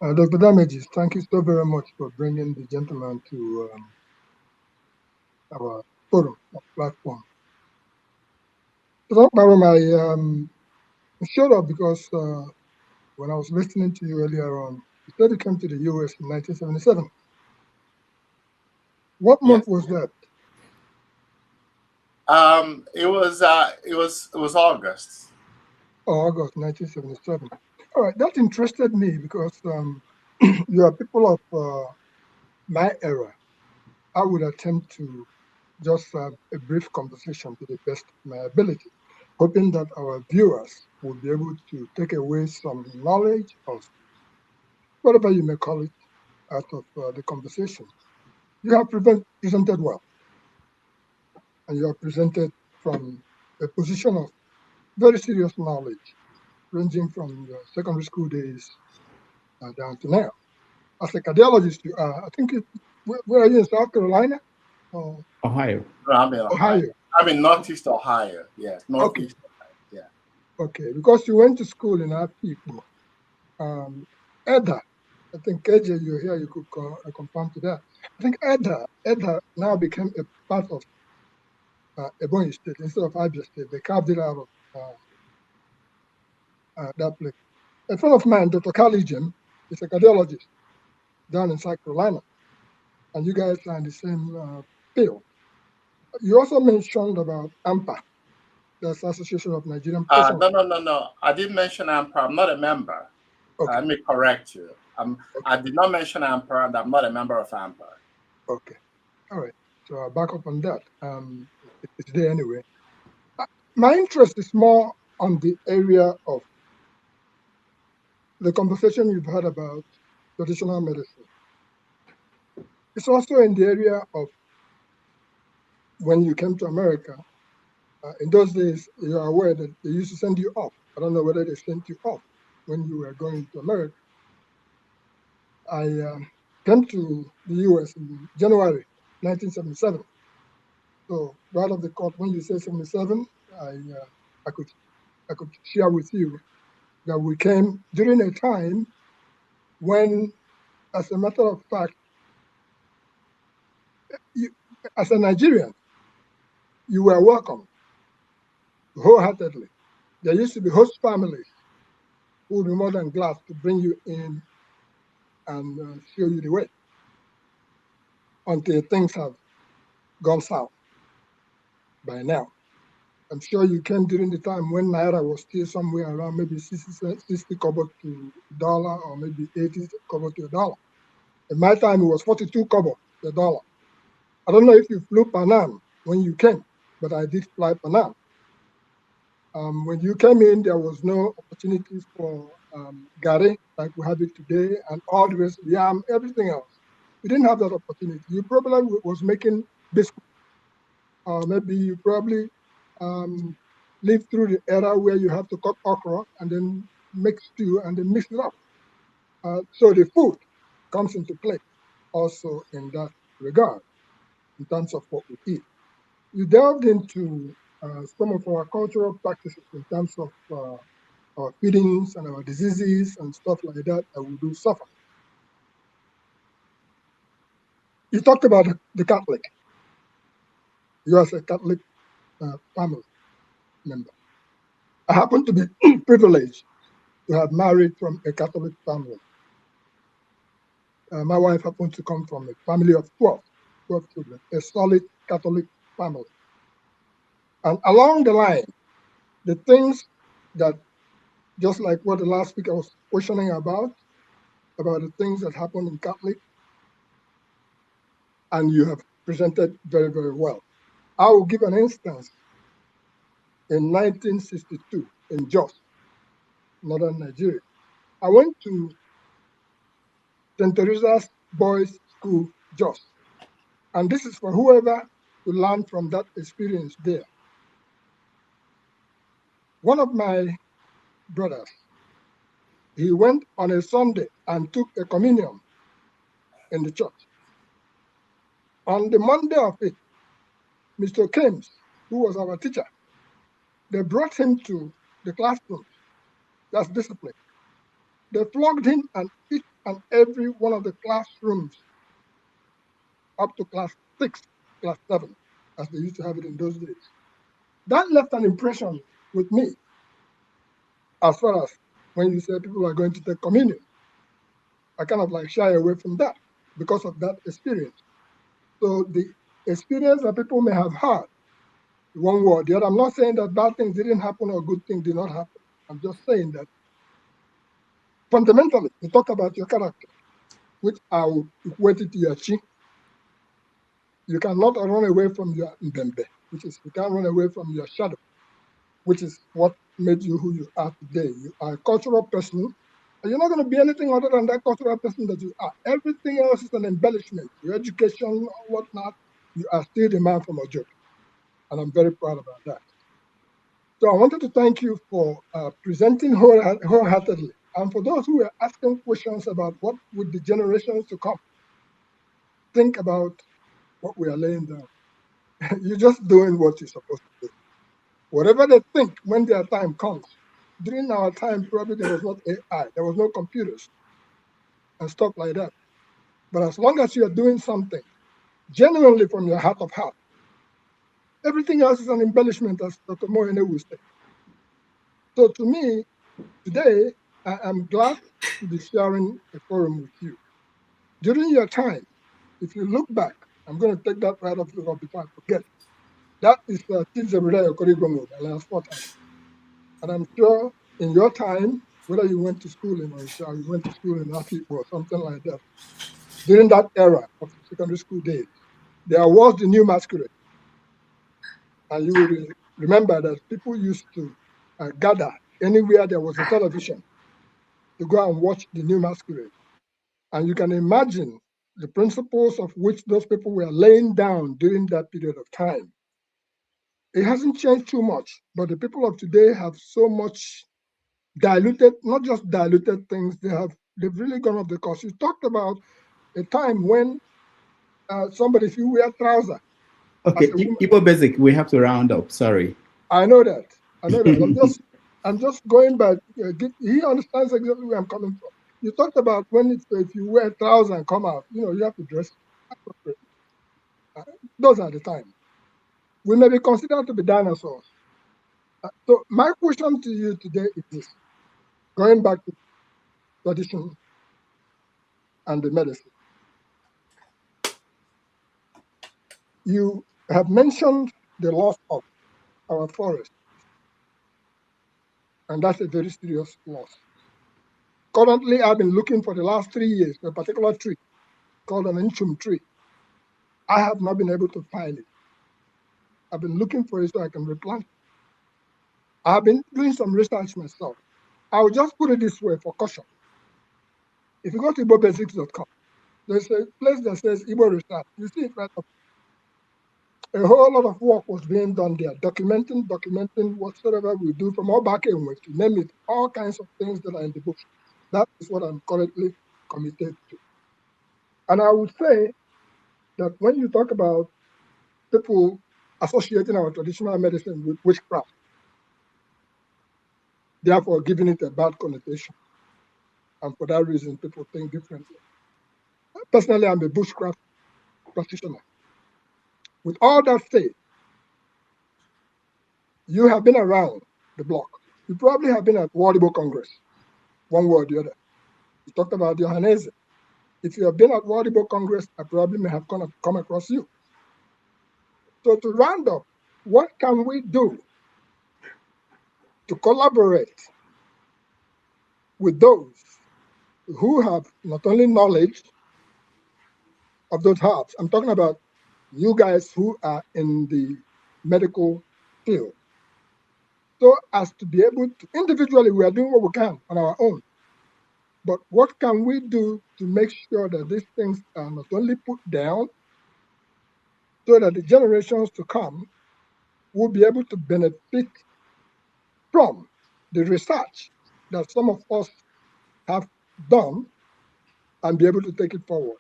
Dr. Damages, thank you so very much for bringing the gentleman to our forum, our platform. Dr. Mkparu, I showed up because when I was listening to you earlier on, you said you came to the US in 1977. What month was that? It was August. Oh, August 1977. All right, that interested me because you are people of my era. I would attempt to just have a brief conversation to the best of my ability, hoping that our viewers will be able to take away some knowledge of whatever you may call it, out of the conversation. You have presented well, and you have presented from a position of very serious knowledge, ranging from your secondary school days down to now. As a cardiologist, you are, I think, where are you, in South Carolina? Or Ohio. No, I'm in Ohio. I'm in Northeast Ohio. Yes, Northeast Ohio. Yeah. Okay, because you went to school in our people. Edda, I think KJ, you're here, you could confirm to that. I think Edda now became a part of Ebonyi State instead of Abia State. They carved it out of that place. A friend of mine, Dr. Carly Jim, is a cardiologist down in South Carolina, and you guys are in the same field. You also mentioned about AMPA, the Association of Nigerian Patients. No. I didn't mention AMPA. I'm not a member. Okay. Let me correct you. I did not mention AMPA, and I'm not a member of AMPA. Okay. All right. So I'll back up on that. It's there anyway. My interest is more on the area of the conversation you've had about traditional medicine. It's also in the area of when you came to America. In those days, you are aware that they used to send you off. I don't know whether they sent you off when you were going to America. I came to the US in January 1977. So right off the court, when you say 77, I could share with you that we came during a time when, as a matter of fact, as a Nigerian, you were welcome wholeheartedly. There used to be host families who would be more than glad to bring you in and show you the way until things have gone south by now. I'm sure you came during the time when Naira was still somewhere around maybe 60 kobo to dollar, or maybe 80 kobo to a dollar. In my time, it was 42 kobo to a dollar. I don't know if you flew Panam when you came, but I did fly Panam. When you came in, there was no opportunities for gari like we have it today, and all the rest, yam, everything else. You didn't have that opportunity. You probably was making biscuits, or maybe you probably lived through the era where you have to cut okra and then make stew and then mix it up. So the food comes into play also in that regard, in terms of what we eat. You delved into some of our cultural practices in terms of our feedings and our diseases and stuff like that we do suffer. You talked about the Catholic. You as a Catholic family member. I happen to be privileged to have married from a Catholic family. My wife happened to come from a family of 12 children, a solid Catholic family. And along the line, the things that, just like what the last speaker was questioning about the things that happen in Catholic, and you have presented very, very well. I will give an instance. In 1962, in Jos, northern Nigeria, I went to St. Teresa's Boys School, Jos. And this is for whoever to learn from that experience there. One of my brothers, he went on a Sunday and took a communion in the church. On the Monday of it, Mr. Kames, who was our teacher, they brought him to the classroom. That's discipline. They flogged him and each and every one of the classrooms up to class 6, class 7, as they used to have it in those days. That left an impression with me as far as when you say people are going to take communion. I kind of like shy away from that because of that experience. So the experience that people may have had, one way or the other, I'm not saying that bad things didn't happen or good things did not happen. I'm just saying that fundamentally, you talk about your character, which I will equate it to your chi. You cannot run away from your mbembe, which is you can't run away from your shadow, which is what made you who you are today. You are a cultural person You're not going to be anything other than that cultural person that you are. Everything else is an embellishment. Your education, whatnot, you are still the man from Ojo. And I'm very proud about that. So I wanted to thank you for presenting wholeheartedly. And for those who are asking questions about what would the generations to come think about what we are laying down. You're just doing what you're supposed to do. Whatever they think when their time comes. During our time, probably there was not AI, there was no computers and stuff like that. But as long as you are doing something genuinely from your heart of heart, everything else is an embellishment, as Dr. Moyene will say. So to me, today, I am glad to be sharing a forum with you. During your time, if you look back, I'm going to take that right off the top before I forget. That is Tizebrea Okorigomo, the last 4 times. And I'm sure in your time, whether you went to school in Onitsha or you went to school in Afikpo or something like that, during that era of secondary school days, there was the new masquerade. And you will remember that people used to gather anywhere there was a television to go and watch the new masquerade. And you can imagine the principles of which those people were laying down during that period of time. It hasn't changed too much, but the people of today have so much diluted, not just diluted things, they've really gone off the course. You talked about a time when somebody, if you wear trousers. Okay, Igbo Basic, we have to round up, sorry. I know that. I'm just going by, he understands exactly where I'm coming from. You talked about when if you wear trousers and come out, you have to dress appropriately. Those are the times. We may be considered to be dinosaurs. So my question to you today is this, going back to tradition and the medicine. You have mentioned the loss of our forest, and that's a very serious loss. Currently, I've been looking for the last 3 years for a particular tree called an Inchum tree. I have not been able to find it. I've been looking for it so I can replant it. I've been doing some research myself. I'll just put it this way for caution. If you go to igbobasics.com, there's a place that says Igbo research. You see it right up. A whole lot of work was being done there, documenting whatsoever we do from all back end, to name it, all kinds of things that are in the book. That is what I'm currently committed to. And I would say that when you talk about people associating our traditional medicine with witchcraft, therefore giving it a bad connotation, and for that reason, people think differently. Personally, I'm a bushcraft practitioner. With all that said, you have been around the block. You probably have been at World Igbo Congress, one way or the other. You talked about Johannese. If you have been at World Igbo Congress, I probably may have come across you. So to round up, what can we do to collaborate with those who have not only knowledge of those herbs, I'm talking about you guys who are in the medical field, so as to be able to, individually, we are doing what we can on our own. But what can we do to make sure that these things are not only put down, so that the generations to come will be able to benefit from the research that some of us have done and be able to take it forward?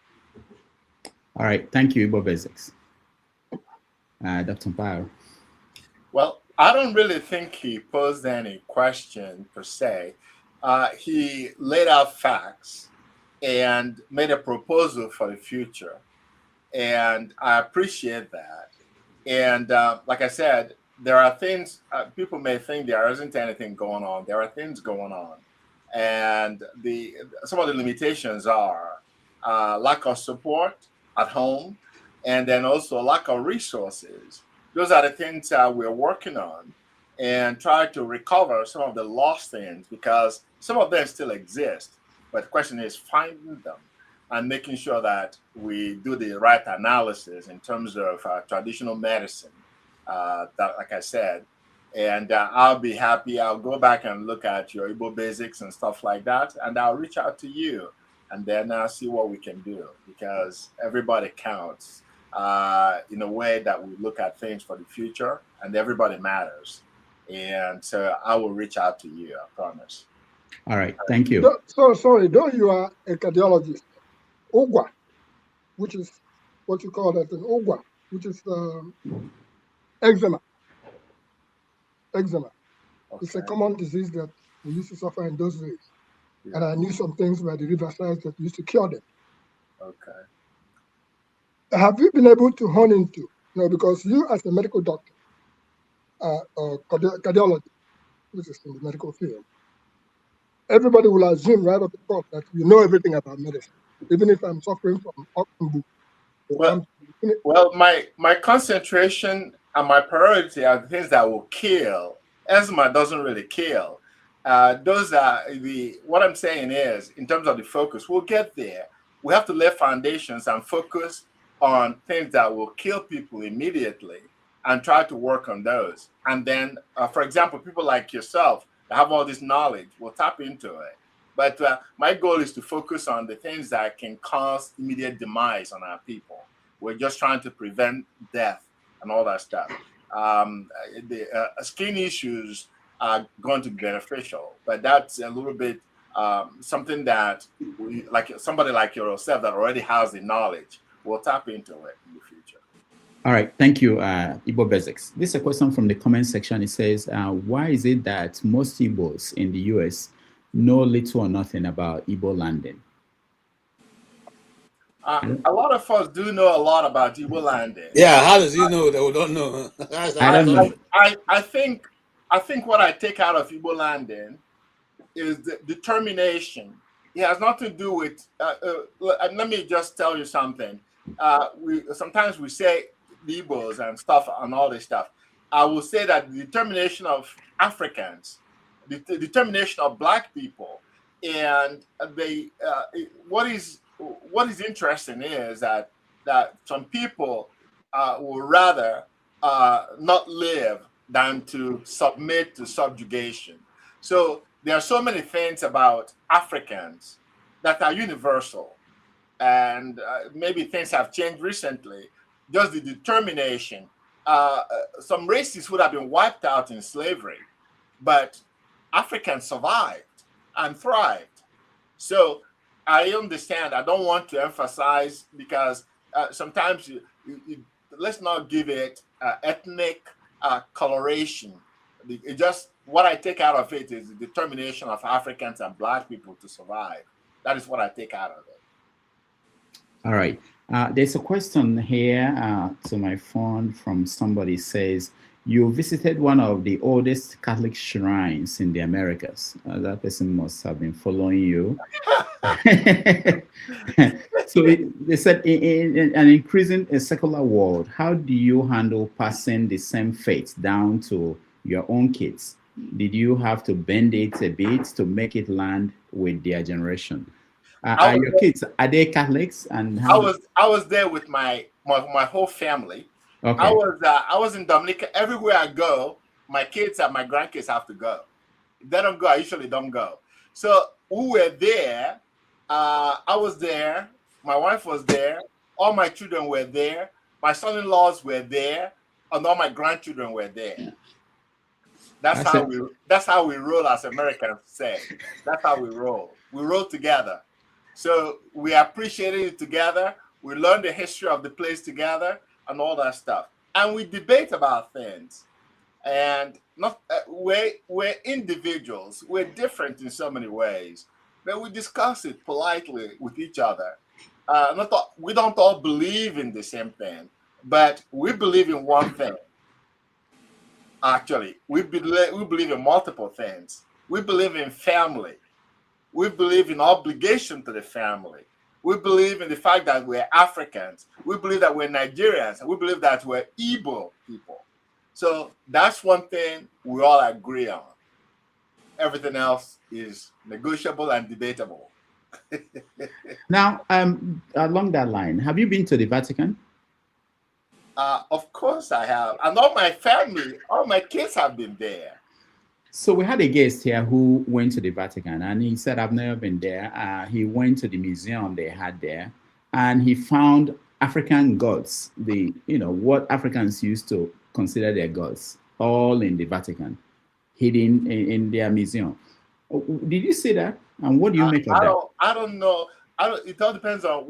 All right, thank you, Igbo Basics. Dr. Mkparu. Well, I don't really think he posed any question per se. He laid out facts and made a proposal for the future. And I appreciate that. And like I said, there are things, people may think there isn't anything going on. There are things going on. And some of the limitations are lack of support at home, and then also lack of resources. Those are the things we're working on, and try to recover some of the lost things, because some of them still exist. But the question is finding them and making sure that we do the right analysis in terms of traditional medicine. That, like I said, And I'll be happy. I'll go back and look at your Igbo basics and stuff like that, and I'll reach out to you, and then I'll see what we can do, because everybody counts in a way that we look at things for the future, and everybody matters. And so I will reach out to you, I promise. All right, thank you. So sorry, though you are a cardiologist, Ogwa, which is what you call that, an Ogwa, which is eczema. Eczema. Okay. It's a common disease that we used to suffer in those days. Yeah. And I knew some things by the riversides that used to cure them. Okay. Have you been able to hone into, because you as a medical doctor, or cardiologist, which is in the medical field, everybody will assume right off the top that you know everything about medicine, even if I'm suffering from Oxenbook. Well, my concentration and my priority are the things that will kill. Eczema doesn't really kill. Those are what I'm saying is, in terms of the focus, we'll get there. We have to lay foundations and focus on things that will kill people immediately and try to work on those. And then, for example, people like yourself that have all this knowledge will tap into it. But my goal is to focus on the things that can cause immediate demise on our people. We're just trying to prevent death and all that stuff. Skin issues are going to be beneficial, but that's a little bit something that like somebody like yourself that already has the knowledge will tap into it in the future. All right, thank you, Igbo Basics. This is a question from the comment section. It says, why is it that most Igbos in the US know little or nothing about Igbo landing? A lot of us do know a lot about Igbo landing. Yeah, how does he know that we don't know? I don't know. I think what I take out of Igbo landing is the determination. It has nothing to do with. Let me just tell you something. Sometimes we say the Igbos and stuff and all this stuff. I will say that the determination of Africans, the determination of Black people, and what is interesting is that some people will rather not live than to submit to subjugation. So there are so many things about Africans that are universal, and maybe things have changed recently. Just the determination. Some races would have been wiped out in slavery, but Africans survived and thrived. So I understand. I don't want to emphasize, because sometimes let's not give it ethnic coloration. It just, what I take out of it is the determination of Africans and Black people to survive. That is what I take out of it. All right. There's a question here to my phone from somebody. Says, you visited one of the oldest Catholic shrines in the Americas. That person must have been following you. So they said, in an increasing secular world, how do you handle passing the same faith down to your own kids? Did you have to bend it a bit to make it land with their generation? Are your kids, are they Catholics? And I was there with my whole family. Okay. I was in Dominica. Everywhere I go, my kids and my grandkids have to go. If they don't go, I usually don't go. So we were there. I was there. My wife was there. All my children were there. My son-in-laws were there, and all my grandchildren were there. That's how we roll, as Americans say. That's how we roll. We roll together. So we appreciated it together. We learned the history of the place together and all that stuff. And we debate about things. And we're individuals. We're different in so many ways. But we discuss it politely with each other. We don't all believe in the same thing, but we believe in one thing. Actually, we believe in multiple things. We believe in family. We believe in obligation to the family. We believe in the fact that we're Africans. We believe that we're Nigerians. And we believe that we're Igbo people. So that's one thing we all agree on. Everything else is negotiable and debatable. Now, along that line, have you been to the Vatican? Of course I have. And all my family, all my kids have been there. So we had a guest here who went to the Vatican, and he said, I've never been there. He went to the museum they had there, and he found African gods, what Africans used to consider their gods, all in the Vatican, hidden in their museum. Did you see that? And what do you make of that? I don't know. It all depends on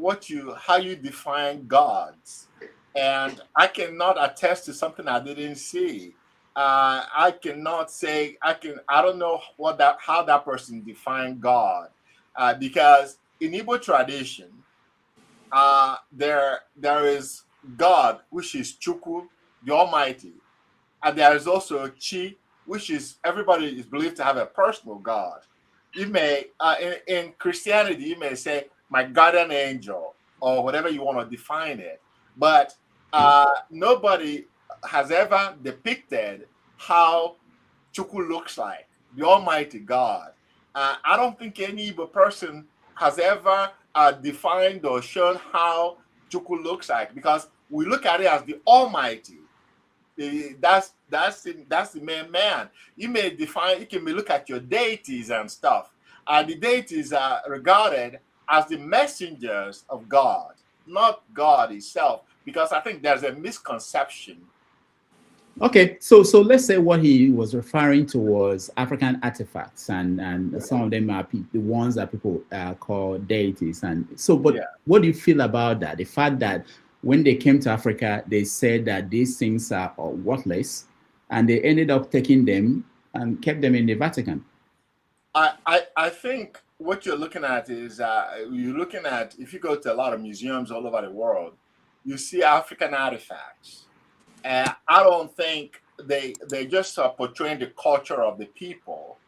how you define gods. And I cannot attest to something I didn't see. I cannot say I don't know how that person defined God, because in Igbo tradition, there is God, which is Chukwu, the Almighty, and there is also Chi, which is everybody is believed to have a personal God. You may in Christianity you may say my guardian angel or whatever you want to define it, but nobody has ever depicted how Chukwu looks like, the Almighty God. I don't think any Igbo person has ever defined or shown how Chukwu looks like, because we look at it as the Almighty. That's the main man. You can look at your deities and stuff. The deities are regarded as the messengers of God, not God himself, because I think there's a misconception. Okay, so let's say what he was referring to was African artifacts, and some of them are the ones that people call deities. And so, but what do you feel about that? The fact that when they came to Africa, they said that these things are worthless, and they ended up taking them and kept them in the Vatican. I think what you're looking at is you're looking at, if you go to a lot of museums all over the world, you see African artifacts. And I don't think they just are portraying the culture of the people,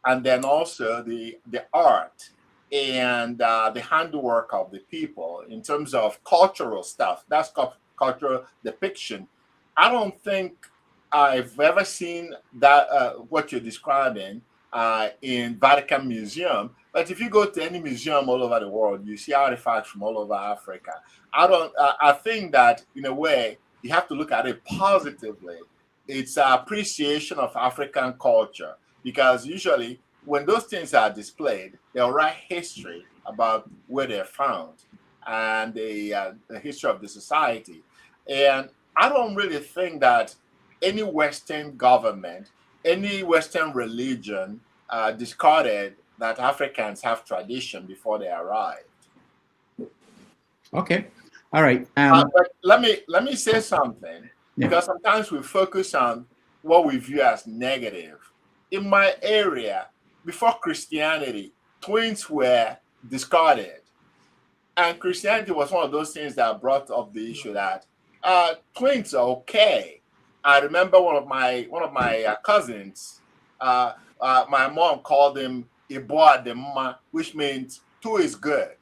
and then also the art and the handwork of the people in terms of cultural stuff. That's cultural depiction. I don't think I've ever seen that what you're describing in Vatican Museum. But if you go to any museum all over the world, you see artifacts from all over Africa. I think that in a way, you have to look at it positively. It's an appreciation of African culture, because usually when those things are displayed, they'll write history about where they're found and the history of the society. And I don't really think that any Western government, any Western religion discarded that Africans have tradition before they arrived. Okay. All right. But let me say something, because sometimes we focus on what we view as negative. In my area, before Christianity, twins were discarded, and Christianity was one of those things that brought up the issue that twins are okay. I remember one of my cousins. My mom called him Iboa de Mma, which means two is good.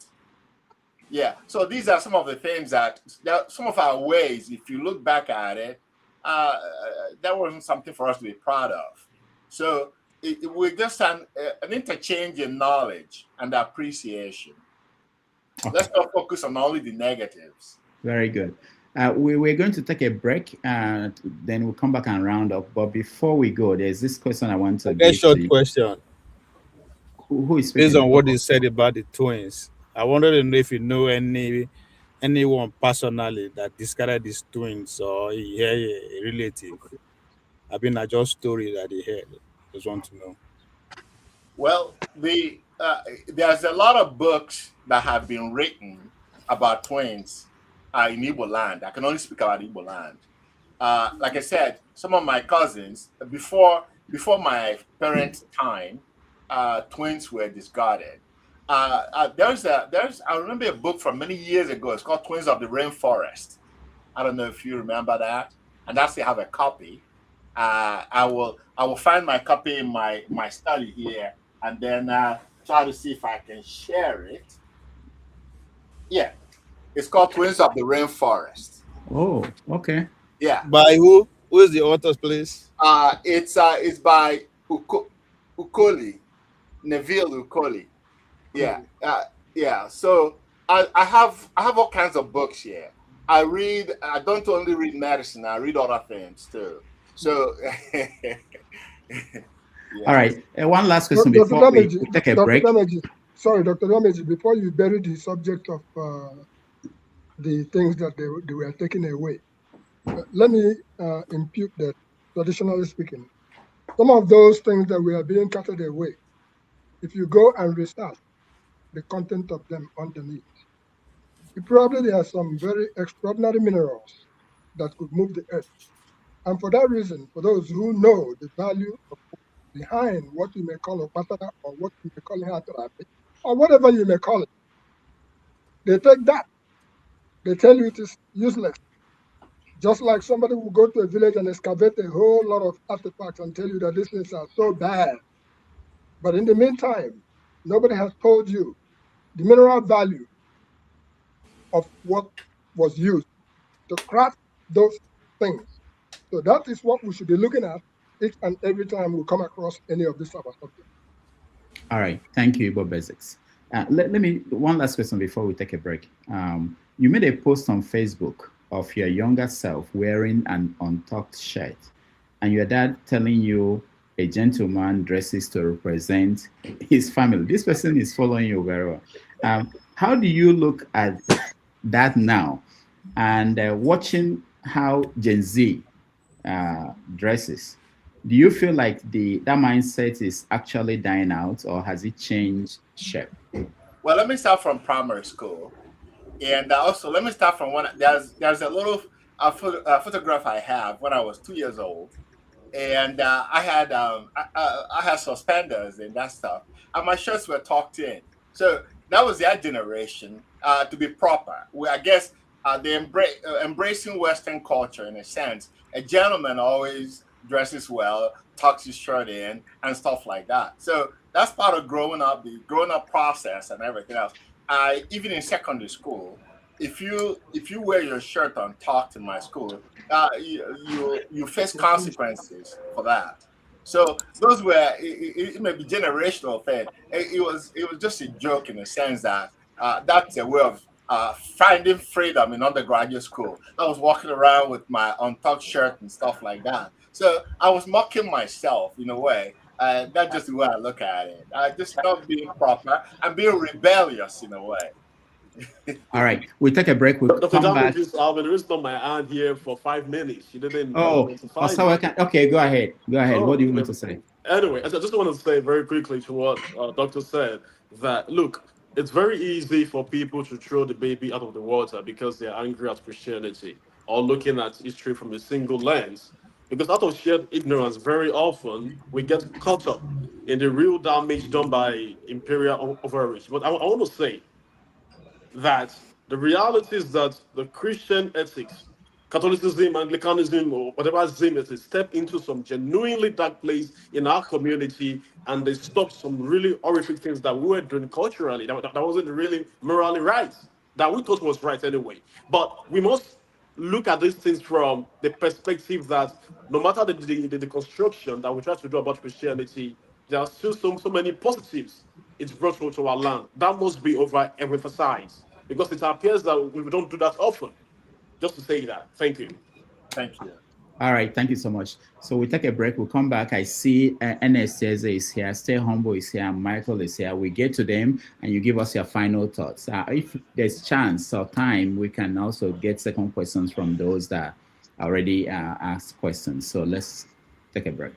Yeah, so these are some of the things that some of our ways, if you look back at it, that wasn't something for us to be proud of. So we're just an interchange in knowledge and appreciation. Okay. Let's not focus on only the negatives. Very good. We're going to take a break, and then we'll come back and round up. But before we go, there's this question I want to get. A short question. Who is speaking? Based on what you said about the twins, I wanted to know if you know anyone personally that discarded these twins, or he heard a relative. I mean, not just story that he heard. Just want to know. Well, there's a lot of books that have been written about twins in Igbo land. I can only speak about Igbo land. Like I said, some of my cousins, before my parents' time, twins were discarded. I remember a book from many years ago. It's called Twins of the Rainforest. I don't know if you remember that. And I still have a copy. I will find my copy in my study here, and then try to see if I can share it. Yeah, it's called Twins of the Rainforest. Oh, okay. Yeah. By who? Who is the author, please? It's by Ukoli, Neville Ukoli. Yeah, yeah. So I have all kinds of books here. I don't only read medicine, I read other things too. So, yeah. All right. One last question before we take a break. Sorry, Dr. Dameji, before you bury the subject of the things that they were taking away, let me impute that, traditionally speaking, some of those things that were being carted away, if you go and research the content of them underneath, probably there are some very extraordinary minerals that could move the earth. And for that reason, for those who know the value behind what you may call a patara or what you may call it, or whatever you may call it, they take that. They tell you it is useless. Just like somebody will go to a village and excavate a whole lot of artifacts and tell you that these things are so bad. But in the meantime, nobody has told you the mineral value of what was used to craft those things. So that is what we should be looking at each and every time we come across any of these type of subjects. All right. Thank you, biophysics. Let me, one last question before we take a break. You made a post on Facebook of your younger self wearing an untucked shirt, and your dad telling you a gentleman dresses to represent his family. This person is following you very well. How do you look at that now? And watching how Gen Z dresses, do you feel like that mindset is actually dying out, or has it changed shape? Well, let me start from primary school. And also, let me start from one. There's a little photograph I have when I was 2 years old, and I had suspenders and that stuff, and my shirts were tucked in. So that was their generation. To be proper, I guess they embracing Western culture in a sense. A gentleman always dresses well, tucks his shirt in, and stuff like that. So that's part of growing up, the growing up process, and everything else. Even in secondary school, if you wear your shirt untucked in my school, you face consequences for that. So those were it may be generational thing. It was just a joke in the sense that that's a way of finding freedom in undergraduate school. I was walking around with my untucked shirt and stuff like that. So I was mocking myself in a way. That's just the way I look at it. Just not being proper and being rebellious in a way. All right, we take a break. We'll come back. Alvin, there is not my aunt here for 5 minutes. She didn't. Okay, go ahead. What do you want to say? Anyway, I just want to say very quickly to what Doctor said, that look, it's very easy for people to throw the baby out of the water because they're angry at Christianity or looking at history from a single lens. Because out of sheer ignorance, very often we get caught up in the real damage done by imperial overreach. But I want to say that the reality is that the Christian ethics, Catholicism, Anglicanism, or whatever zim it is, step into some genuinely dark place in our community, and they stop some really horrific things that we were doing culturally, that wasn't really morally right, that we thought was right anyway. But we must look at these things from the perspective that no matter the construction that we try to do about Christianity, there are still so many positives it's brought to our land. That must be overemphasized, because it appears that we don't do that often. Just to say that. Thank you. Thank you. All right, thank you so much. So we take a break. We'll come back. I see NSS is here, Stay Humble is here, Michael is here. We get to them and you give us your final thoughts. If there's chance or time, we can also get second questions from those that already asked questions. So let's take a break.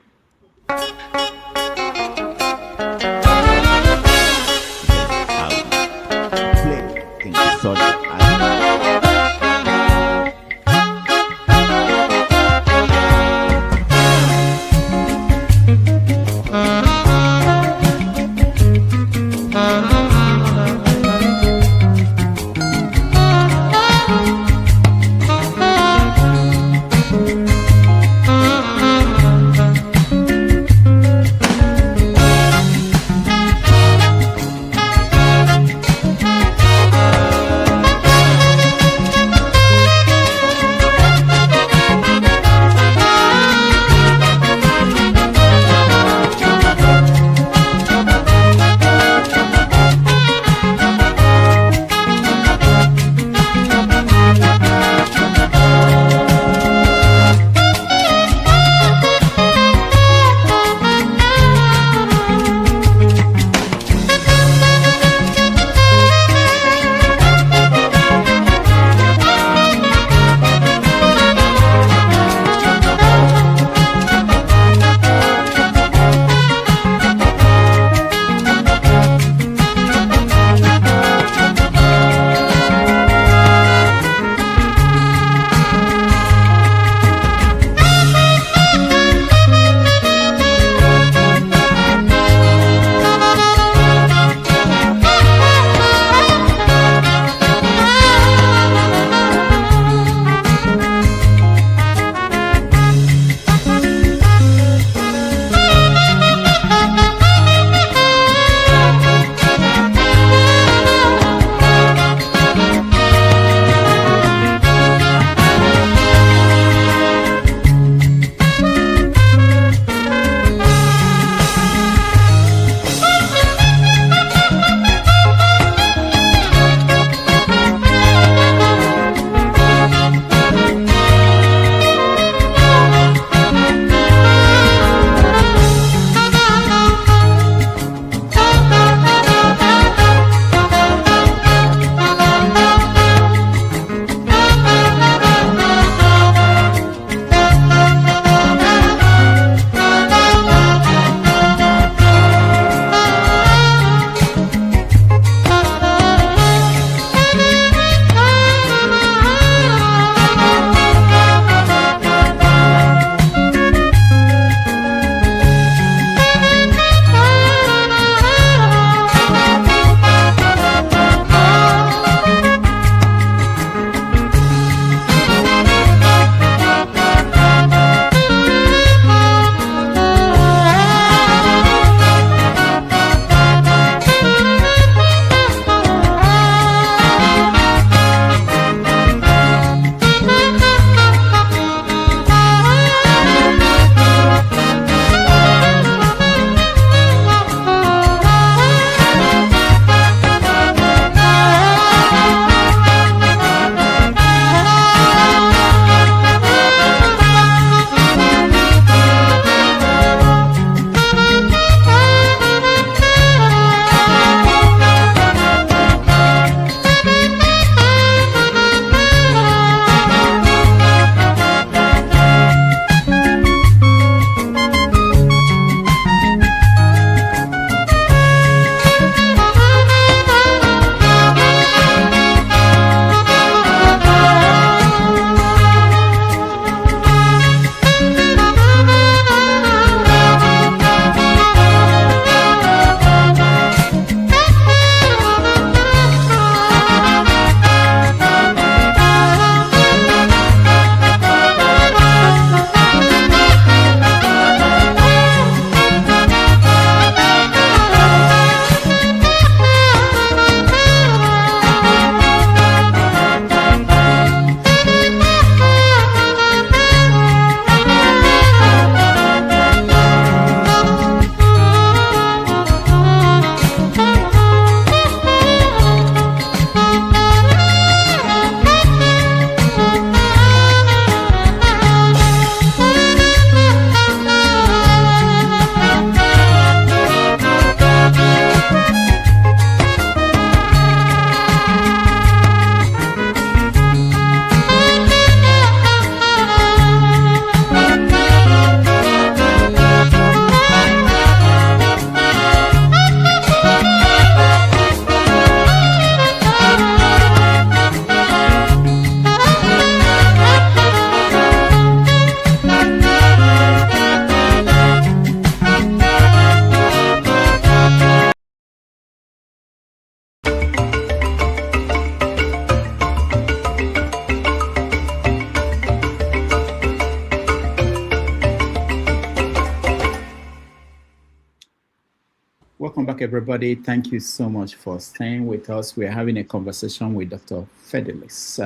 welcome back, everybody. Thank you so much for staying with us. We're having a conversation with Dr. Fidelis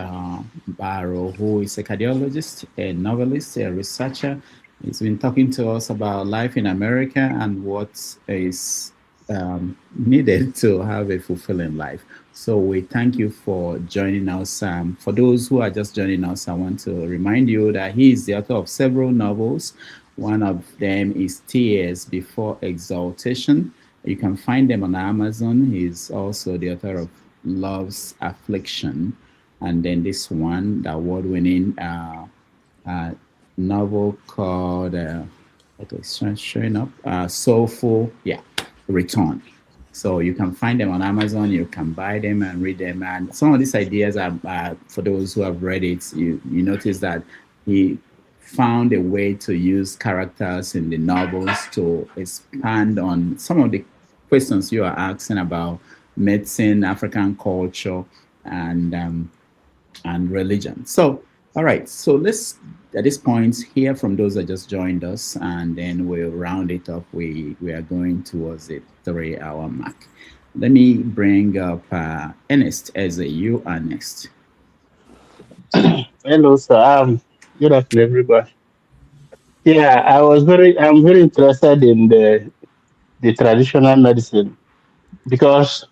Mkparu, who is a cardiologist, a novelist, a researcher. He's been talking to us about life in America and what is needed to have a fulfilling life. So we thank you for joining us. For those who are just joining us, I want to remind you that he is the author of several novels. One of them is Tears Before Exaltation. You can find them on Amazon. He's also the author of Love's Affliction. And then this one, the award-winning novel called, okay, showing up, Soulful, Return. So you can find them on Amazon. You can buy them and read them. And some of these ideas are for those who have read it. You notice that he found a way to use characters in the novels to expand on some of the questions you are asking about medicine, African culture, and religion. So, all right. So let's, at this point, hear from those that just joined us, and then we'll round it up. We are going towards the 3-hour mark. Let me bring up Ernest as you are next. Hello, sir. Good afternoon, everybody. Yeah, I'm very interested in the traditional medicine because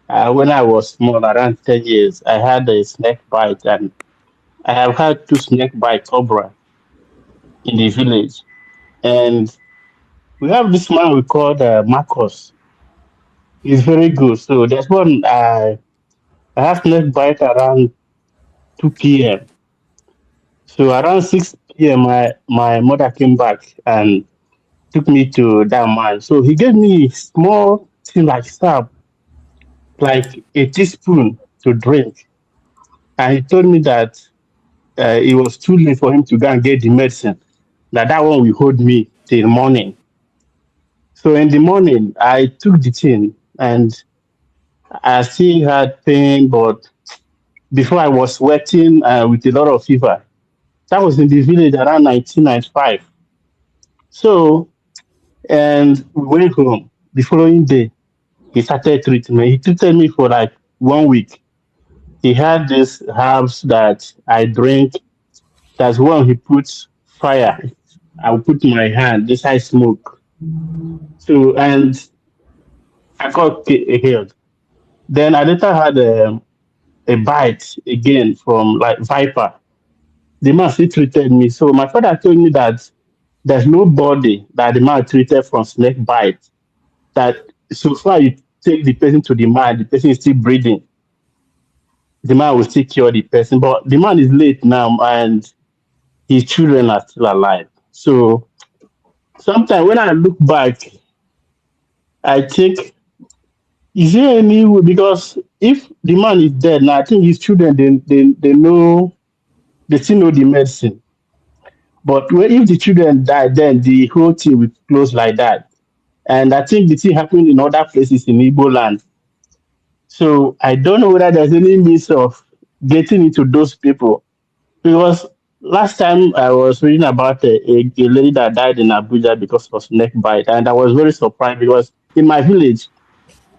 when I was small, around 10 years, I had a snake bite, and I have had 2 snake bite cobra in the village. And we have this man we call Marcos. He's very good. So there's one, I have snake bite around 2 p.m. So around 6 p.m., my mother came back and took me to that man. So he gave me small thing like sap, like a teaspoon to drink. And he told me that it was too late for him to go and get the medicine, that one will hold me till morning. So in the morning, I took the thing and I still had pain, but before I was sweating with a lot of fever. That was in the village around 1995. So, and we went home. The following day, he started treating me. He treated me for like 1 week. He had these herbs that I drink. That's one he puts fire. I will put my hand, this I smoke. So, and I got healed. Then I later had a bite again from like viper. The man still treated me. So my father told me that there's nobody that the man treated from snake bite, that so far you take the person to the man, the person is still breathing. The man will still cure the person. But the man is late now and his children are still alive. So sometimes when I look back, I think, is there any way? Because if the man is dead now, I think his children, they know, they still know the medicine. But if the children die, then the whole thing will close like that. And I think the thing happened in other places in Igbo land. So I don't know whether there's any means of getting into those people. Because last time I was reading about a lady that died in Abuja because of snake bite. And I was very surprised because in my village,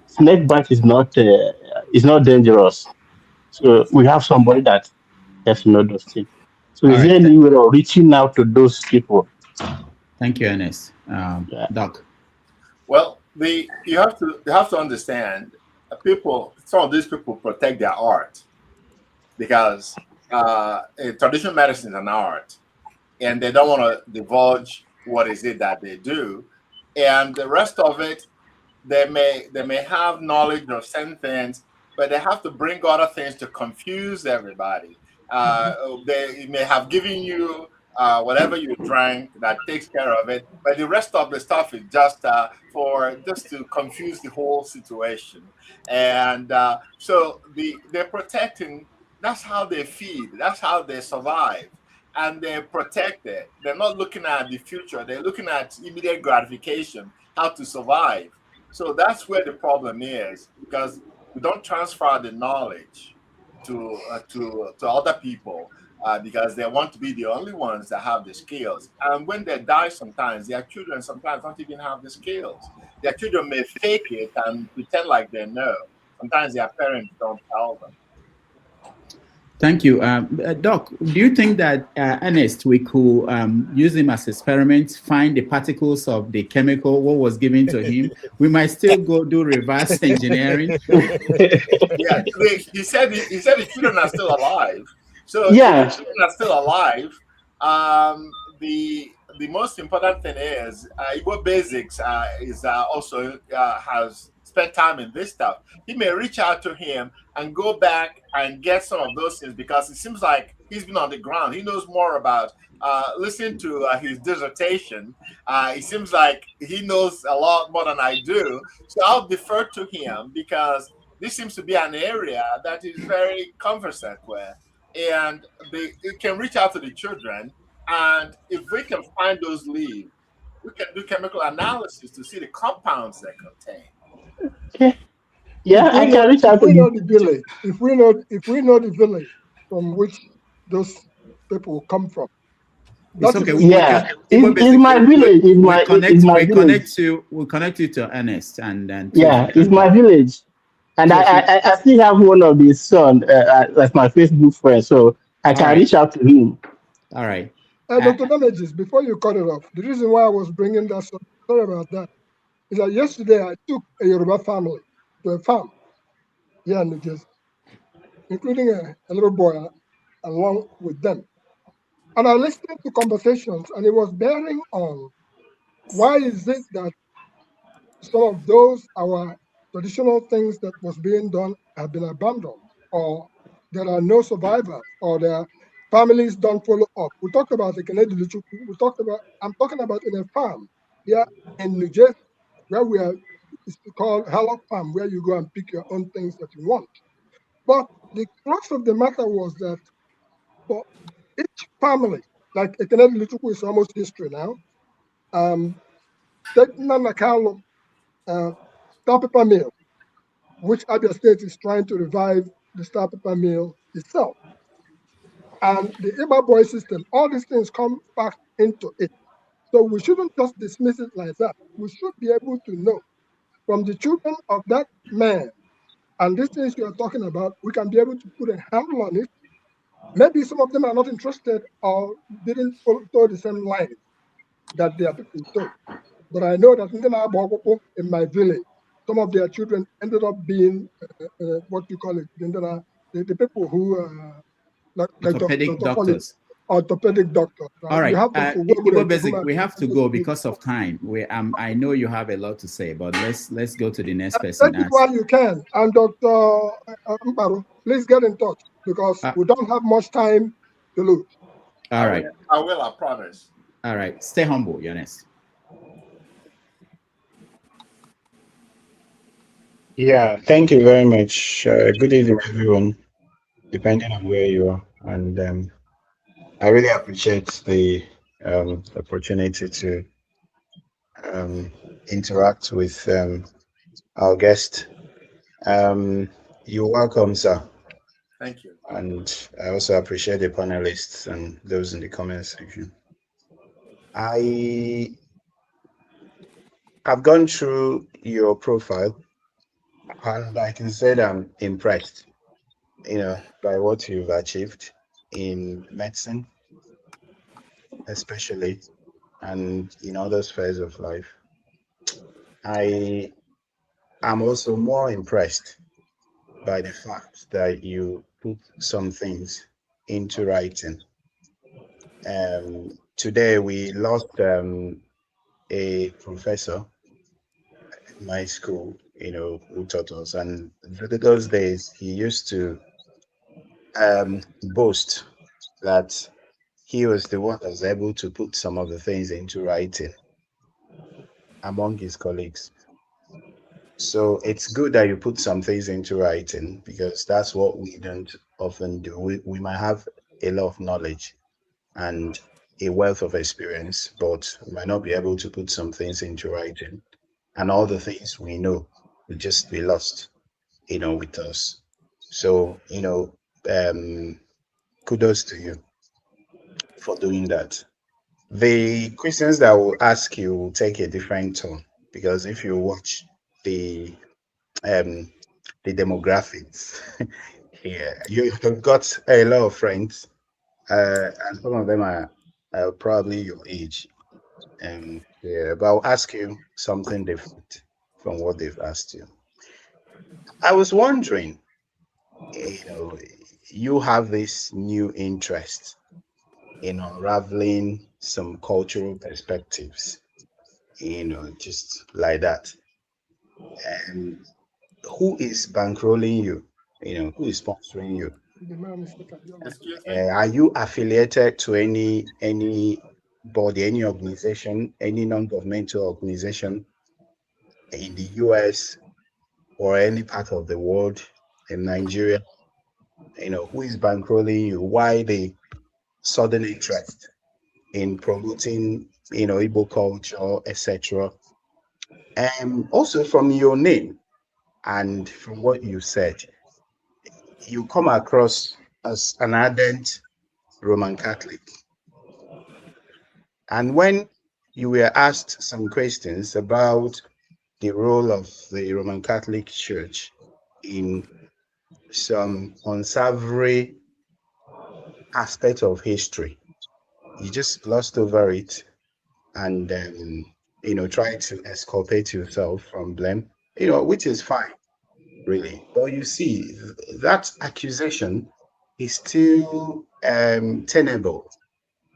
snake bite is not dangerous. So we have somebody that has to know those things. So is there any way of reaching out to those people? Thank you, Ernest. Doc. Well, you have to understand, some of these people protect their art because traditional medicine is an art, and they don't want to divulge what is it that they do, and the rest of it, they may have knowledge of certain things, but they have to bring other things to confuse everybody. They may have given you whatever you drank that takes care of it, but the rest of the stuff is just to confuse the whole situation. And so they're protecting. That's how they feed. That's how they survive, and they're protected. They're not looking at the future. They're looking at immediate gratification, how to survive. So that's where the problem is, because we don't transfer the knowledge to other people because they want to be the only ones that have the skills. And when they die, sometimes their children sometimes don't even have the skills. their children may fake it and pretend like they know. Sometimes their parents don't tell them. Thank you. Doc, do you think that Ernest, we could use him as experiments, find the particles of the chemical, what was given to him? We might still go do reverse engineering. Yeah, he said the children are still alive. So yeah, if the children are still alive, the most important thing is Igbo Basics is also has spent time in this stuff. He may reach out to him and go back and get some of those things, because it seems like he's been on the ground. He knows more about listening to his dissertation. It seems like he knows a lot more than I do. So I'll defer to him, because this seems to be an area that is very conversant with, and it can reach out to the children. And if we can find those leaves, we can do chemical analysis to see the compounds they contain. Okay. Yeah, I can reach out to the village. If we know the village from which those people come from. It's okay. Yeah, it's my village. We'll connect you to Ernest, and then yeah, it's my village, and I still have one of his son as my Facebook friend, so I can reach out to him. All right. Dr. Damages, before you cut it off, the reason why I was bringing that, sorry about that, is that yesterday I took a Yoruba family to a farm here in New Jersey, including a little boy along with them. And I listened to conversations, and it was bearing on why is it that some of those, our traditional things that was being done have been abandoned, or there are no survivors, or their families don't follow up. We talked about the Canadian. We talked about, I'm talking about in a farm here in New Jersey, where we are, it's called Hallock Farm, where you go and pick your own things that you want. But the crux of the matter was that for each family, like a Canadian is almost history now, take Nanakalo Star Pepper Mill, which Abia State is trying to revive the Star Pepper Mill itself. And the Iba Boy system, all these things come back into it. So we shouldn't just dismiss it like that. We should be able to know from the children of that man, and these things you are talking about, we can be able to put a handle on it. Maybe some of them are not interested or didn't follow the same line that their people told. But I know that in my village, some of their children ended up being what you call it, the people who like orthopedic doctors. Orthopedic doctors. Right? All right, we have to go because of time. I know you have a lot to say, but let's go to the next person. Take it while you can. And Dr. Mkparu, please get in touch, because we don't have much time to lose. All right. I will, I promise. All right. Stay humble, Jonas. Yeah, thank you very much. Good evening, everyone, depending on where you are. And I really appreciate the opportunity to interact with our guest. You're welcome, sir. Thank you. And I also appreciate the panelists and those in the comment section. I have gone through your profile, and I can say that I'm impressed, by what you've achieved in medicine, especially, and in other spheres of life. I am also more impressed by the fact that you put some things into writing. Today we lost a professor in my school, who taught us, and those days he used to boast that he was the one that was able to put some of the things into writing among his colleagues. So it's good that you put some things into writing, because that's what we don't often do. We might have a lot of knowledge and a wealth of experience, but we might not be able to put some things into writing. And all the things we know will just be lost, with us. So, kudos to you for doing that. The questions that I will ask you will take a different tone. because if you watch the demographics here, you've got a lot of friends, and some of them are probably your age. Yeah, but I'll ask you something different from what they've asked you. I was wondering, you have this new interest in unraveling some cultural perspectives, just like that. And who is bankrolling you? Who is sponsoring you? Are you affiliated to any body, any organization, any non-governmental organization in the US or any part of the world, in Nigeria? Who is bankrolling you? Why the sudden interest in promoting, Igbo culture, etc.? And also from your name and from what you said, you come across as an ardent Roman Catholic. And when you were asked some questions about the role of the Roman Catholic Church in some unsavory aspect of history, you just glossed over it and try to exculpate yourself from blame, which is fine, really. But you see, that accusation is still tenable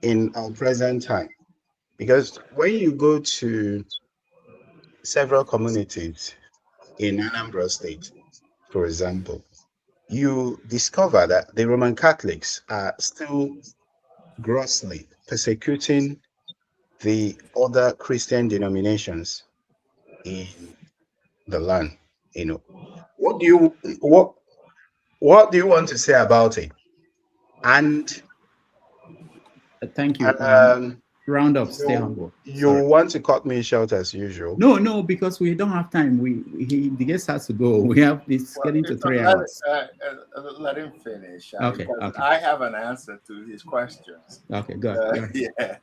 in our present time, because when you go to several communities in Anambra State, for example, you discover that the Roman Catholics are still grossly persecuting the other Christian denominations in the land. What do you want to say about it? And thank you. Round up, stay humble. You want to cut me short as usual? No, because we don't have time. The guest has to go. We have getting to 3 hours. Let him finish. Okay. I have an answer to his questions. Okay, good. Yeah.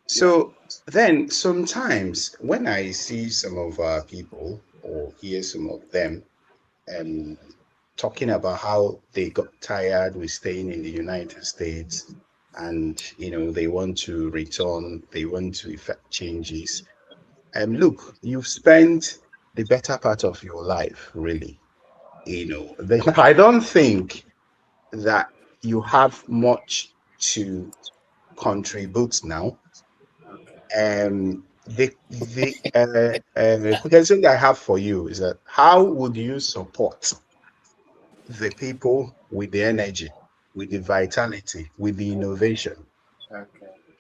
So then sometimes when I see some of our people or hear some of them talking about how they got tired with staying in the United States, and they want to return, they want to effect changes. Look, you've spent the better part of your life, really. I don't think that you have much to contribute now. The question I have for you is that how would you support the people with the energy, with the vitality, with the innovation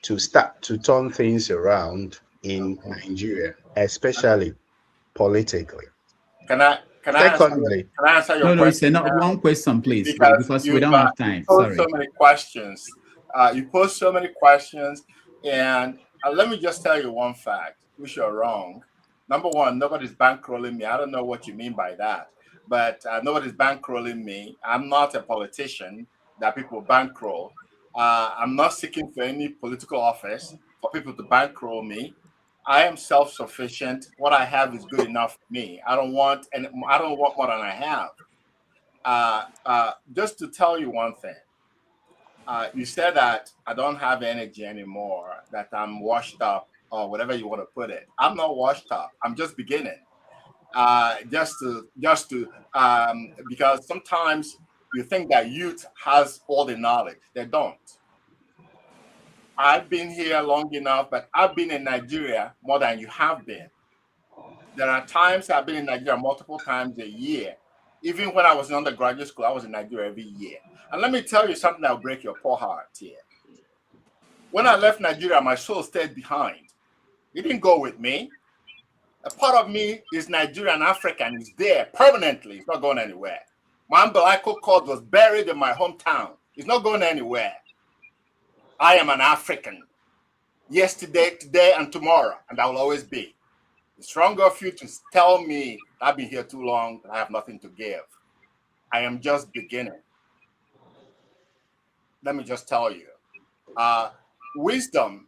to start to turn things around in Nigeria, especially politically? Can I answer your question? No, it's not one question, please, because we don't have time. Sorry. So many questions. You pose so many questions, and let me just tell you one fact, which you're wrong. Number one, nobody's bankrolling me. I don't know what you mean by that, but nobody's bankrolling me. I'm not a politician that people bankroll. I'm not seeking for any political office for people to bankroll me. I am self-sufficient. What I have is good enough for me. I don't want more than I have. Just to tell you one thing. You said that I don't have energy anymore, that I'm washed up, or whatever you want to put it. I'm not washed up. I'm just beginning. Because sometimes you think that youth has all the knowledge. They don't. I've been here long enough, but I've been in Nigeria more than you have been. There are times I've been in Nigeria multiple times a year. Even when I was in undergraduate school, I was in Nigeria every year. And let me tell you something that will break your poor heart here. When I left Nigeria, my soul stayed behind. It didn't go with me. A part of me is Nigerian African. It's there permanently. It's not going anywhere. My umbilical cord was buried in my hometown. It's not going anywhere. I am an African. Yesterday, today, and tomorrow, and I will always be. It's stronger of you to tell me I've been here too long, and I have nothing to give. I am just beginning. Let me just tell you, wisdom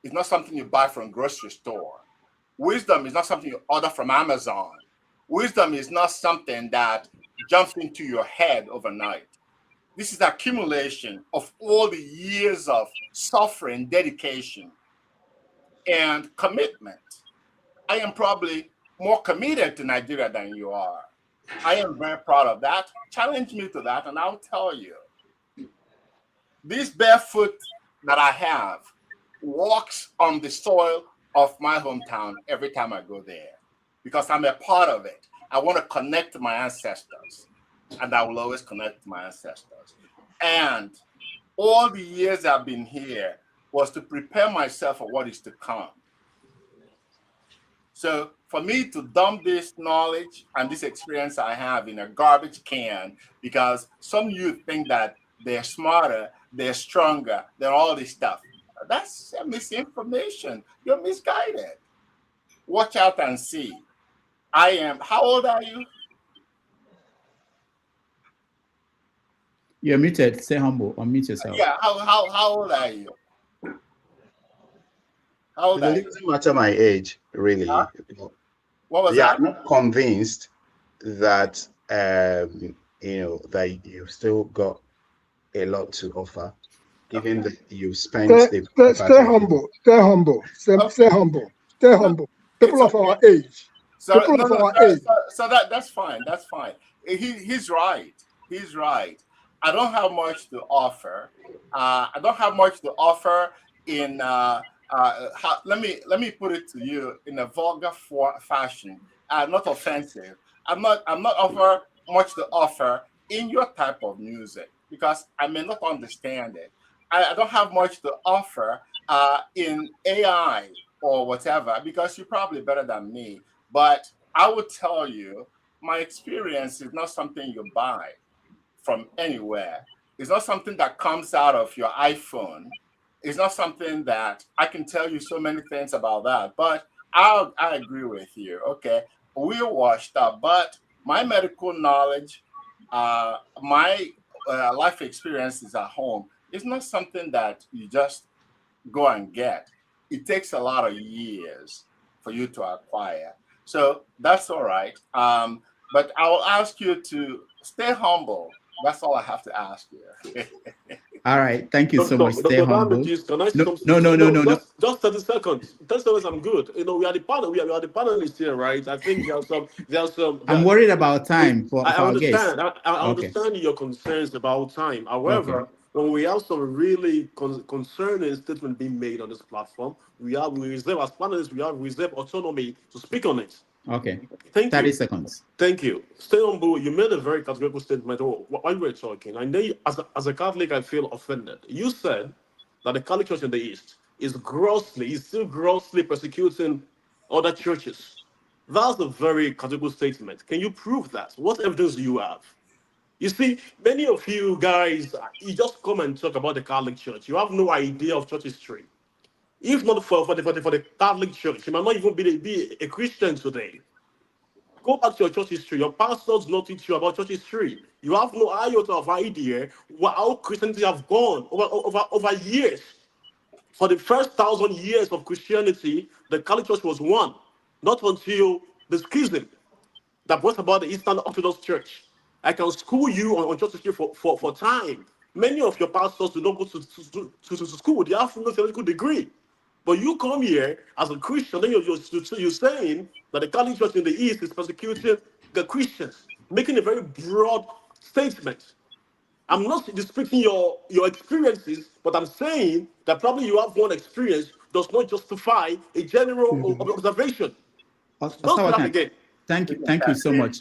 is not something you buy from a grocery store. Wisdom is not something you order from Amazon. Wisdom is not something that jumps into your head overnight. This is the accumulation of all the years of suffering, dedication, and commitment. I am probably more committed to Nigeria than you are. I am very proud of that. Challenge me to that, and I'll tell you. This barefoot that I have walks on the soil of my hometown every time I go there because I'm a part of it. I want to connect to my ancestors, and I will always connect to my ancestors. And all the years I've been here was to prepare myself for what is to come. So for me to dump this knowledge and this experience I have in a garbage can, because some youth think that they're smarter, they're stronger, they're all this stuff. That's misinformation. You're misguided. Watch out and see. How old are you? You're muted. Stay humble. Unmute yourself. Yeah, how old are you? How old are you? It doesn't matter my age, really. Huh? What was that? I'm not convinced that that you've still got a lot to offer, given that you spent stay humble, stay humble, stay humble, stay humble. People of our age. So that's fine. That's fine. He's right. He's right. I don't have much to offer. I don't have much to offer in. Let me put it to you in a vulgar fashion. Not offensive. I'm not offer much to offer in your type of music because I may not understand it. I don't have much to offer in AI or whatever because you're probably better than me. But I would tell you, my experience is not something you buy from anywhere. It's not something that comes out of your iPhone. It's not something that I can tell you so many things about that. But I agree with you. Okay, we're washed up. But my medical knowledge, my life experiences at home, it's not something that you just go and get. It takes a lot of years for you to acquire. So that's all right. But I will ask you to stay humble. That's all I have to ask you. All right. Thank you so much. Stay humble. No. Just 30 seconds. 30 seconds, I'm good. We are the panel. We are the panelists here, right? I think there's some. I'm worried about time for our guests. I understand your concerns about time. However, when we have some really concerning statement being made on this platform, we reserve as panelists. We have reserved autonomy to speak on it. Okay. Thank 30 you. seconds. Thank you. Stay humble. You made a very categorical statement while you were talking. I know as a Catholic, I feel offended. You said that the Catholic Church in the East is still grossly persecuting other churches. That's a very categorical statement. Can you prove that? What evidence do you have? You see, many of you guys, you just come and talk about the Catholic Church. You have no idea of church history. If not for the Catholic Church, you might not even be a Christian today. Go back to your church history. Your pastors not teach you about church history. You have no iota of idea how Christianity have gone over years. For the first 1,000 years of Christianity, the Catholic Church was one. Not until the schism that brought about the Eastern Orthodox Church. I can school you on church history for time. Many of your pastors do not go to school. They have no theological degree. But you come here as a Christian, then you're saying that the Catholic Church in the East is persecuting the Christians, making a very broad statement. I'm not disputing your experiences, but I'm saying that probably you have one experience does not justify a general observation. Don't do that again. Thank you so much.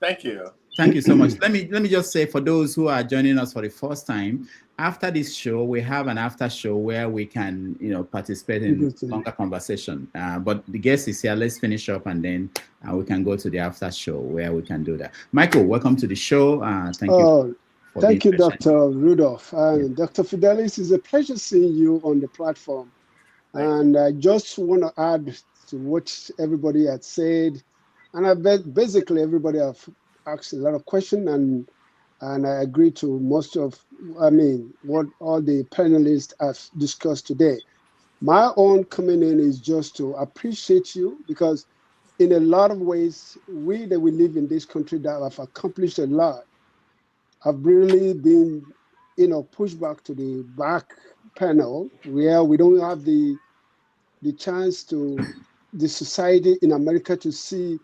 Thank you. Thank you so much. Let me just say, for those who are joining us for the first time, after this show, we have an after show where we can, participate in longer conversation. But the guest is here. Let's finish up, and then we can go to the after show where we can do that. Michael, welcome to the show. Thank you. Thank you, Dr. Rudolph. Dr. Fidelis, it's a pleasure seeing you on the platform. And I just want to add to what everybody had said. And I bet basically everybody have asked a lot of questions, and I agree to most of, what all the panelists have discussed today. My own coming in is just to appreciate you, because in a lot of ways, we that we live in this country that have accomplished a lot have really been, pushed back to the back panel, where we don't have the chance to the society in America to see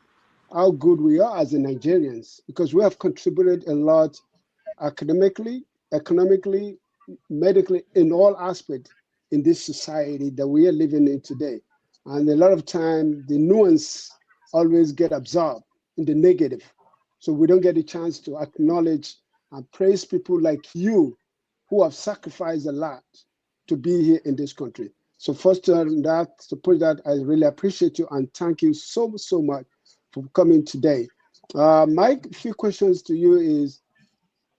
how good we are as the Nigerians, because we have contributed a lot academically, economically, medically, in all aspects in this society that we are living in today. And a lot of time, the nuance always get absorbed in the negative. So we don't get a chance to acknowledge and praise people like you who have sacrificed a lot to be here in this country. So first to put that, I really appreciate you and thank you so much for coming today. My few questions to you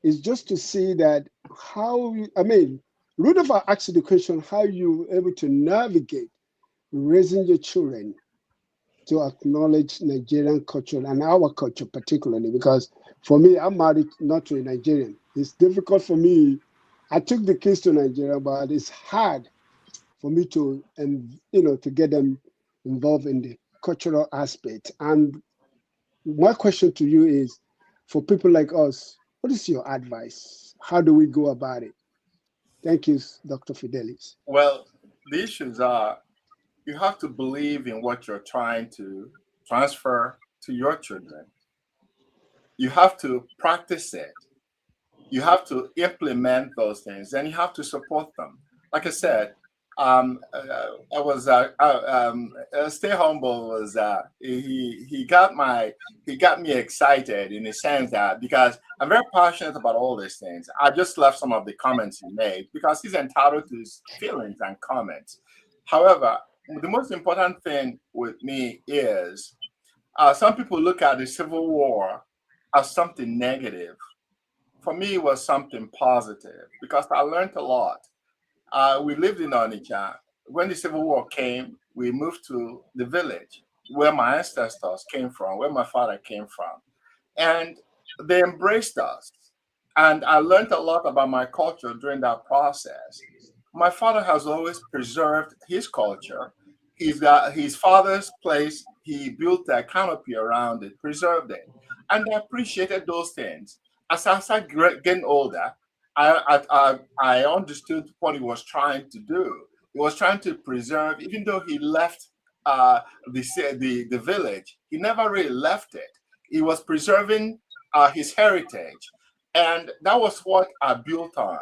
is just to see that Rudolph asked you the question, how you able to navigate raising your children to acknowledge Nigerian culture and our culture particularly, because for me, I'm married not to a Nigerian. It's difficult for me. I took the kids to Nigeria, but it's hard for me to get them involved in the cultural aspect. And my question to you is, for people like us, what is your advice? How do we go about it? Thank you, Dr. Fidelis. Well, the issues are, you have to believe in what you're trying to transfer to your children. You have to practice it. You have to implement those things, and you have to support them. Like I said, Stay Humble was he got me excited in the sense that, because I'm very passionate about all these things. I just left some of the comments he made because he's entitled to his feelings and comments. However, the most important thing with me is some people look at the Civil War as something negative. For me, it was something positive because I learned a lot. We lived in Onitsha. When the Civil War came, we moved to the village where my ancestors came from, where my father came from. And they embraced us. And I learned a lot about my culture during that process. My father has always preserved his culture. He's got his father's place. He built a canopy around it, preserved it. And I appreciated those things. As I started getting older, I understood what he was trying to do. He was trying to preserve, even though he left the village, he never really left it. He was preserving his heritage. And that was what I built on.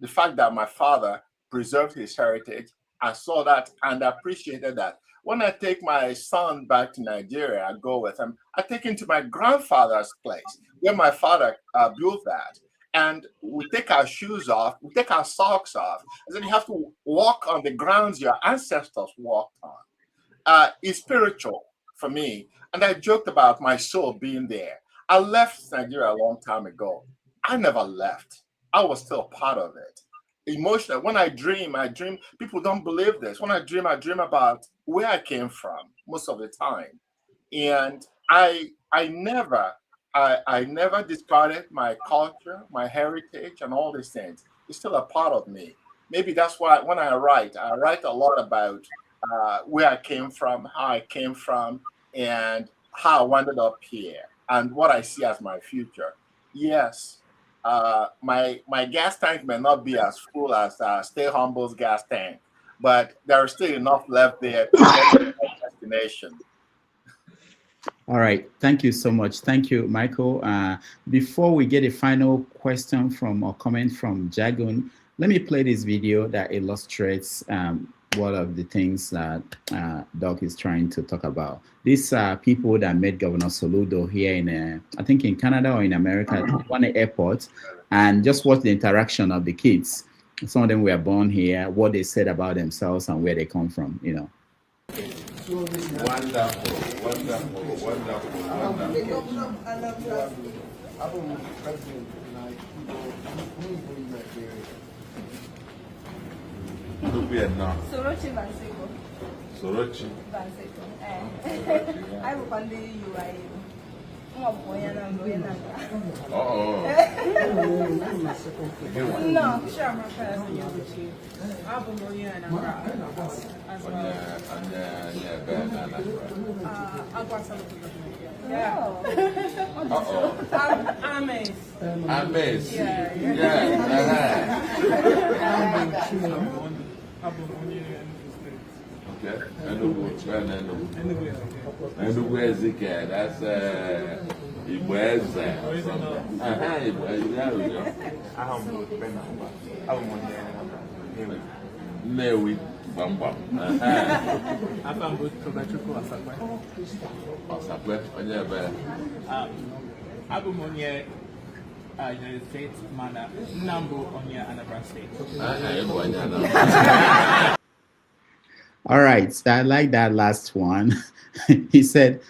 The fact that my father preserved his heritage, I saw that and appreciated that. When I take my son back to Nigeria, I go with him, I take him to my grandfather's place where my father built that. And we take our shoes off, we take our socks off, and then you have to walk on the grounds your ancestors walked on. It's spiritual for me. And I joked about my soul being there. I left Nigeria a long time ago. I never left. I was still part of it. Emotional. When I dream, people don't believe this. When I dream about where I came from most of the time. And I never discarded my culture, my heritage, and all these things. It's still a part of me. Maybe that's why when I write a lot about where I came from, how I came from, and how I wound up here, and what I see as my future. Yes, my gas tank may not be as full as Stay Humble's gas tank, but there is still enough left there to get to my destination. All right. Thank you so much. Thank you, Michael. Before we get a final question from or comment from Jagun, let me play this video that illustrates one of the things that Doc is trying to talk about. These are people that met Governor Soludo here in, I think in Canada or in America, at one airport, and just watch the interaction of the kids. Some of them were born here, what they said about themselves and where they come from, you know. Wonderful. Sorochi Vanseko. Sorochi. Vanseko. I will find you. No, sure, my first. Ames. Yeah. Okay. And where's the cat? That's Ibueza. Newi. Bambam. United States, Mana, Nambu, Onya, Anambra State. All right, so I like that last one. He said,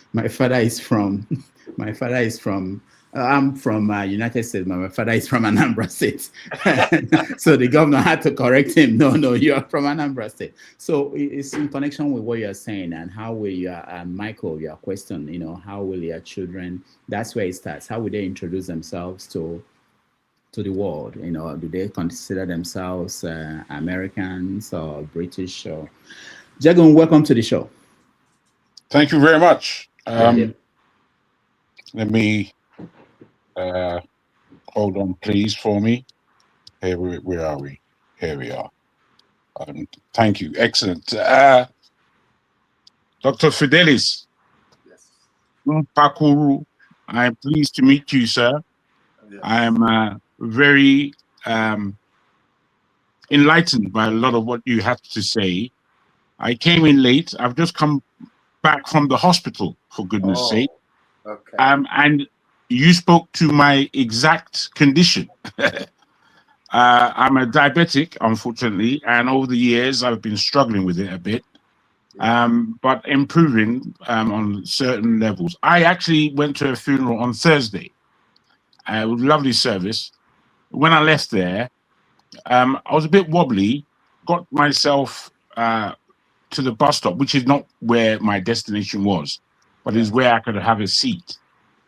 I'm from United States, my father is from Anambra State. So the governor had to correct him. No, you are from Anambra State. So it's in connection with what you're saying and how will your, Michael, your question, how will your children, that's where it starts. How will they introduce themselves to the world? Do they consider themselves Americans or British? Or Jagun, welcome to the show. Thank you very much. Let me hold on, please, for me. Here, where are we? Here we are. Thank you. Excellent. Dr. Fidelis. Yes. Mkparu, I'm pleased to meet you, sir. Yes. I'm very enlightened by a lot of what you have to say. I came in late. I've just come back from the hospital, for goodness sake. Okay. And you spoke to my exact condition. I'm a diabetic, unfortunately, and over the years I've been struggling with it a bit, but improving on certain levels. I actually went to a funeral on Thursday. It was a lovely service. When I left there, I was a bit wobbly, got myself to the bus stop, which is not where my destination was, but is where I could have a seat.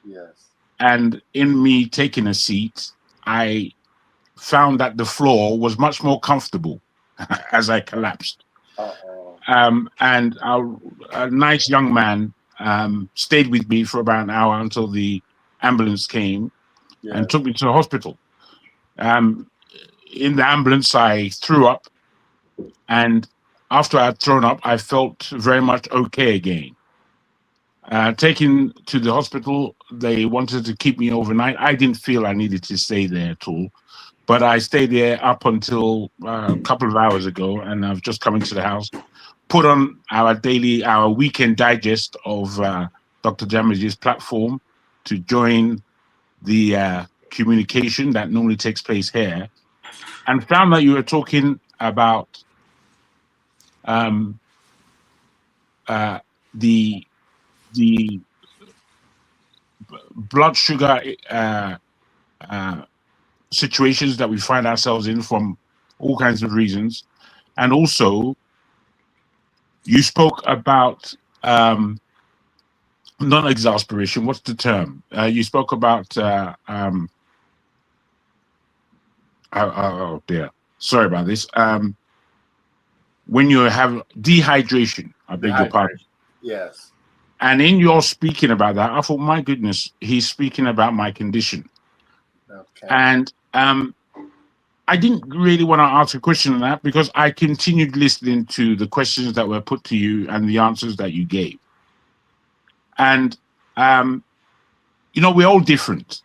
Yes. And in me taking a seat, I found that the floor was much more comfortable as I collapsed. And a nice young man stayed with me for about an hour until the ambulance came and took me to the hospital. In the ambulance, I threw up, and after I had thrown up, I felt very much okay again. Taken to the hospital, they wanted to keep me overnight. I didn't feel I needed to stay there at all, but I stayed there up until a couple of hours ago, and I've just come into the house, put on our weekend digest of Dr. Jamaji's platform to join the communication that normally takes place here, and found that you were talking about the blood sugar situations that we find ourselves in from all kinds of reasons. And also, you spoke about non-exasperation. What's the term? You spoke about, oh dear, sorry about this. When you have dehydration, I beg your pardon. Yes. And in your speaking about that, I thought, my goodness, he's speaking about my condition. Okay. And I didn't really want to ask a question on that because I continued listening to the questions that were put to you and the answers that you gave. And, we're all different.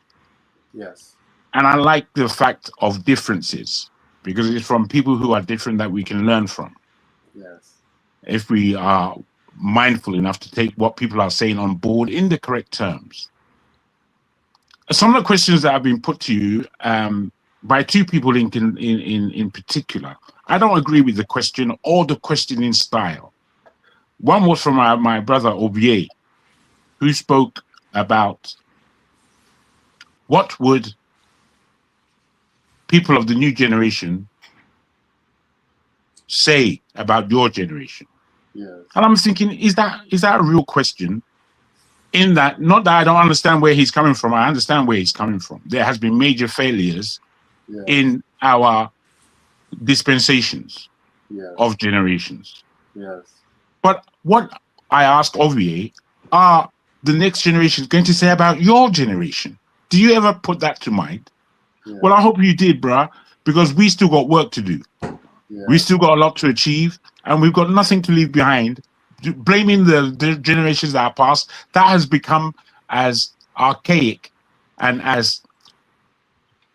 Yes. And I like the fact of differences because it's from people who are different that we can learn from. Yes. If we are mindful enough to take what people are saying on board in the correct terms. Some of the questions that have been put to you by two people in particular, I don't agree with the question or the questioning style. One was from my brother Obie, who spoke about what would people of the new generation say about your generation. Yes. And I'm thinking, is that a real question? In that, not that I don't understand where he's coming from, I understand where he's coming from. There has been major failures in our dispensations of generations. But what I ask Ovie are the next generation going to say about your generation? Do you ever put that to mind? Well, I hope you did, bruh, because we still got work to do. We still got a lot to achieve, and we've got nothing to leave behind. Blaming the generations that are past, that has become as archaic and as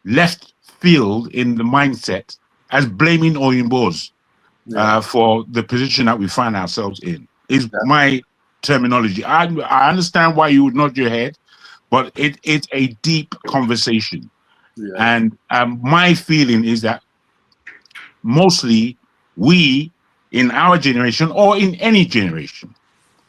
left field in the mindset as blaming Oyimbos for the position that we find ourselves in, is my terminology. I understand why you would nod your head, but it's a deep conversation. And my feeling is that mostly we in our generation or in any generation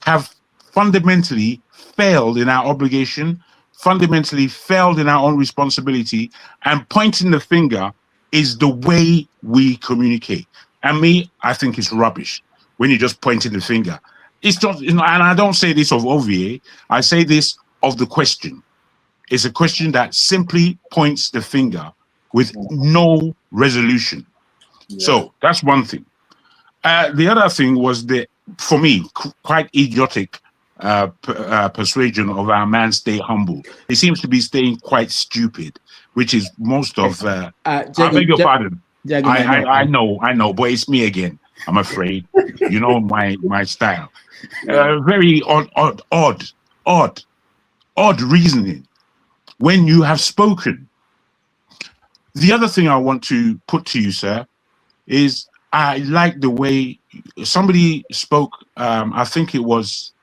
have fundamentally failed in our obligation, fundamentally failed in our own responsibility, and pointing the finger is the way we communicate. And me, I think it's rubbish when you're just pointing the finger. It's just, and I don't say this of OVA, I say this of the question. It's a question that simply points the finger with no resolution. So that's one thing. The other thing was for me, quite idiotic persuasion of our man stay humble. He seems to be staying quite stupid, which is most of. I beg your pardon. I know, but it's me again. I'm afraid. You know my style. Very odd reasoning when you have spoken. The other thing I want to put to you, sir, is I like the way somebody spoke. I think it was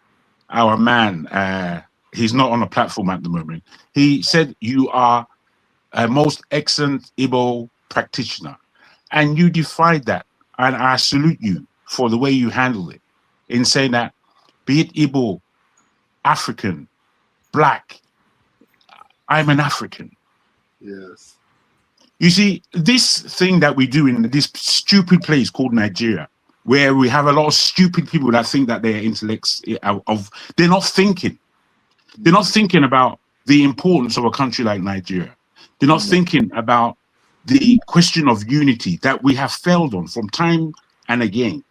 our man. He's not on the platform at the moment. He said you are a most excellent Igbo practitioner, and you defied that. And I salute you for the way you handled it in saying that, be it Igbo, African, Black, I'm an African. Yes. You see, this thing that we do in this stupid place called Nigeria, where we have a lot of stupid people that think that they're intellects they're not thinking. They're not thinking about the importance of a country like Nigeria. They're not thinking about the question of unity that we have failed on from time and again.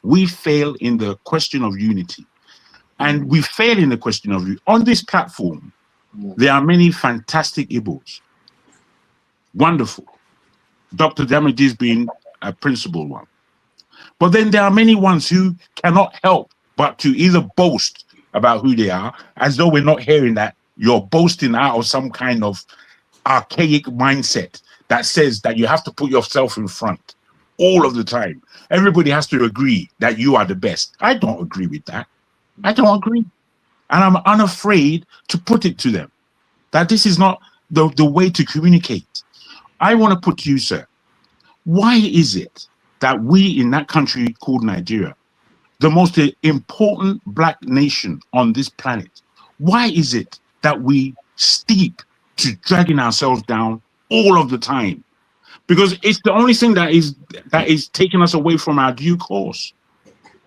We fail in the question of unity. And we fail in the question of unity. On this platform, there are many fantastic Igbos. Wonderful. Dr. Damage's being a principal one. But then there are many ones who cannot help but to either boast about who they are, as though we're not hearing that you're boasting out of some kind of archaic mindset that says that you have to put yourself in front all of the time. Everybody has to agree that you are the best. I don't agree with that. I don't agree. And I'm unafraid to put it to them that this is not the way to communicate. I want to put to you, sir, why is it that we in that country called Nigeria, the most important Black nation on this planet, why is it that we steep to dragging ourselves down all of the time? Because it's the only thing that is taking us away from our due course.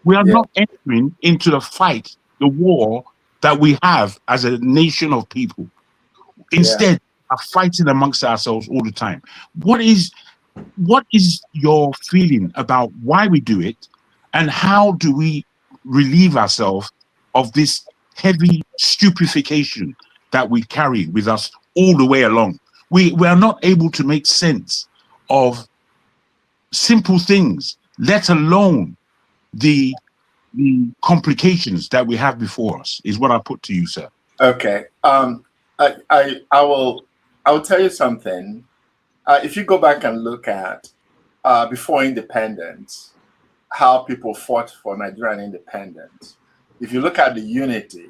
We are not entering into the fight, the war that we have as a nation of people. Instead, are fighting amongst ourselves all the time. What is your feeling about why we do it, and how do we relieve ourselves of this heavy stupefaction that we carry with us all the way along? We are not able to make sense of simple things, let alone the complications that we have before us, is what I put to you, sir. Okay. I will tell you something. If you go back and look at before independence, how people fought for Nigerian independence. If you look at the unity,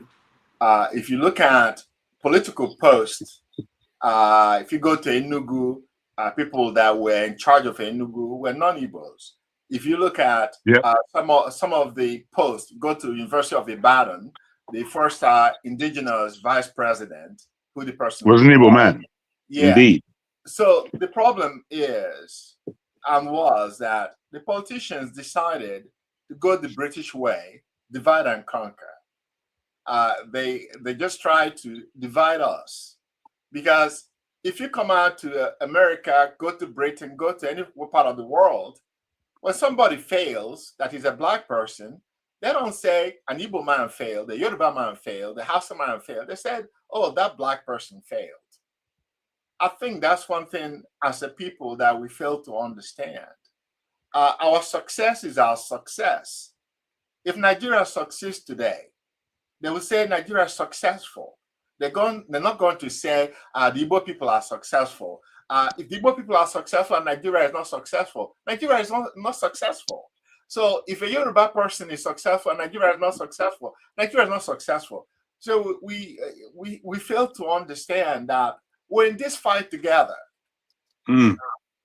if you look at political posts, if you go to Enugu, people that were in charge of Enugu were non-Igbos. If you look at some of the posts, go to University of Ibadan, the first indigenous vice president, who the person was an Igbo man. Yeah. Indeed. So the problem is and was that the politicians decided to go the British way, divide and conquer. They just tried to divide us, because if you come out to America, go to Britain, go to any part of the world, when somebody fails, that is a black person, they don't say an Igbo man failed, the Yoruba man failed, the Hausa man failed. They said, oh, that black person failed. I think that's one thing as a people that we fail to understand. Our success is our success. If Nigeria succeeds today, they will say Nigeria is successful. They're not going to say the Igbo people are successful. If the Igbo people are successful and Nigeria is not successful, Nigeria is not successful. So if a Yoruba person is successful and Nigeria is not successful, Nigeria is not successful. So we fail to understand that we're in this fight together.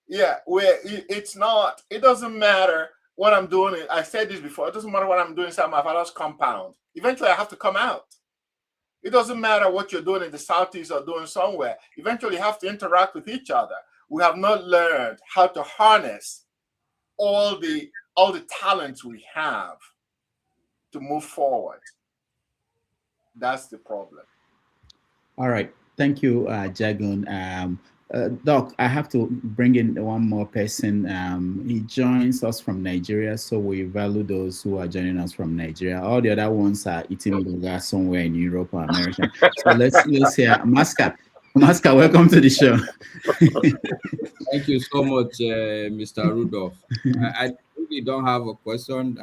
Yeah, it doesn't matter what I'm doing. I said this before, it doesn't matter what I'm doing inside my father's compound. Eventually I have to come out. It doesn't matter what you're doing in the Southeast or doing somewhere. Eventually you have to interact with each other. We have not learned how to harness all the talents we have to move forward. That's the problem. All right. Thank you, Jagun. Doc, I have to bring in one more person. He joins us from Nigeria, so we value those who are joining us from Nigeria. All the other ones are eating burger somewhere in Europe or America. So let's hear Maska. Maska, welcome to the show. Thank you so much, Mr. Rudolph. I really don't have a question.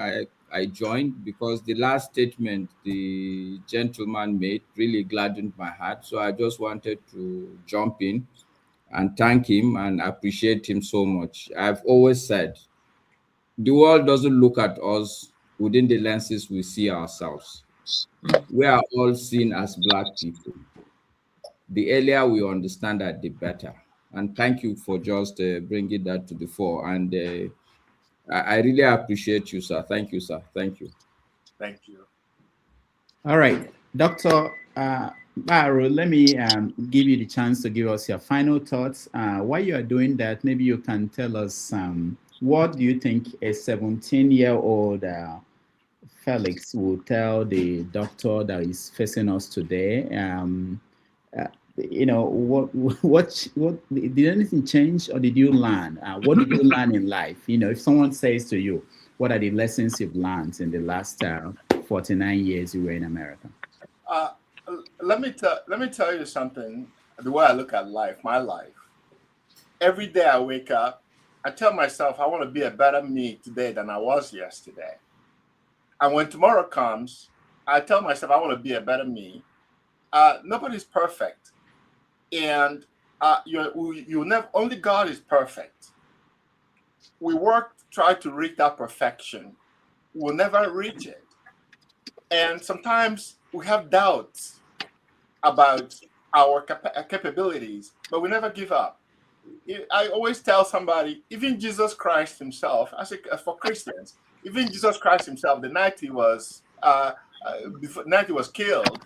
I joined because the last statement the gentleman made really gladdened my heart. So I just wanted to jump in and thank him and appreciate him so much. I've always said, the world doesn't look at us within the lenses we see ourselves. We are all seen as Black people. The earlier we understand that, the better. And thank you for just bringing that to the fore. And I really appreciate you, sir. Thank you, sir. Thank you. Thank you. All right, Dr. Mkparu, let me give you the chance to give us your final thoughts. While you are doing that, maybe you can tell us what do you think a 17-year-old Felix will tell the doctor that is facing us today? You know, what did anything change, or did you learn? What did you learn in life? You know, if someone says to you, what are the lessons you've learned in the last 49 years you were in America? Let me tell you something. The way I look at life, my life. Every day I wake up, I tell myself I want to be a better me today than I was yesterday. And when tomorrow comes, I tell myself I want to be a better me. Nobody's perfect, and you never. Only God is perfect. We work to try to reach that perfection. We'll never reach it, and sometimes we have doubts about our capabilities, but we never give up. I always tell somebody, even Jesus Christ himself, for Christians, even Jesus Christ himself, the night he was killed,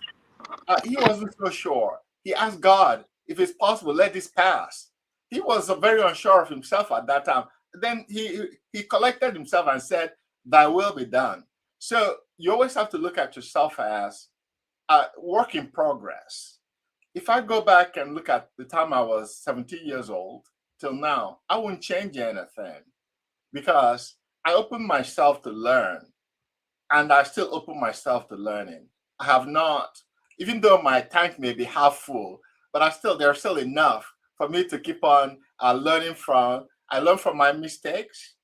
he wasn't so sure. He asked God, if it's possible, let this pass. He was very unsure of himself at that time. Then he collected himself and said, thy will be done. So you always have to look at yourself as a work in progress. If I go back and look at the time I was 17 years old till now, I wouldn't change anything, because I opened myself to learn, and I still open myself to learning. I have not, even though my tank may be half full, but there's still enough for me to keep on learning from. I learn from my mistakes.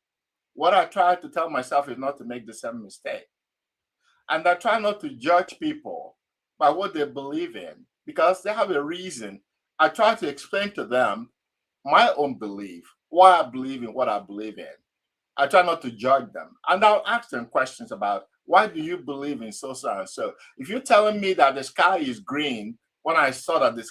What I try to tell myself is not to make the same mistake. And I try not to judge people by what they believe in, because they have a reason. I try to explain to them my own belief, why I believe in what I believe in. I try not to judge them. And I'll ask them questions about, why do you believe in so and so? If you're telling me that the sky is green when I saw that the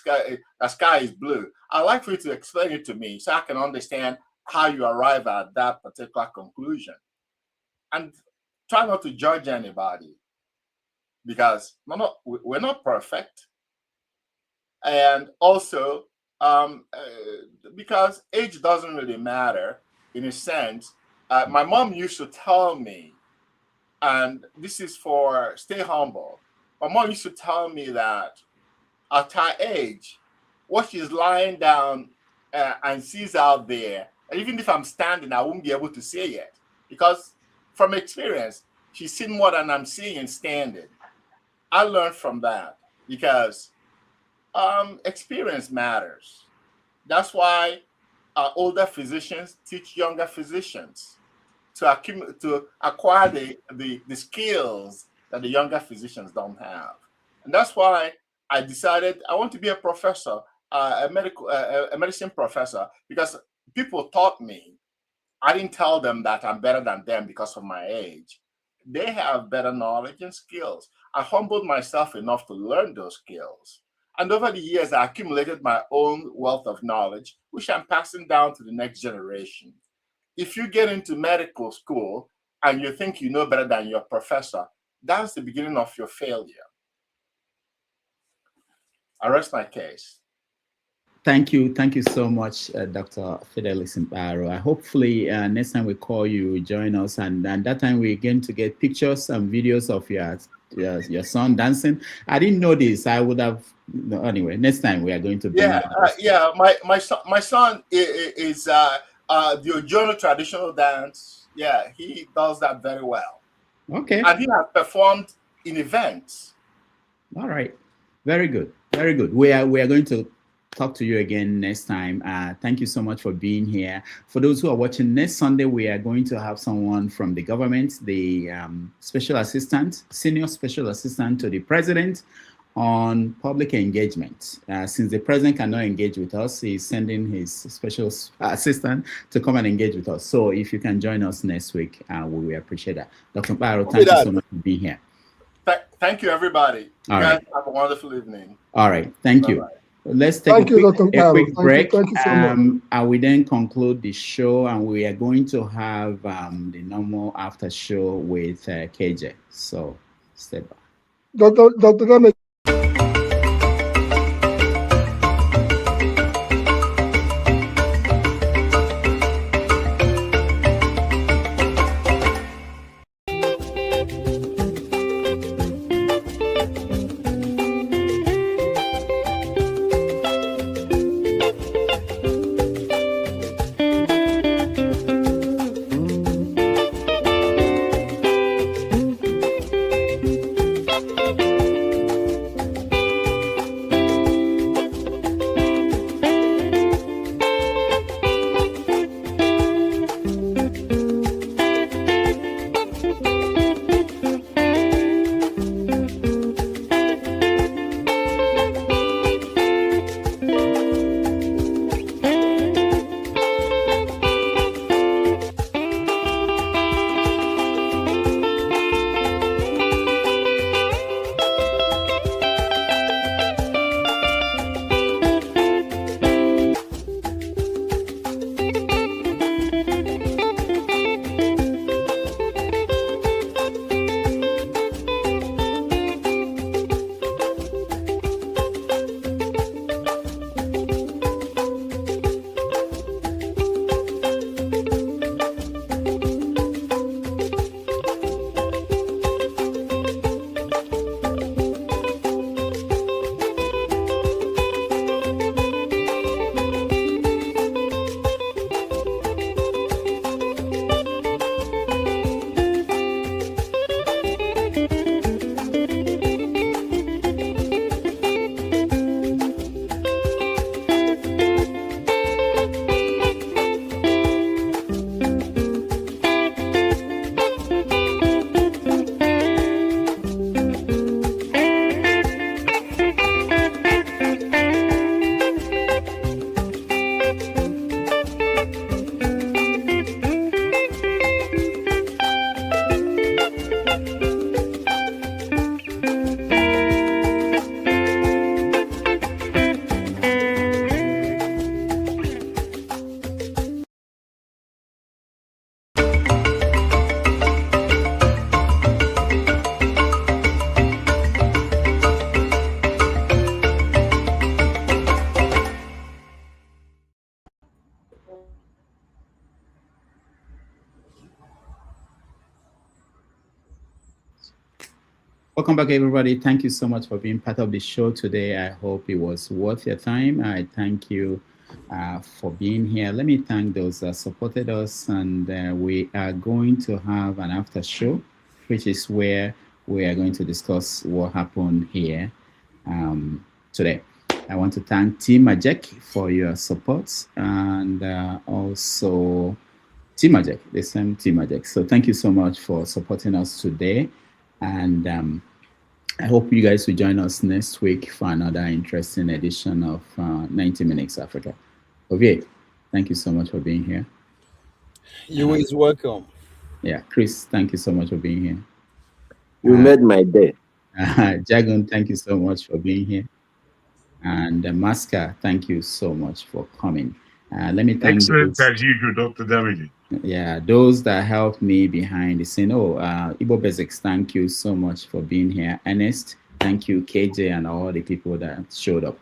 sky is blue, I'd like for you to explain it to me so I can understand how you arrive at that particular conclusion. And try not to judge anybody, because we're not perfect. And also, because age doesn't really matter in a sense. My mom used to tell me, and this is for stay humble. My mom used to tell me that at her age, what she's lying down and sees out there, and even if I'm standing, I won't be able to see it, because from experience, she's seen more than I'm seeing standing. I learned from that, because experience matters. That's why older physicians teach younger physicians to acquire the skills that the younger physicians don't have. And that's why I decided I want to be a professor, a medicine professor, because people taught me. I didn't tell them that I'm better than them because of my age. They have better knowledge and skills. I humbled myself enough to learn those skills. And over the years, I accumulated my own wealth of knowledge, which I'm passing down to the next generation. If you get into medical school and you think you know better than your professor, that's the beginning of your failure. I rest my case. Thank you so much, Dr. Fidelis Mkparu. Hopefully, next time we call you, join us, and that time we're going to get pictures and videos of your son dancing. I didn't know this. I would have. No, anyway, next time we are going to. My son is the Ojoro traditional dance. Yeah, he does that very well. Okay. And he has performed in events. All right. Very good. Very good. We are going to talk to you again next time. Thank you so much for being here. For those who are watching, next Sunday, we are going to have someone from the government, the senior special assistant to the president on public engagement. Since the president cannot engage with us, he's sending his special assistant to come and engage with us. So if you can join us next week, we will appreciate that. Dr. Mkparu, thank you so much for being here. Thank you, everybody. You guys have a wonderful evening. All right. Thank you. Let's take a quick break. Thank you so much. And we then conclude the show, and we are going to have the normal after show with KJ. So stay back. Dr. Welcome back, everybody. Thank you so much for being part of the show today. I hope it was worth your time. I thank you for being here. Let me thank those that supported us, and we are going to have an after show, which is where we are going to discuss what happened here today. I want to thank Team Majek for your support, and also Team Majek, the same Team Majek. So thank you so much for supporting us today, and I hope you guys will join us next week for another interesting edition of 90 Minutes Africa. Ovie, thank you so much for being here. You is welcome. Yeah, Chris, thank you so much for being here. You made my day. Jagun, thank you so much for being here. And Maska, thank you so much for coming. Let me thank Excellent as usual, Dr. Davide. Yeah, those that helped me behind the scene. Igbo Basics, thank you so much for being here. Ernest, thank you, KJ, and all the people that showed up.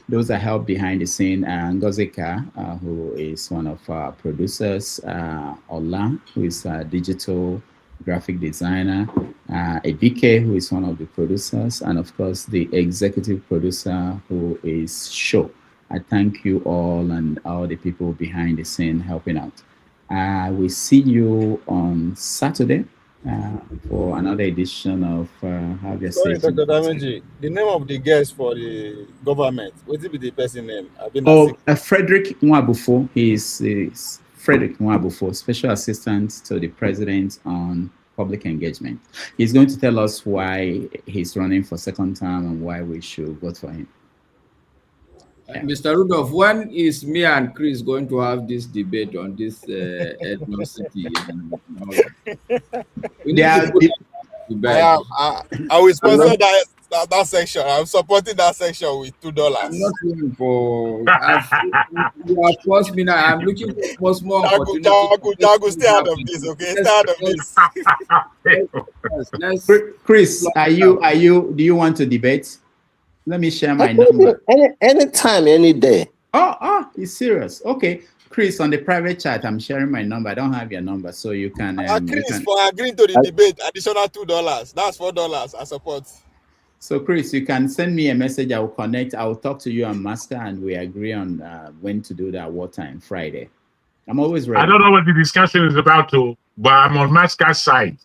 Those that helped behind the scene, Ngozika, who is one of our producers, Ola, who is a digital graphic designer, Ebike, who is one of the producers, and of course the executive producer, who is Sho. I thank you all and all the people behind the scene helping out. We see you on Saturday for another edition of Have Your Sorry, Safety. Dr. Damenji, the name of the guest for the government, what will be the person name? Frederick Nwabufo. He is Frederick Nwabufo, Special Assistant to the President on Public Engagement. He's going to tell us why he's running for second term and why we should vote for him. Yeah. Mr. Rudolph, when is me and Chris going to have this debate on this ethnicity? I will sponsor that section. I'm supporting that section with $2. I'm not looking for. You have forced me now. I'm looking for more opportunity. Jagu, stay out of this, okay? Stay out of this. Chris, do you want to debate? Let me share my number. Anytime, any day. Oh, it's serious. Okay. Chris, on the private chat, I'm sharing my number. I don't have your number, so you can... Chris, for agreeing to the debate, additional $2. That's $4. I support. So, Chris, you can send me a message. I will connect. I will talk to you on Master, and we agree on when to do that, what time, Friday. I'm always ready. I don't know what the discussion is about, but I'm on Master's side.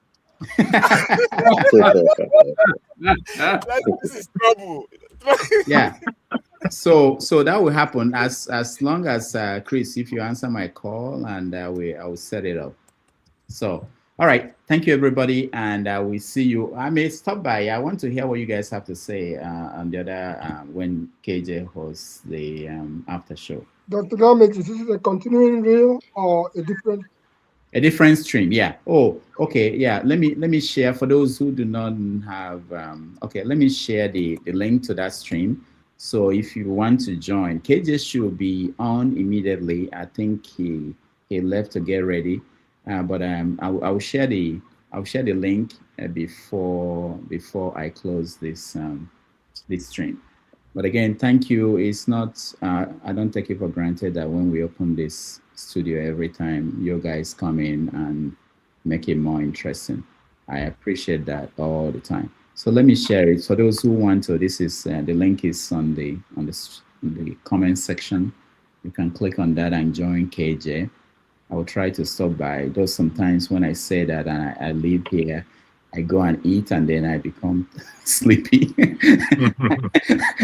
This is trouble. Yeah. So that will happen as long as Chris, if you answer my call, and I will set it up. So, all right. Thank you, everybody, and we see you. I may stop by. I want to hear what you guys have to say on the other when KJ hosts the after show. Dr. Gomez, is this a continuing reel or a different? A different stream, yeah. Oh, okay, yeah. Let me share for those who do not have. Okay, let me share the link to that stream. So if you want to join, KJ should be on immediately. I think he left to get ready, but I'll share the link before I close this stream. But again, thank you. It's not. I don't take it for granted that when we open this studio every time you guys come in and make it more interesting. I appreciate that all the time. So let me share it for those who want to. This is the link is on the comment section. You can click on that and join KJ. I will try to stop by. Though sometimes when I say that and I leave here, I go and eat and then I become sleepy.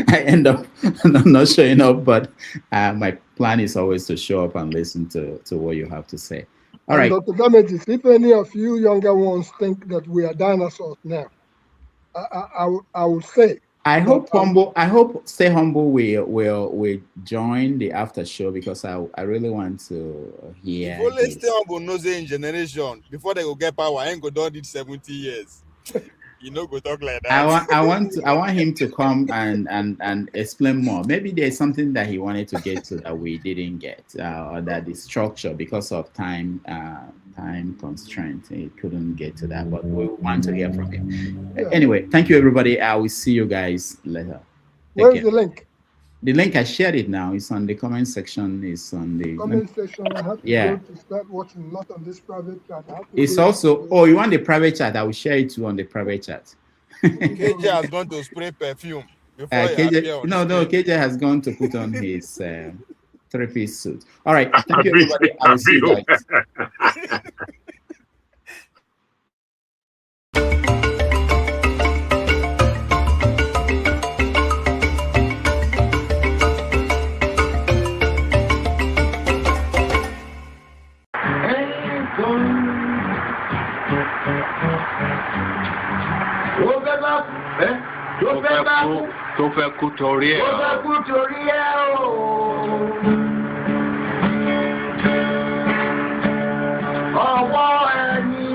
I end up not showing up, but my plan is always to show up and listen to what you have to say. All right. Dr. Damages, if any of you younger ones think that we are dinosaurs now, I would say. I hope Stay Humble will join the after show because I really want to hear. If only Stay Humble knows in generation before they will get power, I ain't go down it 70 years. You know, go talk like that. I want him to come and explain more. Maybe there's something that he wanted to get to that we didn't get, or that the structure because of time constraint he couldn't get to that. But we want to hear from him. Yeah. Anyway, thank you everybody. I will see you guys later. Where's the link? The link I shared it now. It's on the comment section. It's on the comment section. I have to go to start watching, not on this private chat. It's also. Oh, you want the private chat? I will share it too on the private chat. KJ has gone to spray perfume before he appear on no, KJ has gone to put on his three-piece suit. All right, thank you, everybody. I will see you guys. Tó fẹ́ kú torí ẹ̀ o. Ọwọ́ ẹni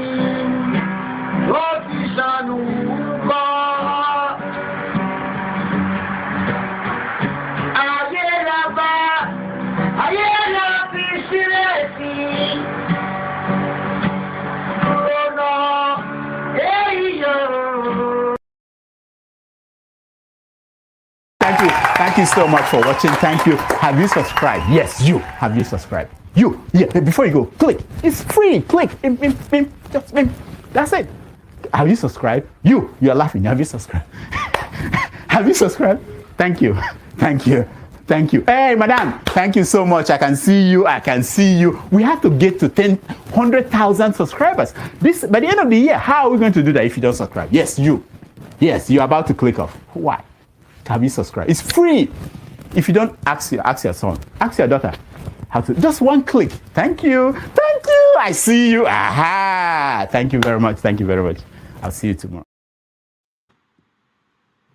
ló ti ṣàánú kọ́. Ayé la fi sílẹ̀ sí. Lọ́nà èèyàn. Thank you so much for watching. Thank you. Have you subscribed? Yes, you. Have you subscribed? You. Yeah, before you go, click. It's free. Click. Just that's it. Have you subscribed? You're laughing. Have you subscribed? Have you subscribed? Thank you. Thank you. Thank you. Hey, madam. Thank you so much. I can see you. We have to get to 100,000 subscribers. By the end of the year, how are we going to do that if you don't subscribe? Yes, you. Yes, you're about to click off. Why? Have you subscribed? It's free. If you don't, ask your son, ask your daughter how to. Just one click. Thank you. I see you. Aha. Thank you very much. I'll see you tomorrow.